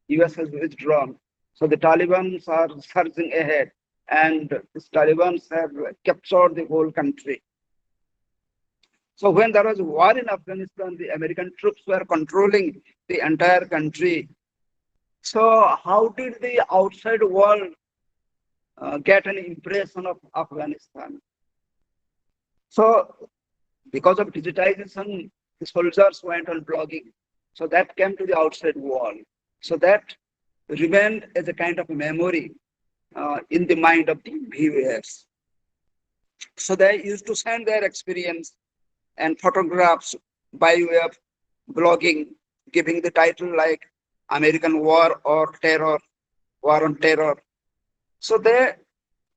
US has withdrawn. So the Taliban are surging ahead, and the Taliban have captured the whole country. So when there was war in Afghanistan, the American troops were controlling the entire country. So how did the outside world get an impression of Afghanistan? So because of digitization, the soldiers went on blogging. So that came to the outside world. So that remained as a kind of memory in the mind of the viewers. So they used to send their experience and photographs by way of blogging, giving the title like American War or Terror, War on Terror. So they,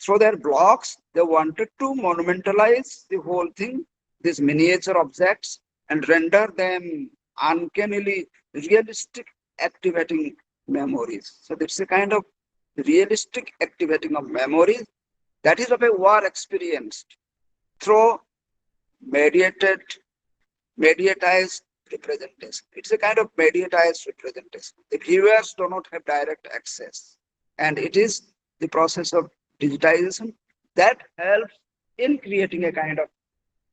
through their blogs, they wanted to monumentalize the whole thing, these miniature objects, and render them uncannily realistic, activating memories. So it's a kind of realistic activating of memories that is of a war experienced through mediatized representation. It's a kind of mediatized representation. The viewers do not have direct access, and it is the process of digitization that helps in creating a kind of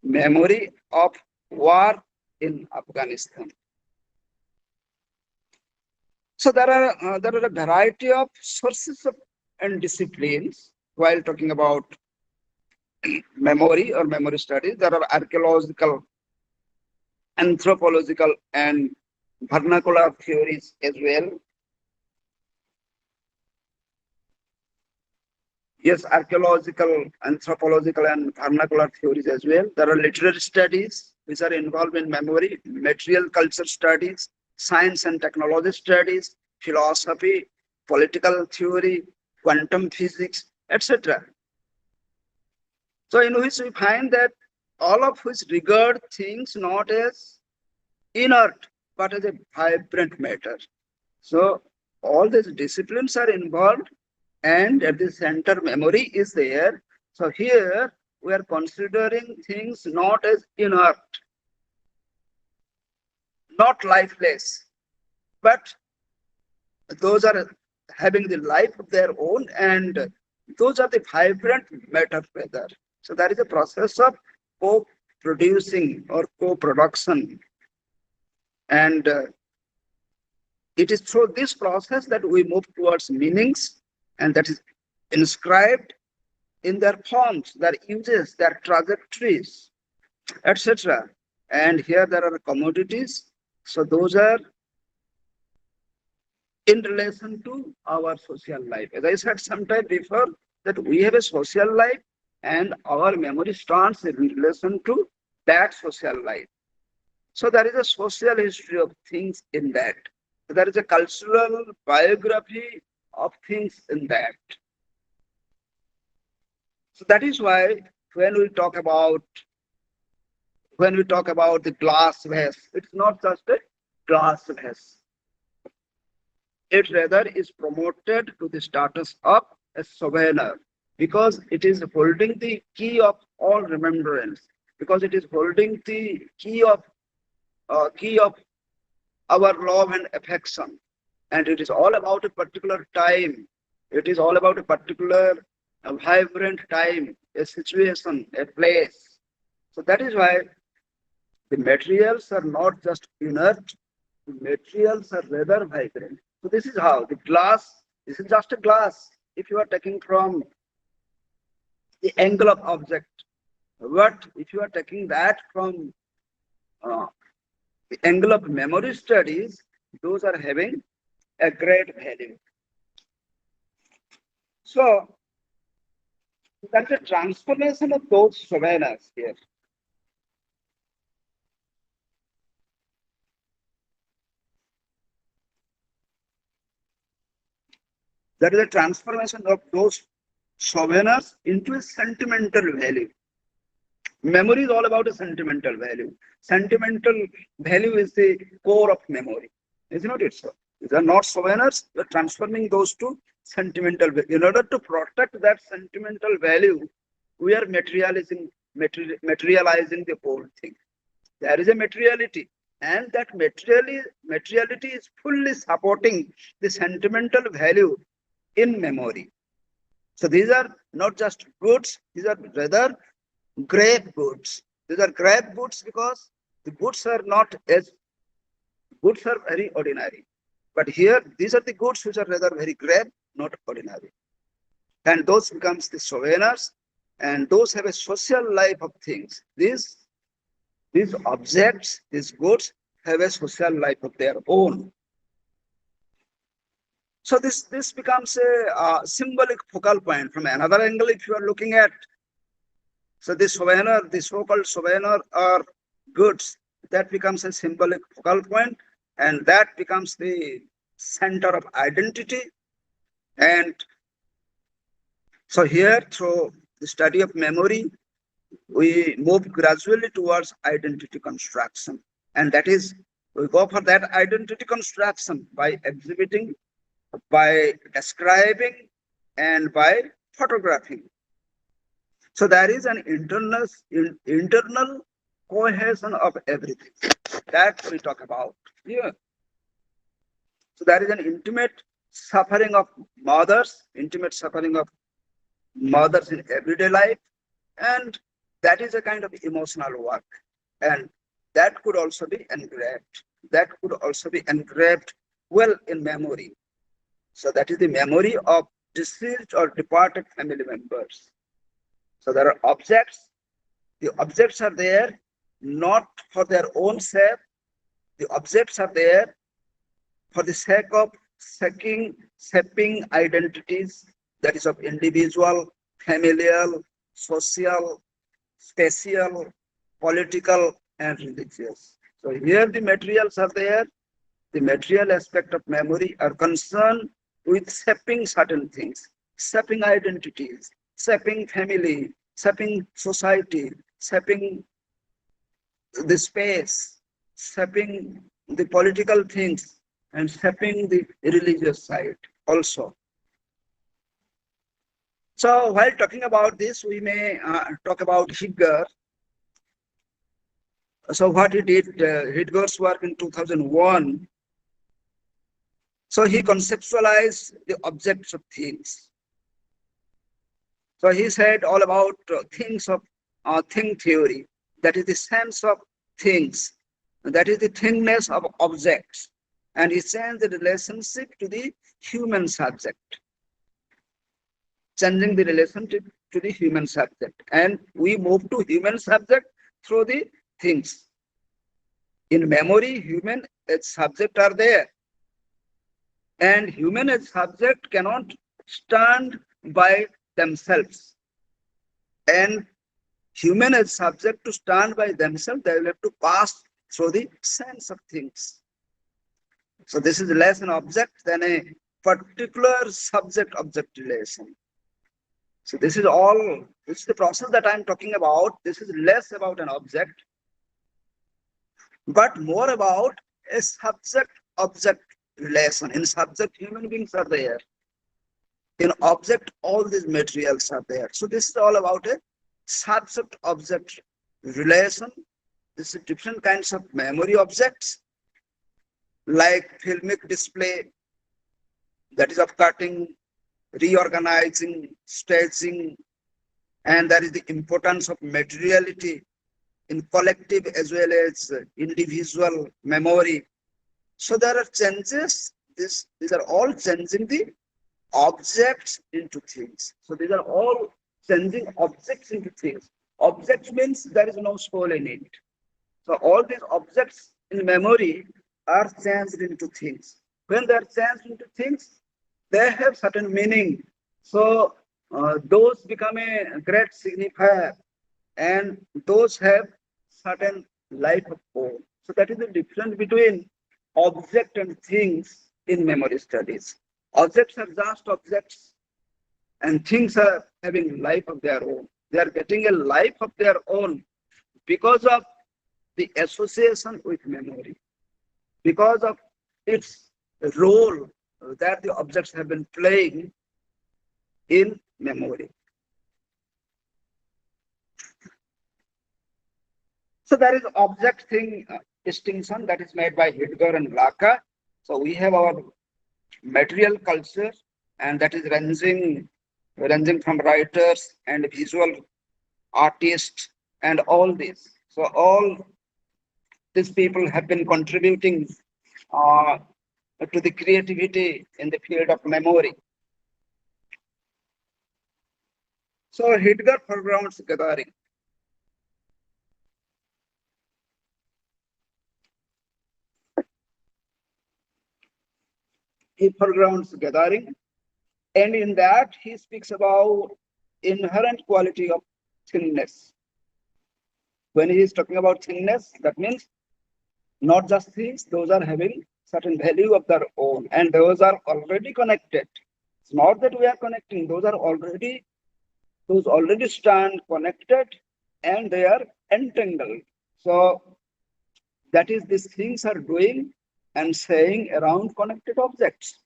memory of war in Afghanistan. So there are a variety of sources and disciplines while talking about memory or memory studies. There are archaeological, anthropological, and vernacular theories as well. Yes, archaeological, anthropological, and vernacular theories as well. There are literary studies which are involved in memory, material culture studies, science and technology studies, philosophy, political theory, quantum physics, etc. So in which we find that all of which regard things not as inert, but as a vibrant matter. So all these disciplines are involved, and at the center memory is there. So here we are considering things not as inert, not lifeless, but those are having the life of their own, and those are the vibrant matter weather. So that is a process of co-producing or co-production, and it is through this process that we move towards meanings, and that is inscribed in their forms, their uses, their trajectories, etc. And here there are commodities. So those are in relation to our social life. As I said sometime before, that we have a social life and our memory stands in relation to that social life. So there is a social history of things in that. There is a cultural biography of things in that. So that is why when we talk about the glass vase, it's not just a glass vase. It rather is promoted to the status of a souvenir, because it is holding the key of all remembrance, because it is holding the key of our love and affection, and it is all about a particular time. It is all about a particular vibrant time, a situation, a place. So that is why the materials are not just inert, the materials are rather vibrant. So this is how the glass, this is just a glass. If you are taking from the angle of object, but if you are taking that from the angle of memory studies, those are having a great value. So that's a transformation of those souvenirs here. That is a transformation of those souvenirs into a sentimental value. Memory is all about a sentimental value. Sentimental value is the core of memory. Is not it so? These are not souvenirs. We are transforming those to sentimental value. In order to protect that sentimental value, we are materializing the whole thing. There is a materiality, and that materiality is fully supporting the sentimental value in memory. So these are not just goods, these are rather grave goods. These are grave goods because the goods are not as goods are very ordinary. But here, these are the goods which are rather very grave, not ordinary. And those becomes the souvenirs, and those have a social life of things. These objects, these goods have a social life of their own. So this becomes a symbolic focal point from another angle. If you are looking at, so this souvenir, the so-called souvenir or goods, that becomes a symbolic focal point, and that becomes the center of identity. And so here, through the study of memory, we move gradually towards identity construction, and that is, we go for that identity construction by exhibiting, by describing, and by photographing. So there is an internal cohesion of everything that we talk about here. So there is an intimate suffering of mothers in everyday life, and that is a kind of emotional work, and that could also be engraved. That could also be engraved well in memory. So that is the memory of deceased or departed family members. So there are objects. The objects are there not for their own sake. The objects are there for the sake of shaping identities, that is of individual, familial, social, spatial, political, and religious. So here the materials are there. The material aspect of memory are concerned with shaping certain things, shaping identities, shaping family, shaping society, shaping the space, shaping the political things, and shaping the religious side also. So while talking about this, we may talk about Hidgar. So what he did, Hidgar's work in 2001. So he conceptualized the objects of things. So he said all about things of thing theory. That is the sense of things. That is the thingness of objects. And he changed the relationship to the human subject. Changing the relationship to the human subject. And we move to human subject through the things. In memory, human as subject are there. And human as subject cannot stand by themselves. And human as subject to stand by themselves, they will have to pass through the sense of things. So this is less an object than a particular subject-object relation. So this is the process that I'm talking about. This is less about an object, but more about a subject-object relation. In subject, human beings are there. In object, all these materials are there. So this is all about a subject-object relation. This is different kinds of memory objects, like filmic display, that is of cutting, reorganizing, staging, and that is the importance of materiality in collective as well as individual memory. So there are changes. These are all changing the objects into things. So these are all changing objects into things. Object means there is no soul in it. So all these objects in memory are changed into things. When they are changed into things, they have certain meaning. So those become a great signifier, and those have certain life of own. So that is the difference between object and things in memory studies. Objects are just objects, and things are having life of their own. They are getting a life of their own because of the association with memory, because of its role that the objects have been playing in memory. So there is object-thing distinction that is made by Hidgar and Lacan. So we have our material culture, and that is ranging from writers and visual artists and all this. So all these people have been contributing to the creativity in the field of memory. So Hidgar foregrounds gathering. He foregrounds gathering, and in that he speaks about inherent quality of thingness. When he is talking about thingness, that means not just things, those are having certain value of their own, and those are already connected. It's not that we are connecting, those already stand connected, and they are entangled. So that is, these things are doing and saying around connected objects.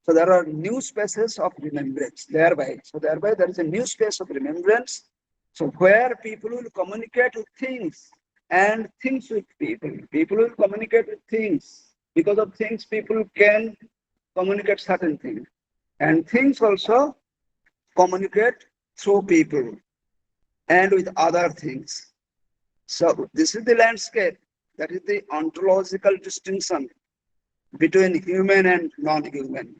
So there are new spaces of remembrance thereby. So thereby there is a new space of remembrance. So where people will communicate with things and things with people. People will communicate with things. Because of things, people can communicate certain things. And things also communicate through people and with other things. So this is the landscape. That is the ontological distinction between human and non-human,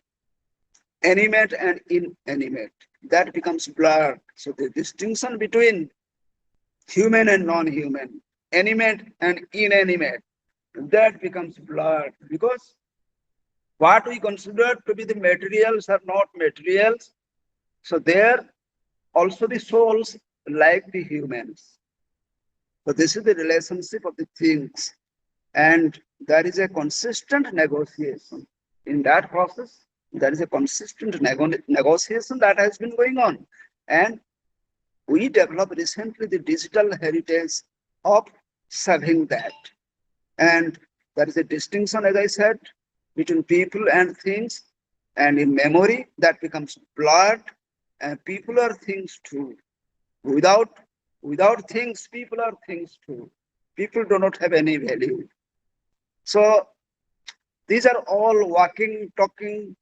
animate and inanimate. That becomes blurred. So the distinction between human and non-human, animate and inanimate, that becomes blurred, because what we consider to be the materials are not materials, So there also the souls like the humans. So this is the relationship of the things, and there is a consistent negotiation. In that process, there is a consistent negotiation that has been going on. And we developed recently the digital heritage of serving that. And there is a distinction, as I said, between people and things. And in memory, that becomes blurred. And people are things too. Without things, people are things too. People do not have any value. So these are all walking, talking,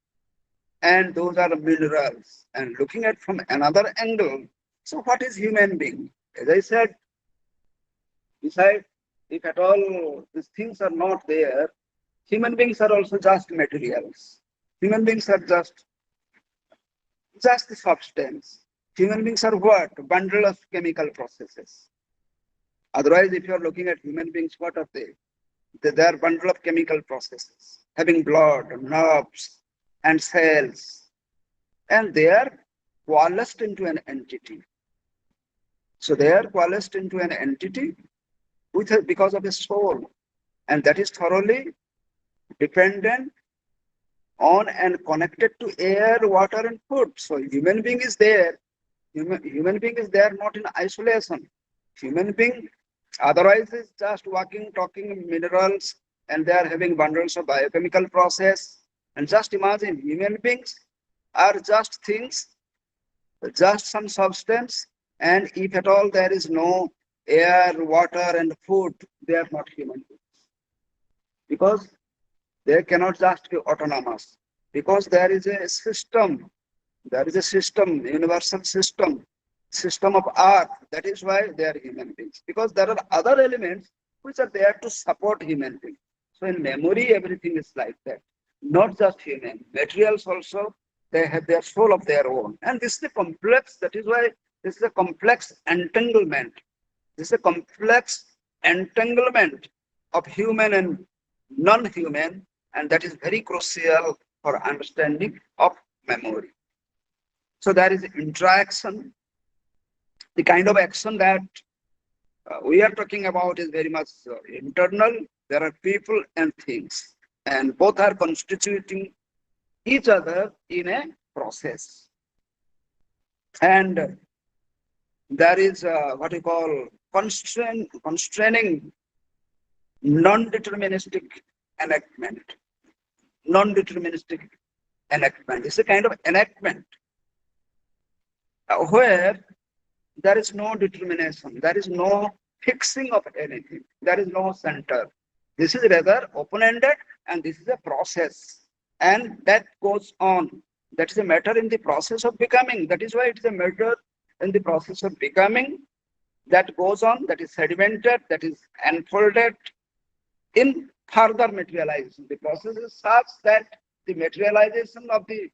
and those are minerals. And looking at from another angle, so what is human being? As I said, besides, if at all these things are not there, human beings are also just materials. Human beings are just the substance. Human beings are what? A bundle of chemical processes. Otherwise, if you are looking at human beings, what are they? They are a bundle of chemical processes, having blood, nerves, and cells. And they are coalesced into an entity. So they are coalesced into an entity because of a soul. And that is thoroughly dependent on and connected to air, water, and food. So human being is there. Human being is there not in isolation. Human being otherwise is just walking, talking minerals, and they are having bundles of biochemical process. And just imagine, human beings are just things, just some substance, and if at all there is no air, water, and food, they are not human beings. Because they cannot just be autonomous. Because there is a system, universal system of earth. That is why they are human beings. Because there are other elements which are there to support human beings. So in memory, everything is like that. Not just human. Materials also, they have their soul of their own. And this is a complex, that is why this is a complex entanglement. This is a complex entanglement of human and non-human, and that is very crucial for understanding of memory. So there is interaction. The kind of action that we are talking about is very much internal. There are people and things, and both are constituting each other in a process. And there is what we call constraining non-deterministic enactment. Non-deterministic enactment is a kind of enactment where there is no determination, there is no fixing of anything, there is no center. This is rather open-ended, and this is a process, and that goes on. That is a matter in the process of becoming. That is why it is a matter in the process of becoming that goes on, that is sedimented, that is unfolded in further materialization. The process is such that the materialization of the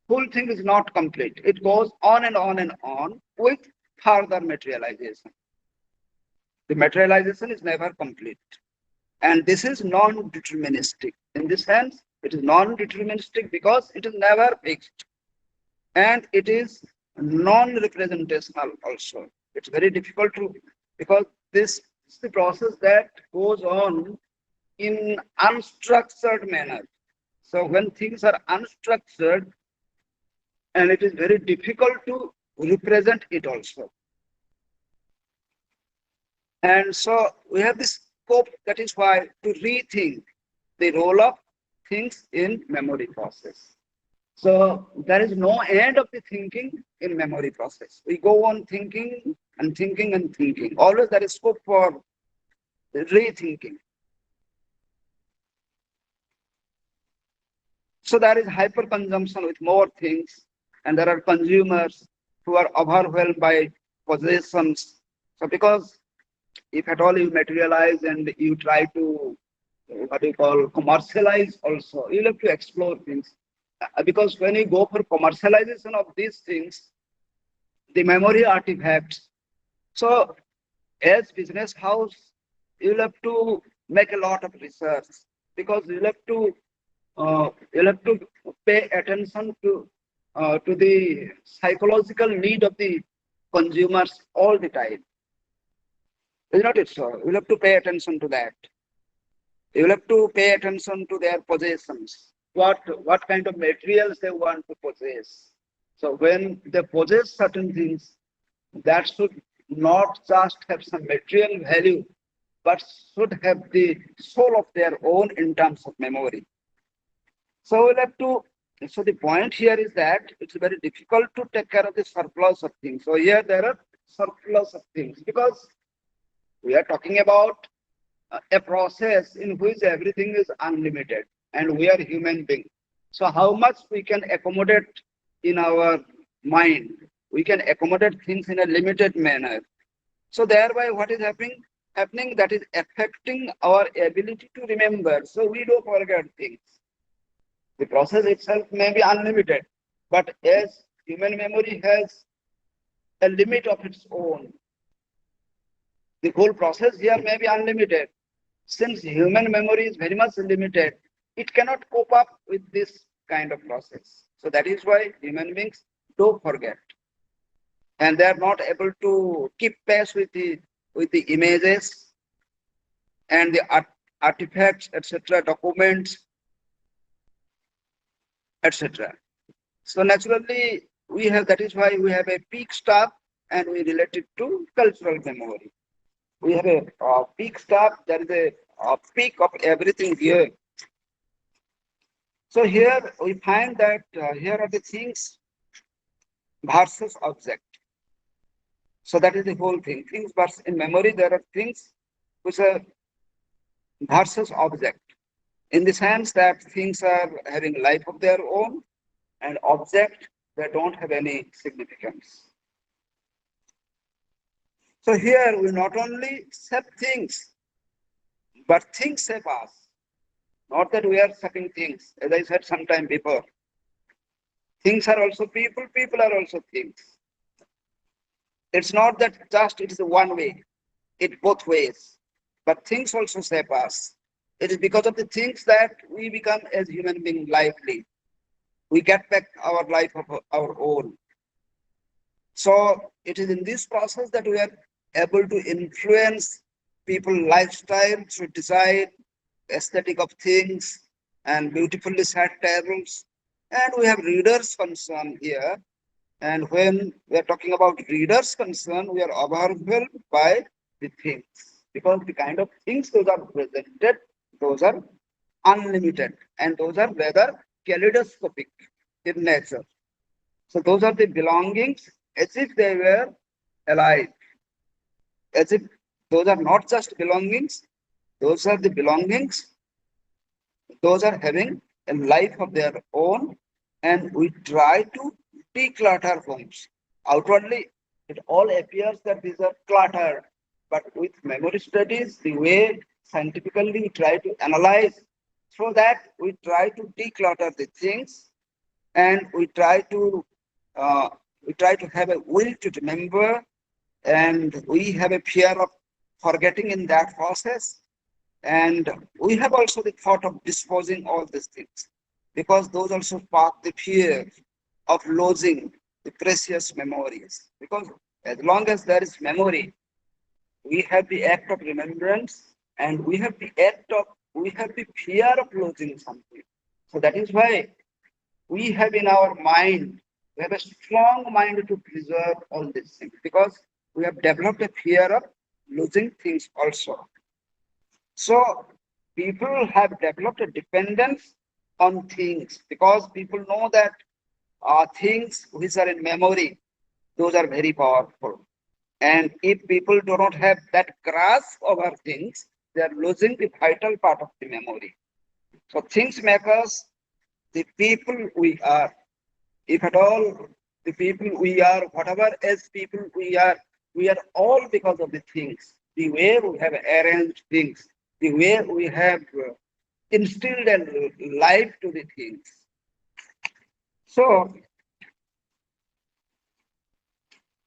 whole thing is not complete. It goes on and on and on with further materialization. The materialization is never complete. And this is non-deterministic. In this sense, it is non-deterministic because it is never fixed. And it is non-representational also. It's very difficult to, because this is the process that goes on in unstructured manner. So when things are unstructured, and it is very difficult to represent it also. And so we have this scope, that is why to rethink the role of things in memory process. So there is no end of the thinking in memory process. We go on thinking and thinking and thinking. Always there is scope for rethinking. So there is hyperconsumption with more things, and there are consumers who are overwhelmed by possessions. So because if at all you materialize and you try to, what we call commercialize also, you'll have to explore things. Because when you go for commercialization of these things, the memory artifacts. So as business house, you'll have to make a lot of research, because you'll have to pay attention to to the psychological need of the consumers all the time. Is not it so? We'll have to pay attention to that. You will have to pay attention to their possessions. What kind of materials they want to possess. So when they possess certain things, that should not just have some material value, but should have the soul of their own in terms of memory. So we'll have to. So the point here is that it's very difficult to take care of the surplus of things. So here there are surplus of things because we are talking about a process in which everything is unlimited and we are human beings. So how much we can accommodate in our mind, we can accommodate things in a limited manner. So thereby what is happening that is affecting our ability to remember. So we do forget things. The process itself may be unlimited, but as human memory has a limit of its own, the whole process here may be unlimited. Since human memory is very much limited, it cannot cope up with this kind of process. So that is why human beings do forget. And they are not able to keep pace with the images and the artifacts, etc., documents, etc. So naturally, that is why we have a peak stuff and we relate it to cultural memory. We have a peak stuff, there is a peak of everything here. So here we find that here are the things versus object. So that is the whole thing. Things versus in memory, there are things which are versus object. In the sense that things are having life of their own and object, they don't have any significance. So here we not only shape things, but things shape us. Not that we are shaping things, as I said sometime before. Things are also people, people are also things. It's not that just it is one way, it both ways. But things also shape us. It is because of the things that we become as human beings lively. We get back our life of our own. So it is in this process that we are able to influence people's lifestyle to decide aesthetic of things and beautifully set tables. And we have readers' concern here. And when we are talking about readers' concern, we are overwhelmed by the things. Because the kind of things those are presented, those are unlimited. And those are rather kaleidoscopic in nature. So those are the belongings as if they were alive. As if those are not just belongings, those are the belongings, those are having a life of their own, and we try to declutter homes. Outwardly, it all appears that these are cluttered, but with memory studies, the way scientifically we try to analyze, so that we try to declutter the things, and we try to have a will to remember, and we have a fear of forgetting in that process. And we have also the thought of disposing all these things, because those also spark the fear of losing the precious memories. Because as long as there is memory, we have the act of remembrance, and we have the fear of losing something. So that is why we have in our mind, we have a strong mind to preserve all these things, because we have developed a fear of losing things also. So people have developed a dependence on things, because people know that things which are in memory, those are very powerful. And if people do not have that grasp over things, they are losing the vital part of the memory. So things make us the people we are. If at all the people we are, whatever as people we are all because of the things, the way we have arranged things, the way we have instilled a life to the things. So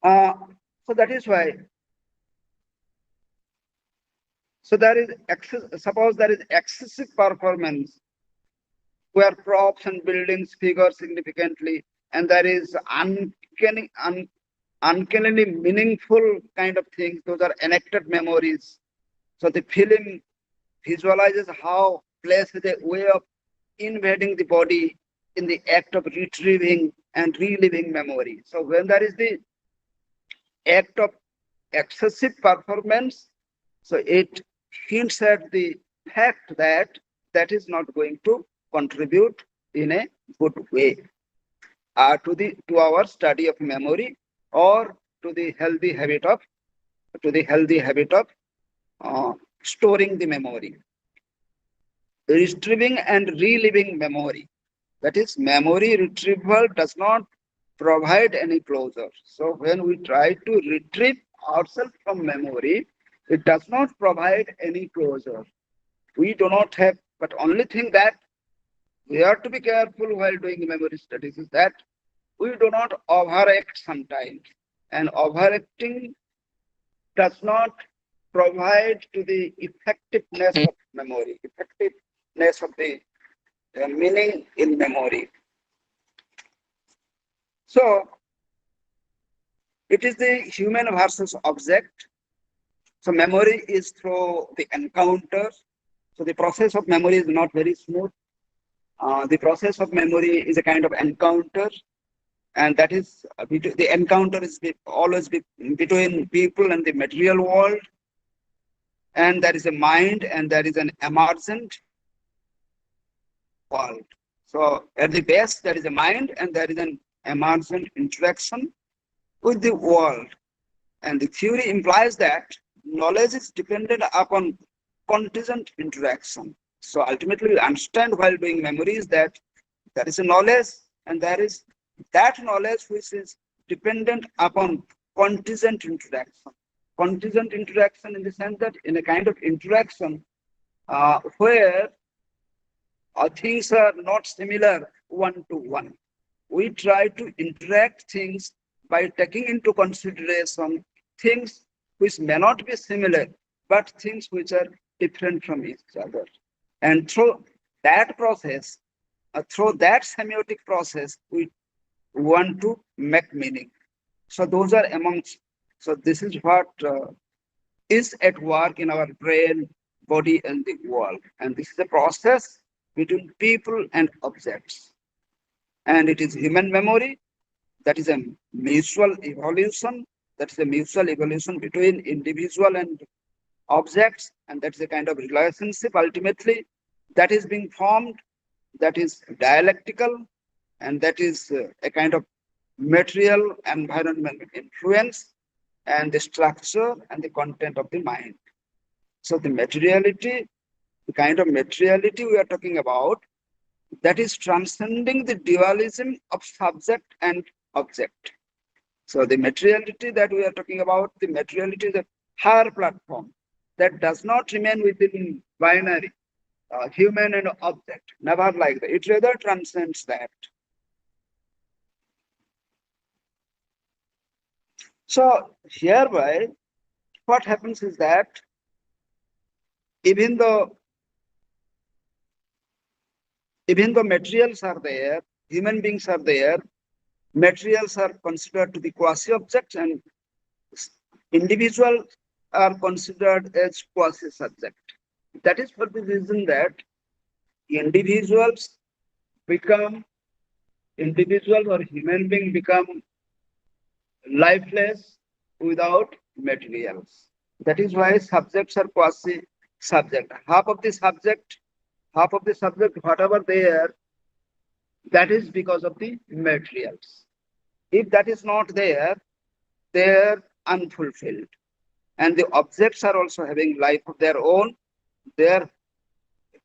that is why. So there is suppose there is excessive performance where props and buildings figure significantly, and there is uncannily meaningful kind of things. Those are enacted memories. So the film visualizes how place is a way of invading the body in the act of retrieving and reliving memory. So when there is the act of excessive performance, so it hints at the fact that that is not going to contribute in a good way to our study of memory, or to the healthy habit of storing the memory. Retrieving and reliving memory. That is, memory retrieval does not provide any closure. So when we try to retrieve ourselves from memory, it does not provide any closure. We do not have, but only thing that we have to be careful while doing memory studies is that we do not overact sometimes. And overacting does not provide to the effectiveness of memory, effectiveness of the meaning in memory. So it is the human versus object. So memory is through the encounter. So the process of memory is not very smooth. The process of memory is a kind of encounter, and that is the encounter is always between people and the material world, and there is a mind and there is an emergent world. So at the base there is a mind and there is an emergent interaction with the world, and the theory implies that knowledge is dependent upon contingent interaction. So ultimately we understand while doing memory is that there is a knowledge, and there is that knowledge which is dependent upon contingent interaction. Contingent interaction in the sense that in a kind of interaction where things are not similar one to one. We try to interact things by taking into consideration things which may not be similar, but things which are different from each other. And through that process, through that semiotic process, we want to make meaning. So those are amongst, so this is what is at work in our brain, body, and the world. And this is a process between people and objects. And it is human memory, that is a mutual evolution, that is a mutual evolution between individual and objects, and that's a kind of relationship ultimately that is being formed, that is dialectical, and that is a kind of material environment influence, and the structure and the content of the mind. So the materiality, the kind of materiality we are talking about, that is transcending the dualism of subject and object. So the materiality that we are talking about, the materiality is a higher platform that does not remain within binary, human and object, never like that. It rather transcends that. So hereby, what happens is that even though materials are there, human beings are there, materials are considered to be quasi-objects, and individuals are considered as quasi-subject. That is for the reason that individuals or human beings become lifeless without materials. That is why subjects are quasi-subject. Half of the subject, whatever they are, that is because of the materials. If that is not there, they are unfulfilled. And the objects are also having life of their own, they are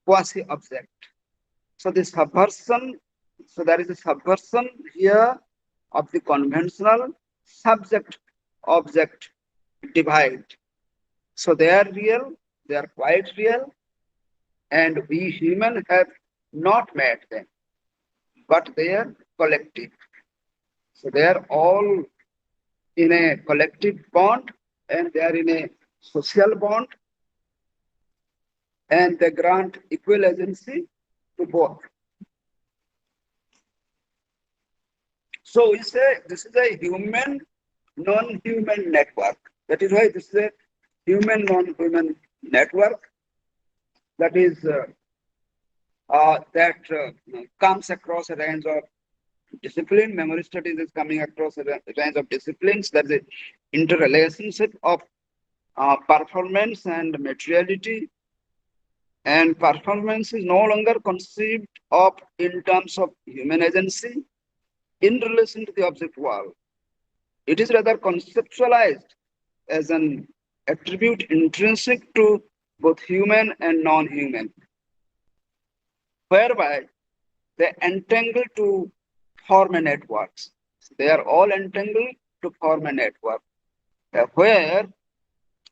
quasi-object. So the subversion, so there is a subversion here of the conventional subject-object divide. So they are real, they are quite real, and we humans have not met them, but they are collective. So they are all in a collective bond, and they are in a social bond, and they grant equal agency to both. So we say this is a human, non-human network. That is why this is a human, non-human network that is comes across a range of discipline. Memory studies is coming across a range of disciplines. There is an interrelationship of performance and materiality. And performance is no longer conceived of in terms of human agency in relation to the object world. It is rather conceptualized as an attribute intrinsic to both human and non-human, whereby they entangle to form a networks. They are all entangled to form a network, where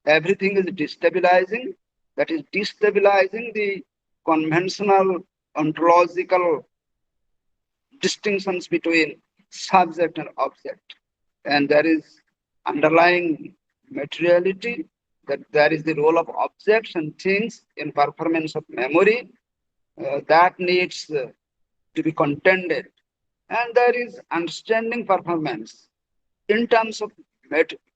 everything is destabilizing, that is destabilizing the conventional ontological distinctions between subject and object. And there is underlying materiality, that there is the role of objects and things in performance of memory that needs to be contended. And there is understanding performance in terms of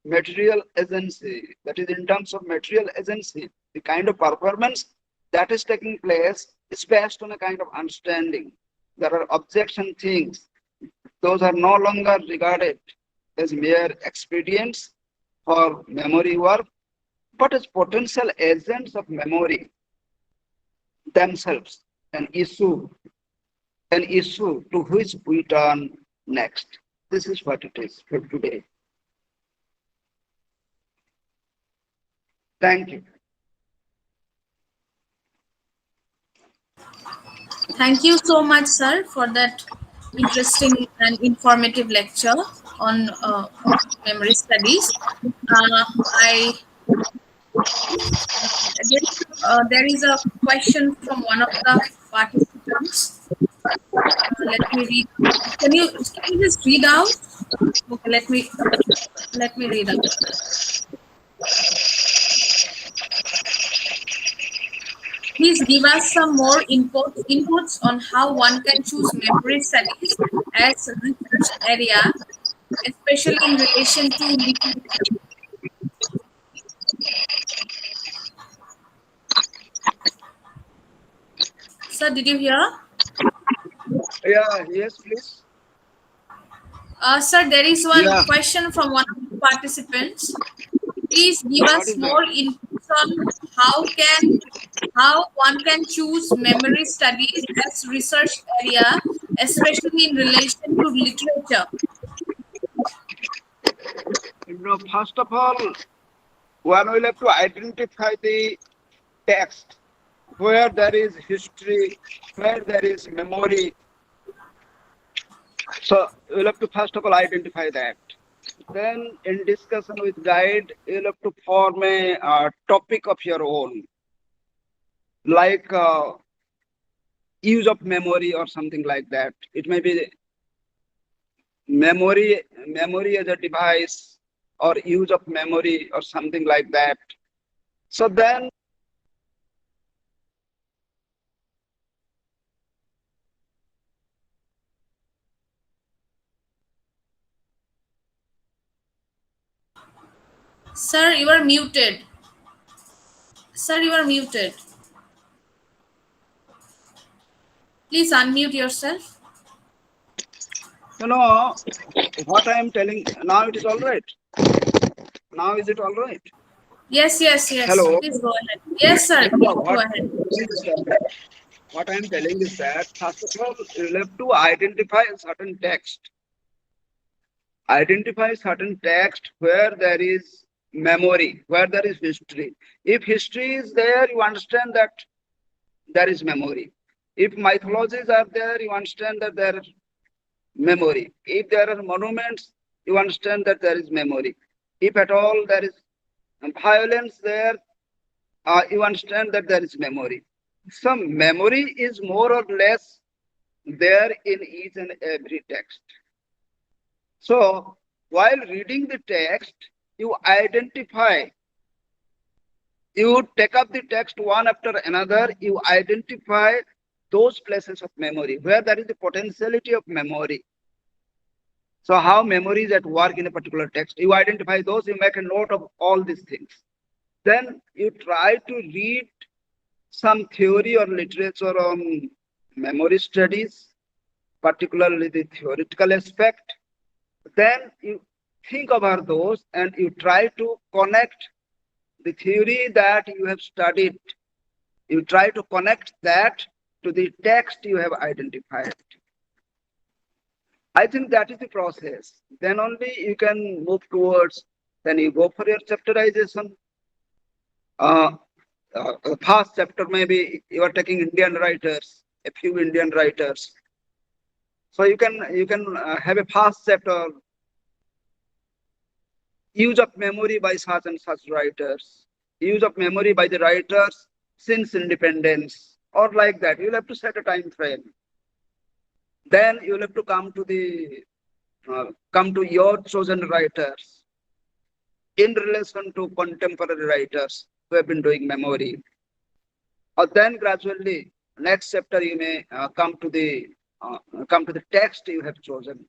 material agency, that is in terms of material agency, the kind of performance that is taking place is based on a kind of understanding. There are objects and things. Those are no longer regarded as mere expedients for memory work, but as potential agents of memory themselves, an issue to which we turn next. This is what it is for today. Thank you. Thank you so much, sir, for that interesting and informative lecture on memory studies. There is a question from one of the participants. Let me read. Can you just read out? Okay, let me read out. Please give us some more inputs on how one can choose memory studies as a research area, especially in relation to literature. Sir, did you hear? Yeah, yes, please. Sir, there is one question from one of the participants. Please give us more inputs on how one can choose memory studies as research area, especially in relation to literature. First of all, one will have to identify the text, where there is history, where there is memory. So you'll have to first of all identify that. Then in discussion with guide, you'll have to form a topic of your own, like use of memory or something like that. It may be memory as a device, or use of memory or something like that. So then Sir, you are muted. Sir, you are muted. Please unmute yourself. you know what I am telling now. It is all right. Now is it all right? Yes. Hello. Please go ahead. Yes, sir. Please go ahead. What I am telling is that first of all, you have to identify a certain text. Identify certain text where there is memory, where there is history. If history is there, you understand that there is memory. If mythologies are there, you understand that there is memory. If there are monuments, you understand that there is memory. If at all there is violence there, you understand that there is memory. Some memory is more or less there in each and every text. So while reading the text, you identify, you take up the text one after another, you identify those places of memory where there is the potentiality of memory. So how memory is at work in a particular text, you identify those, you make a note of all these things. Then you try to read some theory or literature on memory studies, particularly the theoretical aspect. Then you think about those and you try to connect the theory that you have studied. You try to connect that to the text you have identified. I think that is the process. Then only you can move towards, then you go for your chapterization. First chapter, maybe you are taking Indian writers, a few Indian writers. So you can have a first chapter, use of memory by such and such writers, use of memory by the writers since independence, or like that. You'll have to set a time frame. Then you'll have to come to your chosen writers in relation to contemporary writers who have been doing memory. Or then gradually, next chapter you may come to the text you have chosen.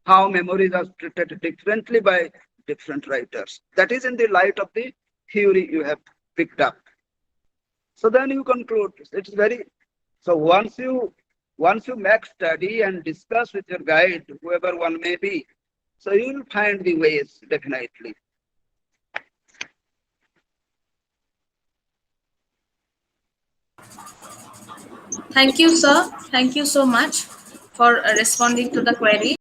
How memories are treated differently by different writers. That is in the light of the theory you have picked up. So then you conclude. It's very, so once you make study and discuss with your guide, whoever one may be, so you will find the ways definitely. Thank you, sir. Thank you so much for responding to the query.